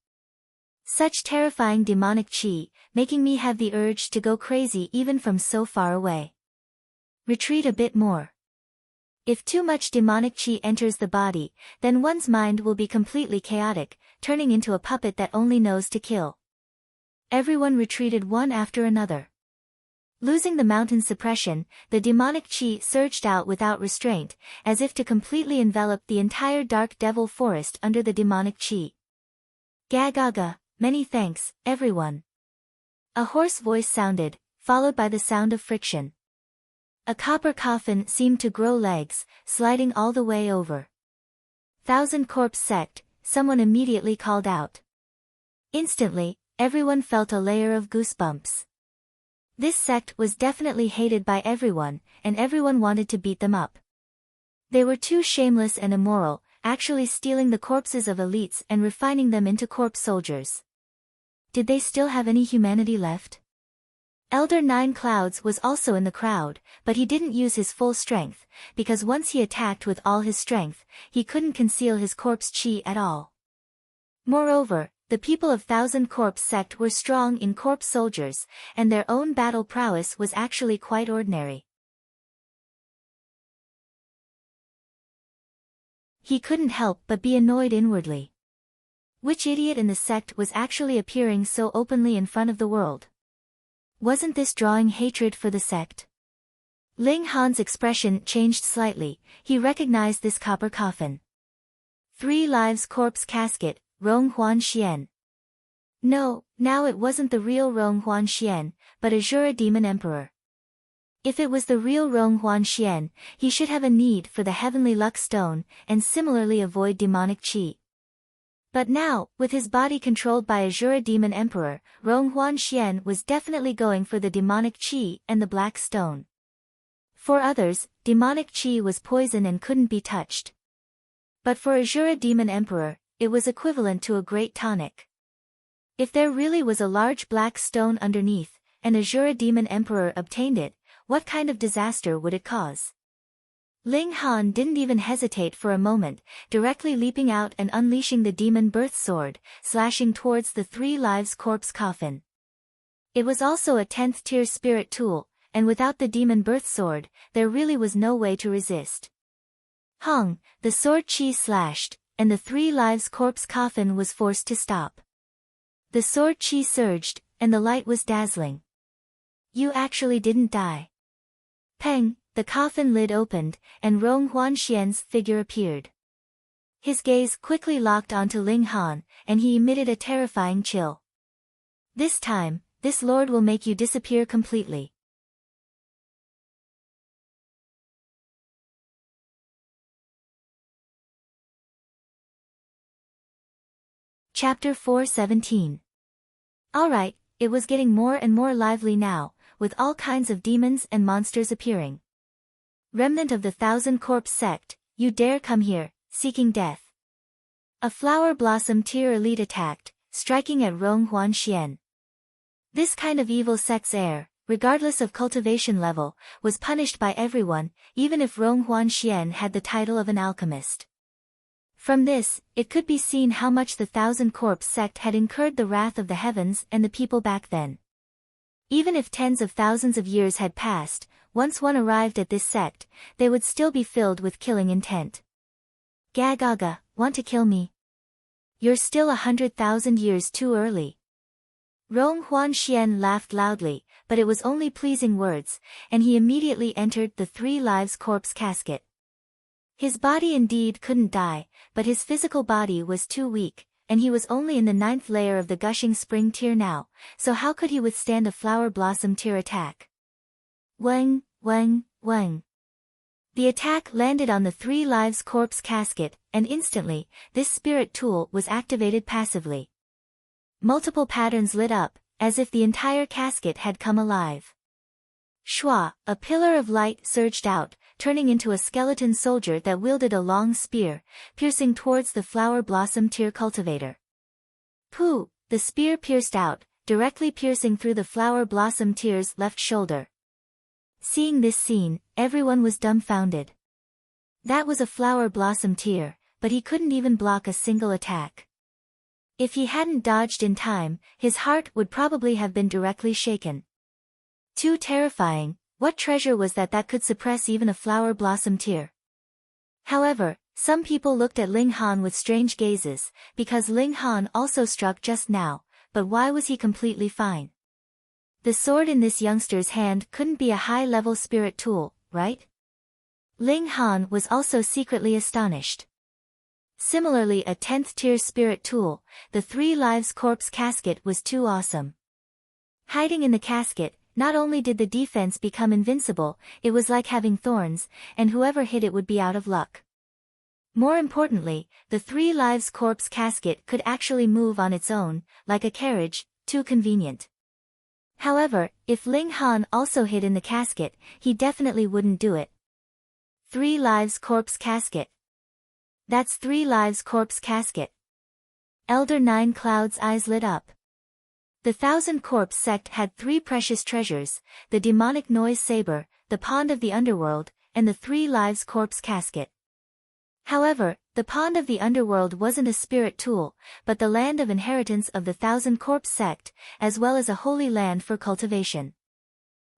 Such terrifying demonic Qi, making me have the urge to go crazy even from so far away. Retreat a bit more. If too much demonic Qi enters the body, then one's mind will be completely chaotic, turning into a puppet that only knows to kill. Everyone retreated one after another. Losing the mountain suppression, the demonic Qi surged out without restraint, as if to completely envelop the entire Dark Devil Forest under the demonic Qi. Gagaga, many thanks, everyone. A hoarse voice sounded, followed by the sound of friction. A copper coffin seemed to grow legs, sliding all the way over. Thousand Corpse Sect, someone immediately called out. Instantly, everyone felt a layer of goosebumps. This sect was definitely hated by everyone, and everyone wanted to beat them up. They were too shameless and immoral, actually stealing the corpses of elites and refining them into corpse soldiers. Did they still have any humanity left? Elder Nine Clouds was also in the crowd, but he didn't use his full strength, because once he attacked with all his strength, he couldn't conceal his corpse chi at all. Moreover, the people of Thousand Corpse Sect were strong in corpse soldiers, and their own battle prowess was actually quite ordinary. He couldn't help but be annoyed inwardly. Which idiot in the sect was actually appearing so openly in front of the world? Wasn't this drawing hatred for the sect? Ling Han's expression changed slightly. He recognized this copper coffin. 3 Lives Corpse Casket, Rong Huan Xian. No, now it wasn't the real Rong Huan Xian, but Azura Demon Emperor. If it was the real Rong Huan Xian, he should have a need for the heavenly luck stone, and similarly avoid demonic Qi. But now, with his body controlled by Azura Demon Emperor, Rong Huan Xian was definitely going for the demonic Qi and the black stone. For others, demonic Qi was poison and couldn't be touched. But for Azura Demon Emperor, it was equivalent to a great tonic. If there really was a large black stone underneath, and Azura Demon Emperor obtained it, what kind of disaster would it cause? Ling Han didn't even hesitate for a moment, directly leaping out and unleashing the Demon Birth Sword, slashing towards the 3 Lives Corpse coffin. It was also a 10th tier spirit tool, and without the Demon Birth Sword, there really was no way to resist. Hung, the sword chi slashed, and the 3 Lives Corpse coffin was forced to stop. The sword chi surged, and the light was dazzling. You actually didn't die. Peng, the coffin lid opened, and Rong Huan Xian's figure appeared. His gaze quickly locked onto Ling Han, and he emitted a terrifying chill. This time, this lord will make you disappear completely. Chapter 4:17. Alright, it was getting more and more lively now, with all kinds of demons and monsters appearing. Remnant of the Thousand Corpse Sect, you dare come here, seeking death. A flower blossom tier elite attacked, striking at Rong Huan Xian. This kind of evil sect's heir, regardless of cultivation level, was punished by everyone, even if Rong Huan Xian had the title of an alchemist. From this, it could be seen how much the Thousand Corpse Sect had incurred the wrath of the heavens and the people back then. Even if tens of thousands of years had passed, once one arrived at this sect, they would still be filled with killing intent. Gagaga, want to kill me? You're still 100,000 years too early. Rong Huan Xian laughed loudly, but it was only pleasing words, and he immediately entered the 3 Lives Corpse casket. His body indeed couldn't die, but his physical body was too weak, and he was only in the 9th layer of the Gushing Spring tier now, so how could he withstand a Flower Blossom tier attack? Wang, wang, wang. The attack landed on the Three Lives Corpse casket, and instantly, this spirit tool was activated passively. Multiple patterns lit up, as if the entire casket had come alive. Shua, a pillar of light surged out, turning into a skeleton soldier that wielded a long spear, piercing towards the flower blossom tear cultivator. Pooh! The spear pierced out, directly piercing through the flower blossom tear's left shoulder. Seeing this scene, everyone was dumbfounded. That was a flower blossom tear, but he couldn't even block a single attack. If he hadn't dodged in time, his heart would probably have been directly shaken. Too terrifying, what treasure was that could suppress even a flower blossom tear? However, some people looked at Ling Han with strange gazes, because Ling Han also struck just now, but why was he completely fine? The sword in this youngster's hand couldn't be a high-level spirit tool, right? Ling Han was also secretly astonished. Similarly, a 10th tier spirit tool, the Three Lives Corpse casket was too awesome. Hiding in the casket, not only did the defense become invincible, it was like having thorns, and whoever hit it would be out of luck. More importantly, the Three Lives Corpse casket could actually move on its own, like a carriage, too convenient. However, if Ling Han also hid in the casket, he definitely wouldn't do it. Three Lives Corpse casket. That's Three Lives Corpse casket. Elder Nine Cloud's eyes lit up. The Thousand Corpse sect had three precious treasures, the demonic noise saber, the pond of the underworld, and the Three Lives Corpse casket. However, the pond of the underworld wasn't a spirit tool, but the land of inheritance of the Thousand Corpse sect, as well as a holy land for cultivation.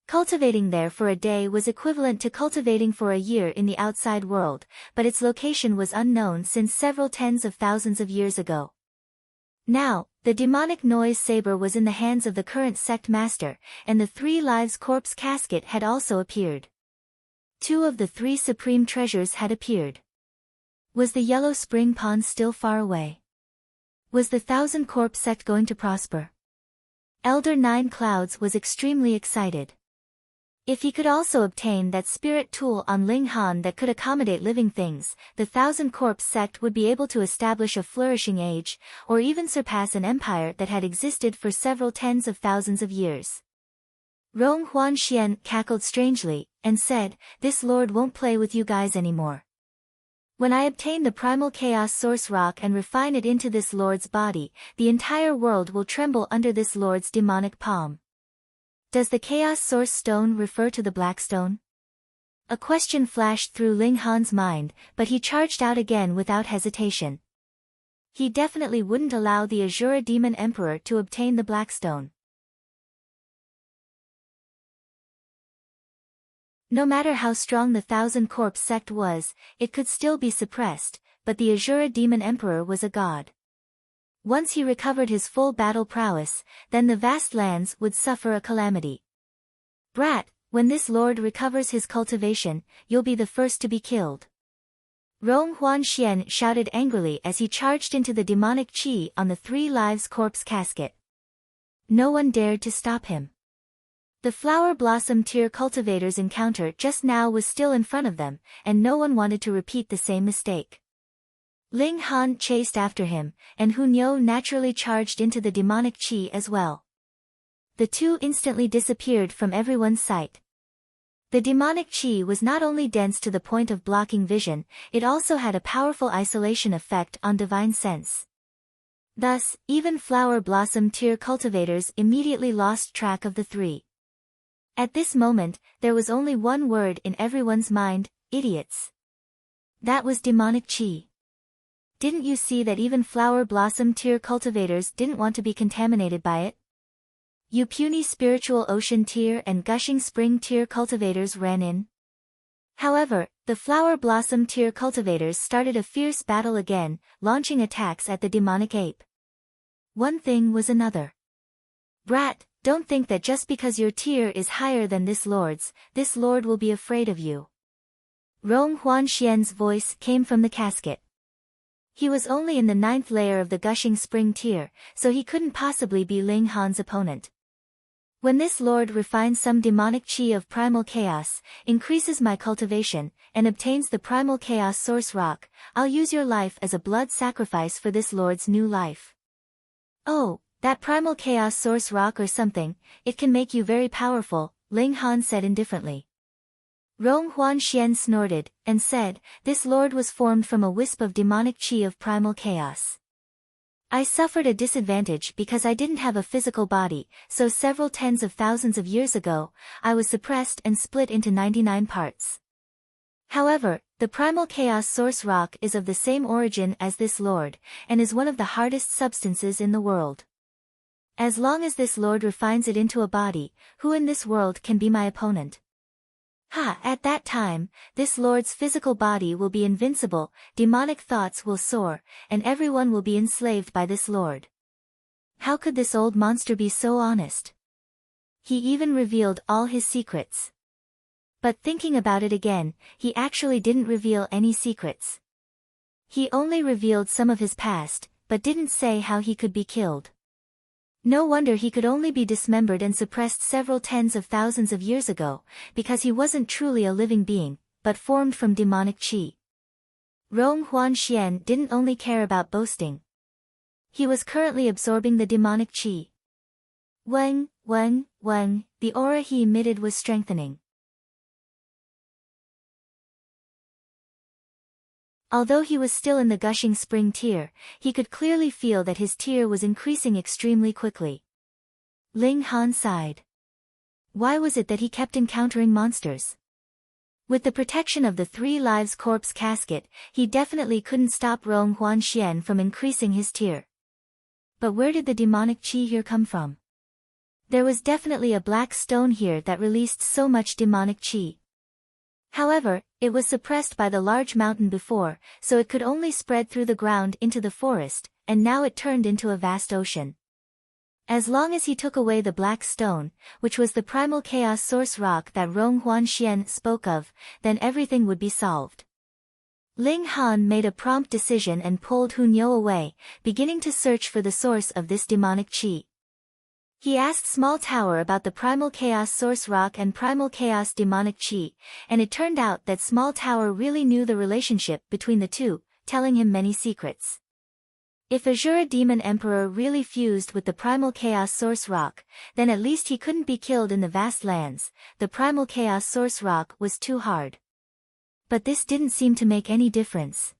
Cultivating there for a day was equivalent to cultivating for a year in the outside world, but its location was unknown since several tens of thousands of years ago. Now, the demonic noise saber was in the hands of the current sect master, and the Three Lives Corpse casket had also appeared. Two of the three supreme treasures had appeared. Was the Yellow Spring Pond still far away? Was the Thousand Corpse sect going to prosper? Elder Nine Clouds was extremely excited. If he could also obtain that spirit tool on Ling Han that could accommodate living things, the Thousand Corpse sect would be able to establish a flourishing age, or even surpass an empire that had existed for several tens of thousands of years. Rong Huanxian cackled strangely, and said, "This lord won't play with you guys anymore. When I obtain the primal chaos source rock and refine it into this lord's body, the entire world will tremble under this lord's demonic palm." Does the chaos source stone refer to the black stone? A question flashed through Ling Han's mind, but he charged out again without hesitation. He definitely wouldn't allow the Azura Demon Emperor to obtain the black stone. No matter how strong the Thousand Corpse sect was, it could still be suppressed, but the Azura Demon Emperor was a god. Once he recovered his full battle prowess, then the vast lands would suffer a calamity. "Brat, when this lord recovers his cultivation, you'll be the first to be killed." Rong Huanxian shouted angrily as he charged into the demonic chi on the Three Lives Corpse casket. No one dared to stop him. The flower blossom tier cultivator's encounter just now was still in front of them, and no one wanted to repeat the same mistake. Ling Han chased after him, and Hunyo naturally charged into the demonic chi as well. The two instantly disappeared from everyone's sight. The demonic chi was not only dense to the point of blocking vision, it also had a powerful isolation effect on divine sense. Thus, even flower blossom tier cultivators immediately lost track of the three. At this moment, there was only one word in everyone's mind: idiots. That was demonic chi. Didn't you see that even flower blossom tier cultivators didn't want to be contaminated by it? You puny spiritual ocean tier and gushing spring tier cultivators ran in. However, the flower blossom tier cultivators started a fierce battle again, launching attacks at the demonic ape. One thing was another. "Brat, don't think that just because your tier is higher than this lord's, this lord will be afraid of you." Rong Huanxian's voice came from the casket. He was only in the 9th layer of the gushing spring tier, so he couldn't possibly be Ling Han's opponent. When this lord refines some demonic chi of primal chaos, increases my cultivation, and obtains the primal chaos source rock, I'll use your life as a blood sacrifice for this lord's new life. Oh, that primal chaos source rock or something, it can make you very powerful, Ling Han said indifferently. Rong Huanxian snorted, and said, this lord was formed from a wisp of demonic chi of primal chaos. I suffered a disadvantage because I didn't have a physical body, so several tens of thousands of years ago, I was suppressed and split into 99 parts. However, the primal chaos source rock is of the same origin as this lord, and is one of the hardest substances in the world. As long as this lord refines it into a body, who in this world can be my opponent? At that time, this lord's physical body will be invincible, demonic thoughts will soar, and everyone will be enslaved by this lord. How could this old monster be so honest? He even revealed all his secrets. But thinking about it again, he actually didn't reveal any secrets. He only revealed some of his past, but didn't say how he could be killed. No wonder he could only be dismembered and suppressed several tens of thousands of years ago, because he wasn't truly a living being, but formed from demonic chi. Rong Huanxian didn't only care about boasting. He was currently absorbing the demonic chi. Weng, the aura he emitted was strengthening. Although he was still in the gushing spring tier, he could clearly feel that his tier was increasing extremely quickly. Ling Han sighed. Why was it that he kept encountering monsters? With the protection of the 3 lives corpse casket, he definitely couldn't stop Rong Huanxian from increasing his tier. But where did the demonic chi here come from? There was definitely a black stone here that released so much demonic chi. However, it was suppressed by the large mountain before, so it could only spread through the ground into the forest, and now it turned into a vast ocean. As long as he took away the black stone, which was the primal chaos source rock that Rong Huanxian spoke of, then everything would be solved. Ling Han made a prompt decision and pulled Hunyou away, beginning to search for the source of this demonic chi. He asked Small Tower about the Primal Chaos Source Rock and Primal Chaos Demonic Chi, and it turned out that Small Tower really knew the relationship between the two, telling him many secrets. If Azura Demon Emperor really fused with the Primal Chaos Source Rock, then at least he couldn't be killed in the vast lands. The Primal Chaos Source Rock was too hard. But this didn't seem to make any difference.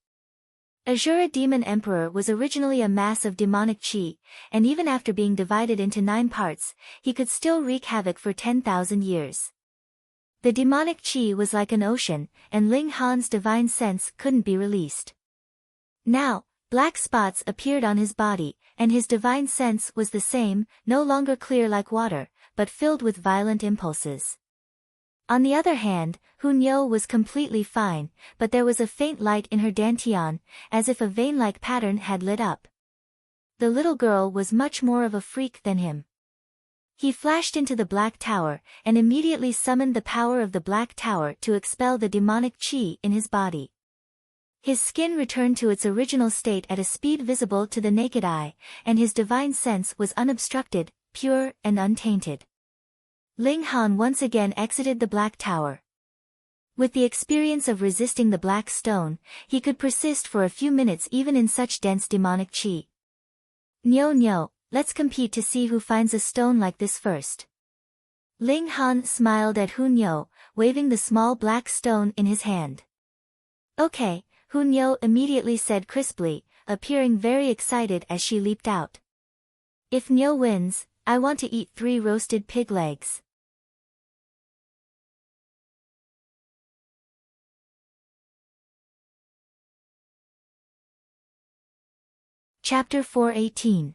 Azura Demon Emperor was originally a mass of demonic chi, and even after being divided into 9 parts, he could still wreak havoc for 10,000 years. The demonic chi was like an ocean, and Ling Han's divine sense couldn't be released. Now, black spots appeared on his body, and his divine sense was the same, no longer clear like water, but filled with violent impulses. On the other hand, Hunyou was completely fine, but there was a faint light in her dantian, as if a vein-like pattern had lit up. The little girl was much more of a freak than him. He flashed into the Black Tower, and immediately summoned the power of the Black Tower to expel the demonic chi in his body. His skin returned to its original state at a speed visible to the naked eye, and his divine sense was unobstructed, pure, and untainted. Ling Han once again exited the Black Tower. With the experience of resisting the Black Stone, he could persist for a few minutes even in such dense demonic chi. Nyo, let's compete to see who finds a stone like this first. Ling Han smiled at Hunyou, waving the small black stone in his hand. Okay, Hunyou immediately said crisply, appearing very excited as she leaped out. If Nyo wins, I want to eat 3 roasted pig legs. Chapter 418.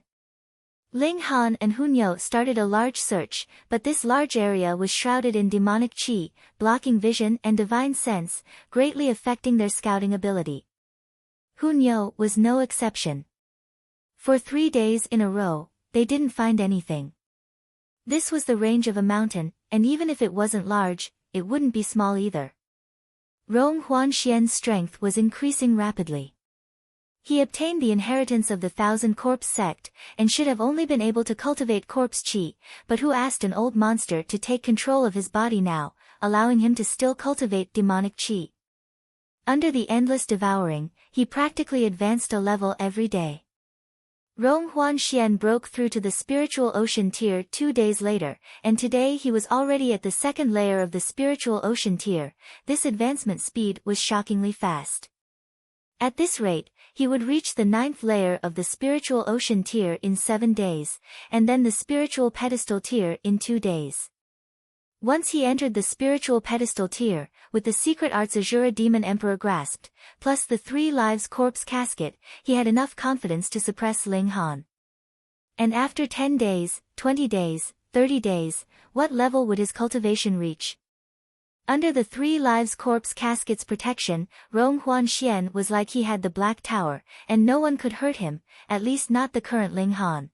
Ling Han and Hunyou started a large search, but this large area was shrouded in demonic chi, blocking vision and divine sense, greatly affecting their scouting ability. Hunyou was no exception. For 3 days in a row, they didn't find anything. This was the range of a mountain, and even if it wasn't large, it wouldn't be small either. Rong Huanxian's strength was increasing rapidly. He obtained the inheritance of the Thousand Corpse sect, and should have only been able to cultivate corpse chi, but who asked an old monster to take control of his body now, allowing him to still cultivate demonic chi. Under the endless devouring, he practically advanced a level every day. Rong Huanxian broke through to the spiritual ocean tier 2 days later, and today he was already at the second layer of the spiritual ocean tier. This advancement speed was shockingly fast. At this rate, he would reach the 9th layer of the spiritual ocean tier in 7 days, and then the spiritual pedestal tier in 2 days. Once he entered the spiritual pedestal tier, with the secret arts Azura Demon Emperor grasped, plus the 3 lives corpse casket, he had enough confidence to suppress Ling Han. And after 10 days, 20 days, 30 days, what level would his cultivation reach? Under the 3 lives corpse casket's protection, Rong Huanxian was like he had the Black Tower, and no one could hurt him, at least not the current Ling Han.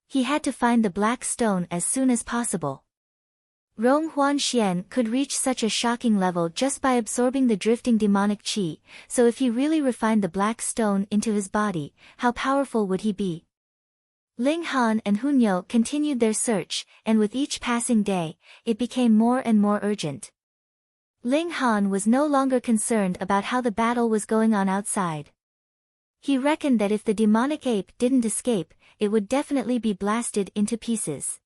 He had to find the black stone as soon as possible. Rong Huanxian could reach such a shocking level just by absorbing the drifting demonic qi, so if he really refined the black stone into his body, how powerful would he be? Ling Han and Hunyo continued their search, and with each passing day, it became more and more urgent. Ling Han was no longer concerned about how the battle was going on outside. He reckoned that if the demonic ape didn't escape, it would definitely be blasted into pieces.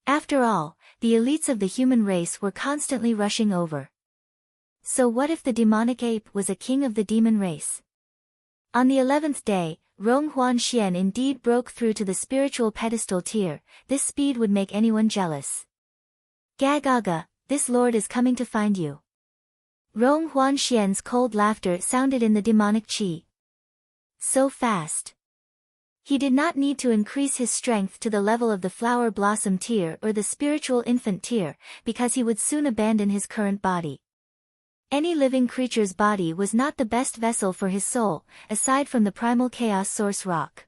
After all, the elites of the human race were constantly rushing over. So what if the demonic ape was a king of the demon race? On the 11th day, Rong Huanxian indeed broke through to the spiritual pedestal tier. This speed would make anyone jealous. Gagaga, this lord is coming to find you. Rong Huanxian's cold laughter sounded in the demonic qi. So fast. He did not need to increase his strength to the level of the flower blossom tier or the spiritual infant tier, because he would soon abandon his current body. Any living creature's body was not the best vessel for his soul, aside from the primal chaos source rock.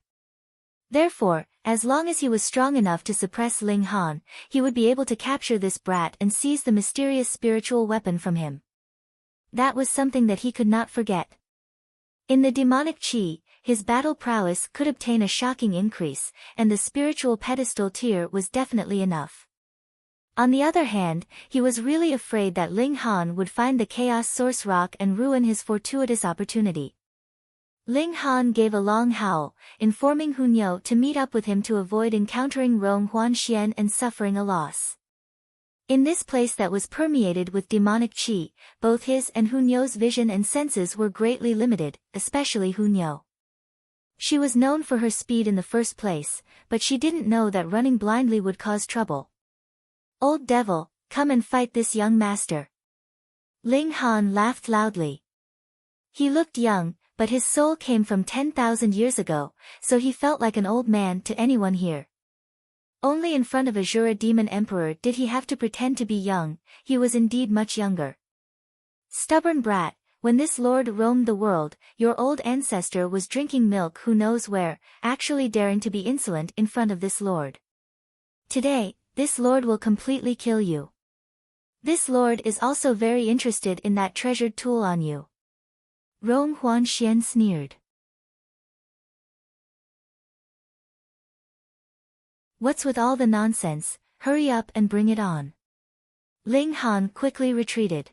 Therefore, as long as he was strong enough to suppress Ling Han, he would be able to capture this brat and seize the mysterious spiritual weapon from him. That was something that he could not forget. In the demonic qi, his battle prowess could obtain a shocking increase, and the spiritual pedestal tier was definitely enough. On the other hand, he was really afraid that Ling Han would find the chaos source rock and ruin his fortuitous opportunity. Ling Han gave a long howl, informing Hunyo to meet up with him to avoid encountering Rong Huanxian and suffering a loss. In this place that was permeated with demonic qi, both his and Hunyo's vision and senses were greatly limited, especially Hunyo. She was known for her speed in the first place, but she didn't know that running blindly would cause trouble. Old devil, come and fight this young master. Ling Han laughed loudly. He looked young, but his soul came from 10,000 years ago, so he felt like an old man to anyone here. Only in front of Azura Demon Emperor did he have to pretend to be young. He was indeed much younger. Stubborn brat, when this lord roamed the world, your old ancestor was drinking milk who knows where, actually daring to be insolent in front of this lord. Today, this lord will completely kill you. This lord is also very interested in that treasured tool on you. Rong Huanxian sneered. What's with all the nonsense? Hurry up and bring it on. Ling Han quickly retreated.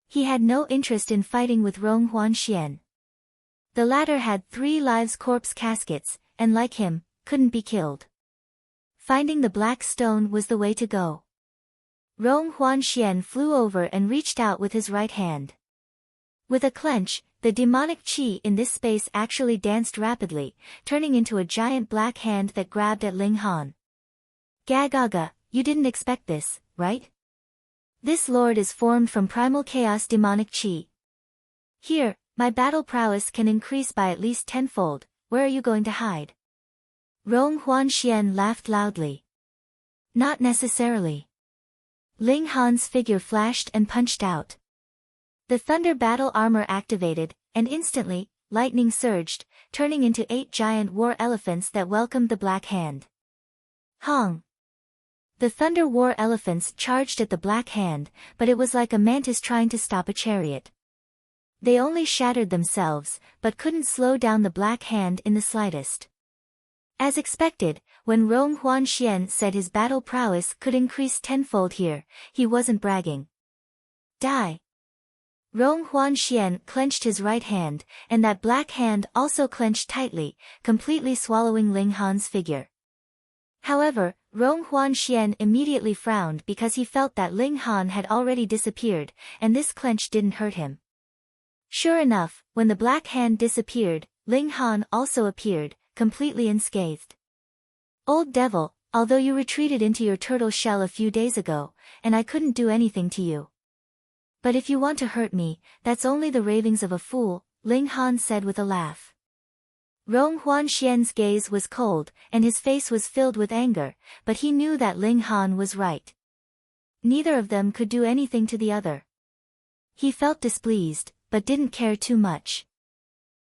He had no interest in fighting with Rong Huanxian. The latter had 3 lives corpse caskets, and like him, couldn't be killed. Finding the black stone was the way to go. Rong Huanxian flew over and reached out with his right hand. With a clench, the demonic qi in this space actually danced rapidly, turning into a giant black hand that grabbed at Ling Han. Gagaga, you didn't expect this, right? This lord is formed from primal chaos demonic qi. Here, my battle prowess can increase by at least 10-fold, where are you going to hide? Rong Huanxian laughed loudly. Not necessarily. Ling Han's figure flashed and punched out. The thunder battle armor activated, and instantly, lightning surged, turning into 8 giant war elephants that welcomed the black hand. Hong! The thunder war elephants charged at the black hand, but it was like a mantis trying to stop a chariot. They only shattered themselves, but couldn't slow down the Black Hand in the slightest. As expected, when Rong Huanxian said his battle prowess could increase tenfold here, he wasn't bragging. Die! Rong Huanxian clenched his right hand, and that Black Hand also clenched tightly, completely swallowing Ling Han's figure. However, Rong Huanxian immediately frowned because he felt that Ling Han had already disappeared, and this clench didn't hurt him. Sure enough, when the Black Hand disappeared, Ling Han also appeared, completely unscathed. Old devil, although you retreated into your turtle shell a few days ago, and I couldn't do anything to you. But if you want to hurt me, that's only the ravings of a fool, Ling Han said with a laugh. Rong Huanxian's gaze was cold, and his face was filled with anger, but he knew that Ling Han was right. Neither of them could do anything to the other. He felt displeased, but didn't care too much.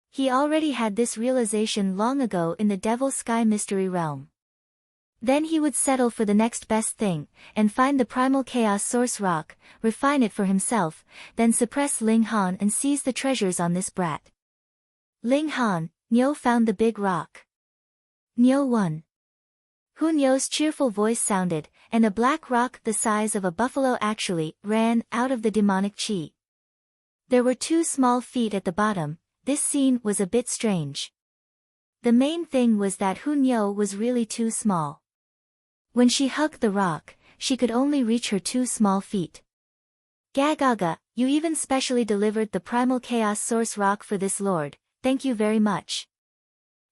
He already had this realization long ago in the Devil Sky Mystery Realm. Then he would settle for the next best thing, and find the Primal Chaos Source Rock, refine it for himself, then suppress Ling Han and seize the treasures on this brat. Ling Han, Niu found the big rock. Niu won. Hu Niu's cheerful voice sounded, and a black rock the size of a buffalo actually ran out of the demonic chi. There were 2 small feet at the bottom. This scene was a bit strange. The main thing was that Hu Niu was really too small. When she hugged the rock, she could only reach her 2 small feet. Gagaga, you even specially delivered the Primal Chaos Source Rock for this lord, thank you very much.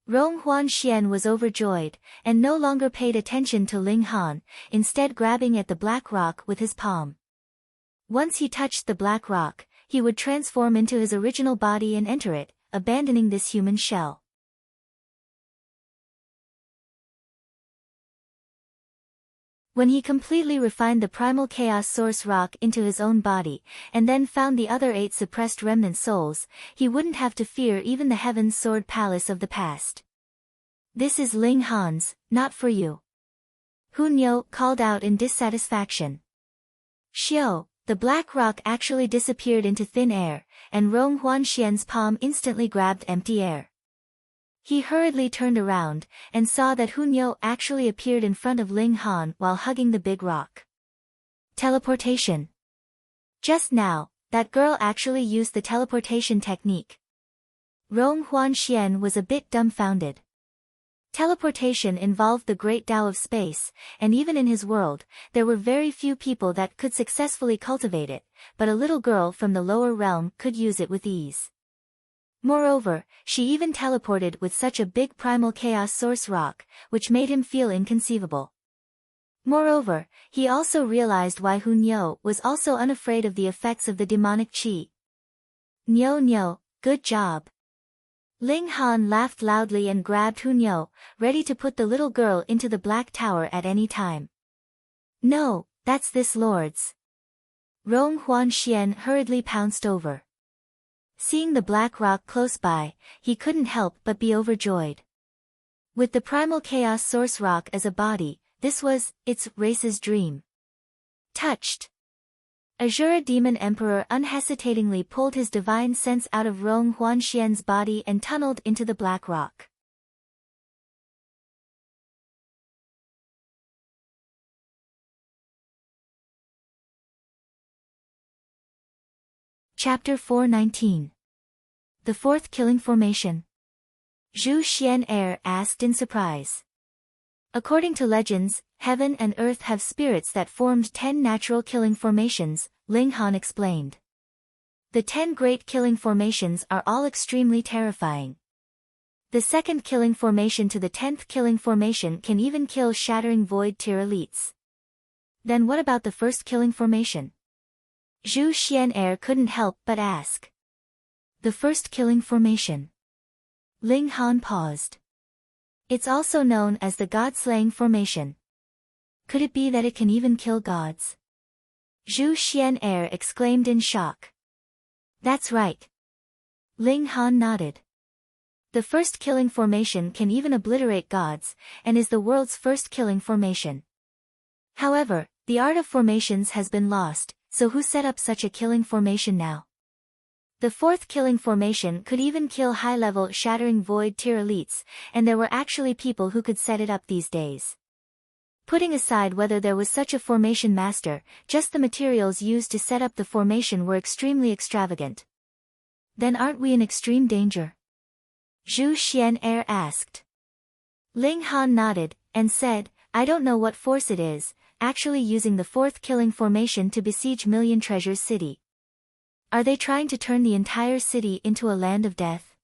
Rong Huanxian was overjoyed, and no longer paid attention to Ling Han, instead grabbing at the black rock with his palm. Once he touched the black rock, he would transform into his original body and enter it, abandoning this human shell. When he completely refined the Primal Chaos Source Rock into his own body, and then found the other 8 suppressed remnant souls, he wouldn't have to fear even the Heaven's Sword Palace of the past. This is Ling Han's, not for you. Hu Niu called out in dissatisfaction. Xiao, the black rock actually disappeared into thin air, and Rong Huanxian's palm instantly grabbed empty air. He hurriedly turned around, and saw that Hu Niu actually appeared in front of Ling Han while hugging the big rock. Teleportation. Just now, that girl actually used the teleportation technique. Rong Huanxian was a bit dumbfounded. Teleportation involved the great Tao of space, and even in his world, there were very few people that could successfully cultivate it, but a little girl from the lower realm could use it with ease. Moreover, she even teleported with such a big Primal Chaos Source Rock, which made him feel inconceivable. Moreover, he also realized why Hu Niu was also unafraid of the effects of the demonic chi. Niu, good job. Ling Han laughed loudly and grabbed Hu Niu, ready to put the little girl into the Black Tower at any time. No, that's this lord's. Rong Huanxian hurriedly pounced over. Seeing the black rock close by, he couldn't help but be overjoyed. With the Primal Chaos Source Rock as a body, this was its race's dream. Touched. Azura Demon Emperor unhesitatingly pulled his divine sense out of Rong Huanxian's body and tunneled into the black rock. Chapter 419. The Fourth Killing Formation. Zhu Xian'er asked in surprise. According to legends, heaven and earth have spirits that formed 10 natural killing formations, Ling Han explained. The 10 great killing formations are all extremely terrifying. The second killing formation to the 10th killing formation can even kill shattering void tier elites. Then what about the first killing formation? Zhu Xian'er couldn't help but ask. The first killing formation. Ling Han paused. It's also known as the God-slaying formation. Could it be that it can even kill gods? Zhu Xian'er exclaimed in shock. That's right. Ling Han nodded. The first killing formation can even obliterate gods, and is the world's first killing formation. However, the art of formations has been lost, so who set up such a killing formation now? The fourth killing formation could even kill high-level Shattering Void tier elites, and there were actually people who could set it up these days. Putting aside whether there was such a formation master, just the materials used to set up the formation were extremely extravagant. Then aren't we in extreme danger? Zhu Xian'er asked. Ling Han nodded, and said, I don't know what force it is, actually using the fourth killing formation to besiege Million Treasures City. Are they trying to turn the entire city into a land of death?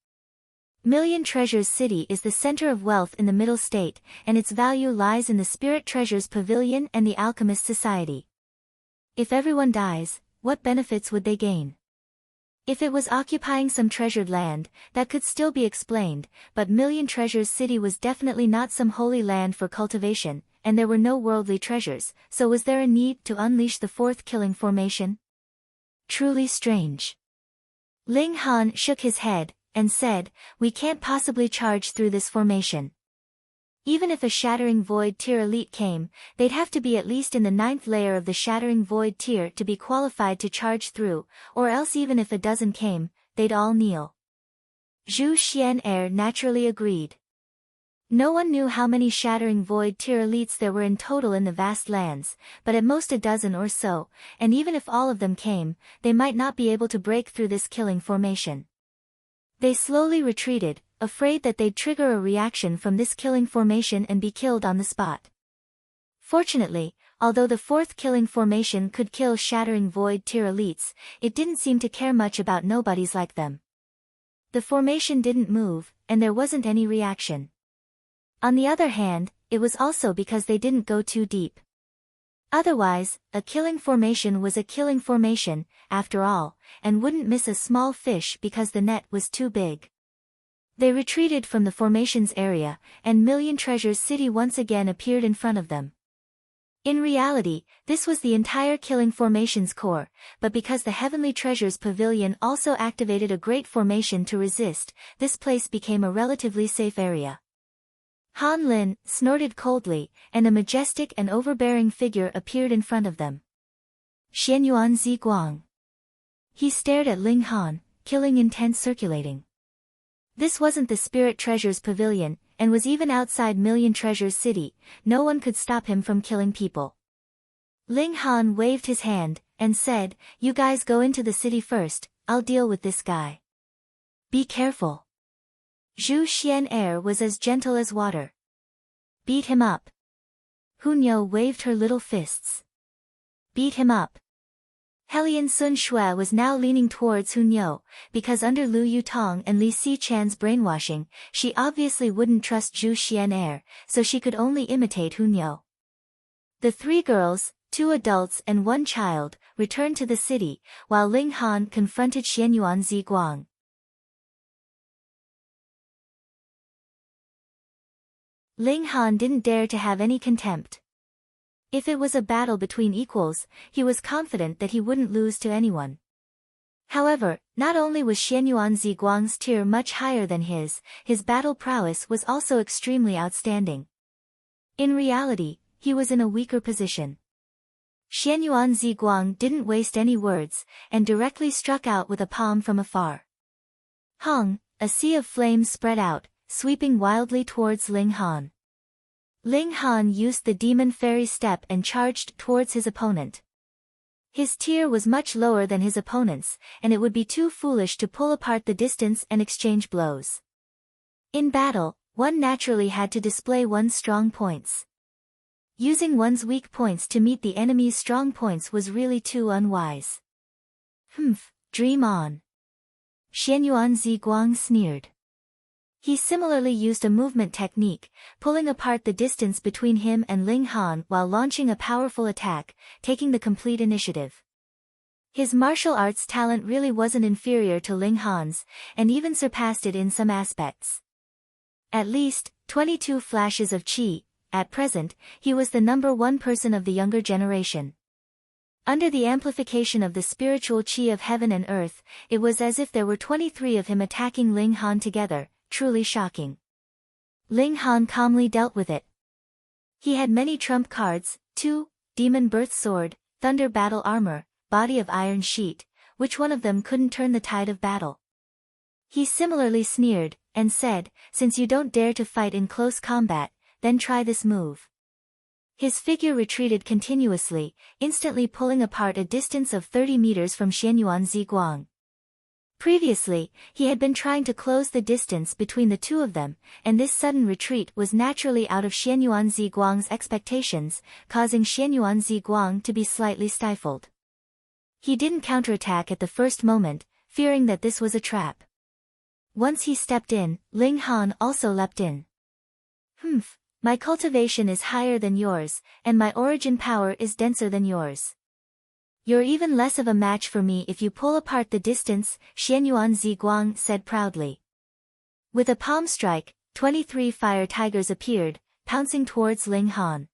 Million Treasures City is the center of wealth in the Middle State, and its value lies in the Spirit Treasures Pavilion and the Alchemist Society. If everyone dies, what benefits would they gain? If it was occupying some treasured land, that could still be explained, but Million Treasures City was definitely not some holy land for cultivation, and there were no worldly treasures, so was there a need to unleash the fourth killing formation? Truly strange. Ling Han shook his head, and said, we can't possibly charge through this formation. Even if a Shattering Void tier elite came, they'd have to be at least in the 9th layer of the Shattering Void tier to be qualified to charge through, or else even if a dozen came, they'd all kneel. Zhu Xian'er naturally agreed. No one knew how many Shattering Void tier elites there were in total in the vast lands, but at most a dozen or so, and even if all of them came, they might not be able to break through this killing formation. They slowly retreated, afraid that they'd trigger a reaction from this killing formation and be killed on the spot. Fortunately, although the fourth killing formation could kill Shattering Void tier elites, it didn't seem to care much about nobodies like them. The formation didn't move, and there wasn't any reaction. On the other hand, it was also because they didn't go too deep. Otherwise, a killing formation was a killing formation, after all, and wouldn't miss a small fish because the net was too big. They retreated from the formation's area, and Million Treasures City once again appeared in front of them. In reality, this was the entire killing formation's core, but because the Heavenly Treasures Pavilion also activated a great formation to resist, this place became a relatively safe area. Han Lin snorted coldly, and a majestic and overbearing figure appeared in front of them. Xianyuan Ziguang. He stared at Ling Han, killing intent circulating. This wasn't the Spirit Treasures Pavilion, and was even outside Million Treasures City, no one could stop him from killing people. Ling Han waved his hand, and said, you guys go into the city first, I'll deal with this guy. Be careful. Zhu Xian'er was as gentle as water. Beat him up. Hunyo waved her little fists. Beat him up. Helian Sun Shui was now leaning towards Hunyo, because under Lu Yutong and Li Xichan's brainwashing, she obviously wouldn't trust Zhu Xian'er, so she could only imitate Hunyo. The 3 girls, 2 adults and 1 child, returned to the city, while Ling Han confronted Xianyuan Ziguang. Ling Han didn't dare to have any contempt. If it was a battle between equals, he was confident that he wouldn't lose to anyone. However, not only was Xianyuan Ziguang's tier much higher than his battle prowess was also extremely outstanding. In reality, he was in a weaker position. Xianyuan Ziguang didn't waste any words, and directly struck out with a palm from afar. Hung, a sea of flames spread out, sweeping wildly towards Ling Han. Ling Han used the Demon Fairy Step and charged towards his opponent. His tier was much lower than his opponent's, and it would be too foolish to pull apart the distance and exchange blows. In battle, one naturally had to display one's strong points. Using one's weak points to meet the enemy's strong points was really too unwise. Dream on. Xianyuan Ziguang sneered. He similarly used a movement technique, pulling apart the distance between him and Ling Han while launching a powerful attack, taking the complete initiative. His martial arts talent really wasn't inferior to Ling Han's, and even surpassed it in some aspects. At least, 22 flashes of qi. At present, he was the #1 person of the younger generation. Under the amplification of the spiritual qi of heaven and earth, it was as if there were 23 of him attacking Ling Han together. Truly shocking. Ling Han calmly dealt with it. He had many trump cards, 2, Demon Birth Sword, Thunder Battle Armor, Body of Iron Sheet, which one of them couldn't turn the tide of battle. He similarly sneered, and said, "Since you don't dare to fight in close combat, then try this move." His figure retreated continuously, instantly pulling apart a distance of 30 meters from Xianyuan Ziguang. Previously, he had been trying to close the distance between the two of them, and this sudden retreat was naturally out of Xianyuan Ziguang's expectations, causing Xianyuan Ziguang to be slightly stifled. He didn't counterattack at the first moment, fearing that this was a trap. Once he stepped in, Ling Han also leapt in. "Humph, my cultivation is higher than yours, and my origin power is denser than yours. You're even less of a match for me if you pull apart the distance," Xianyuan Ziguang said proudly. With a palm strike, 23 fire tigers appeared, pouncing towards Ling Han.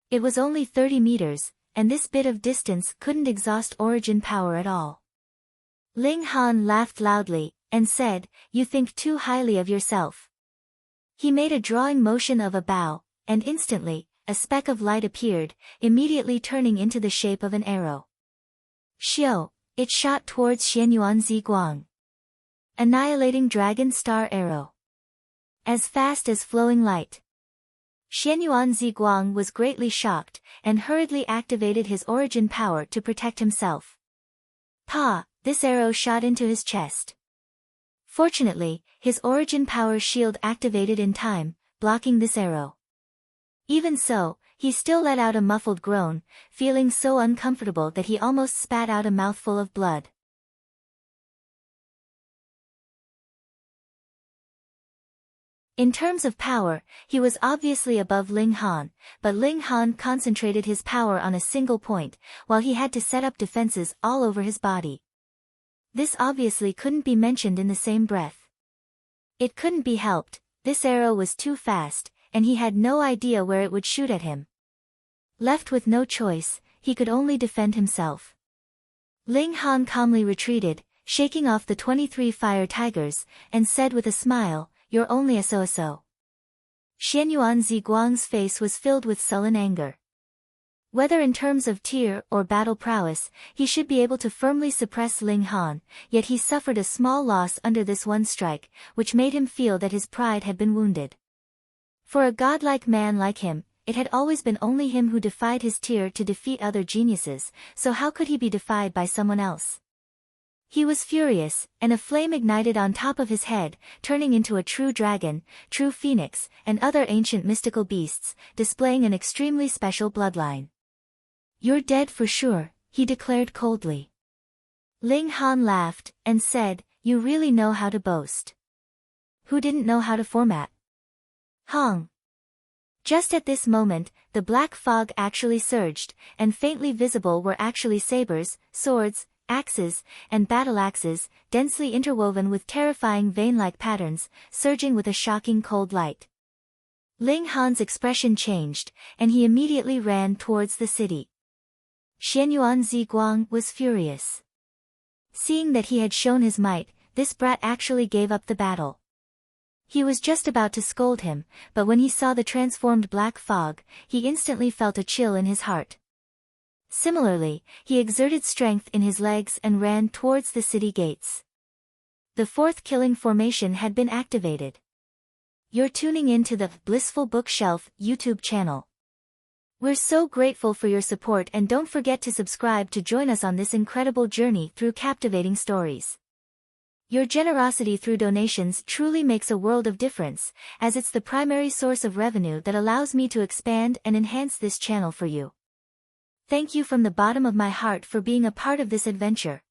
It was only 30 meters, and this bit of distance couldn't exhaust origin power at all. Ling Han laughed loudly, and said, "You think too highly of yourself." He made a drawing motion of a bow, and instantly, a speck of light appeared, immediately turning into the shape of an arrow. Xiao, it shot towards Xianyuan Ziguang. Annihilating Dragon Star Arrow. As fast as flowing light. Xianyuan Ziguang was greatly shocked, and hurriedly activated his origin power to protect himself. Pa! This arrow shot into his chest. Fortunately, his origin power shield activated in time, blocking this arrow. Even so, he still let out a muffled groan, feeling so uncomfortable that he almost spat out a mouthful of blood. In terms of power, he was obviously above Ling Han, but Ling Han concentrated his power on a single point, while he had to set up defenses all over his body. This obviously couldn't be mentioned in the same breath. It couldn't be helped, this arrow was too fast, and he had no idea where it would shoot at him. Left with no choice, he could only defend himself. Ling Han calmly retreated, shaking off the 23 fire tigers, and said with a smile, "You're only a so-so." Xianyuan Ziguang's face was filled with sullen anger. Whether in terms of tier or battle prowess, he should be able to firmly suppress Ling Han, yet he suffered a small loss under this one strike, which made him feel that his pride had been wounded. For a godlike man like him, it had always been only him who defied his tier to defeat other geniuses, so how could he be defied by someone else? He was furious, and a flame ignited on top of his head, turning into a true dragon, true phoenix, and other ancient mystical beasts, displaying an extremely special bloodline. "You're dead for sure," he declared coldly. Ling Han laughed, and said, "You really know how to boast. Who didn't know how to format?" Hong. Just at this moment, the black fog actually surged, and faintly visible were actually sabers, swords, axes, and battle axes, densely interwoven with terrifying vein-like patterns, surging with a shocking cold light. Ling Han's expression changed, and he immediately ran towards the city. Xianyuan Ziguang was furious. Seeing that he had shown his might, this brat actually gave up the battle. He was just about to scold him, but when he saw the transformed black fog, he instantly felt a chill in his heart. Similarly, he exerted strength in his legs and ran towards the city gates. The fourth killing formation had been activated. You're tuning in to the Blissful Bookshelf YouTube channel. We're so grateful for your support, and don't forget to subscribe to join us on this incredible journey through captivating stories. Your generosity through donations truly makes a world of difference, as it's the primary source of revenue that allows me to expand and enhance this channel for you. Thank you from the bottom of my heart for being a part of this adventure.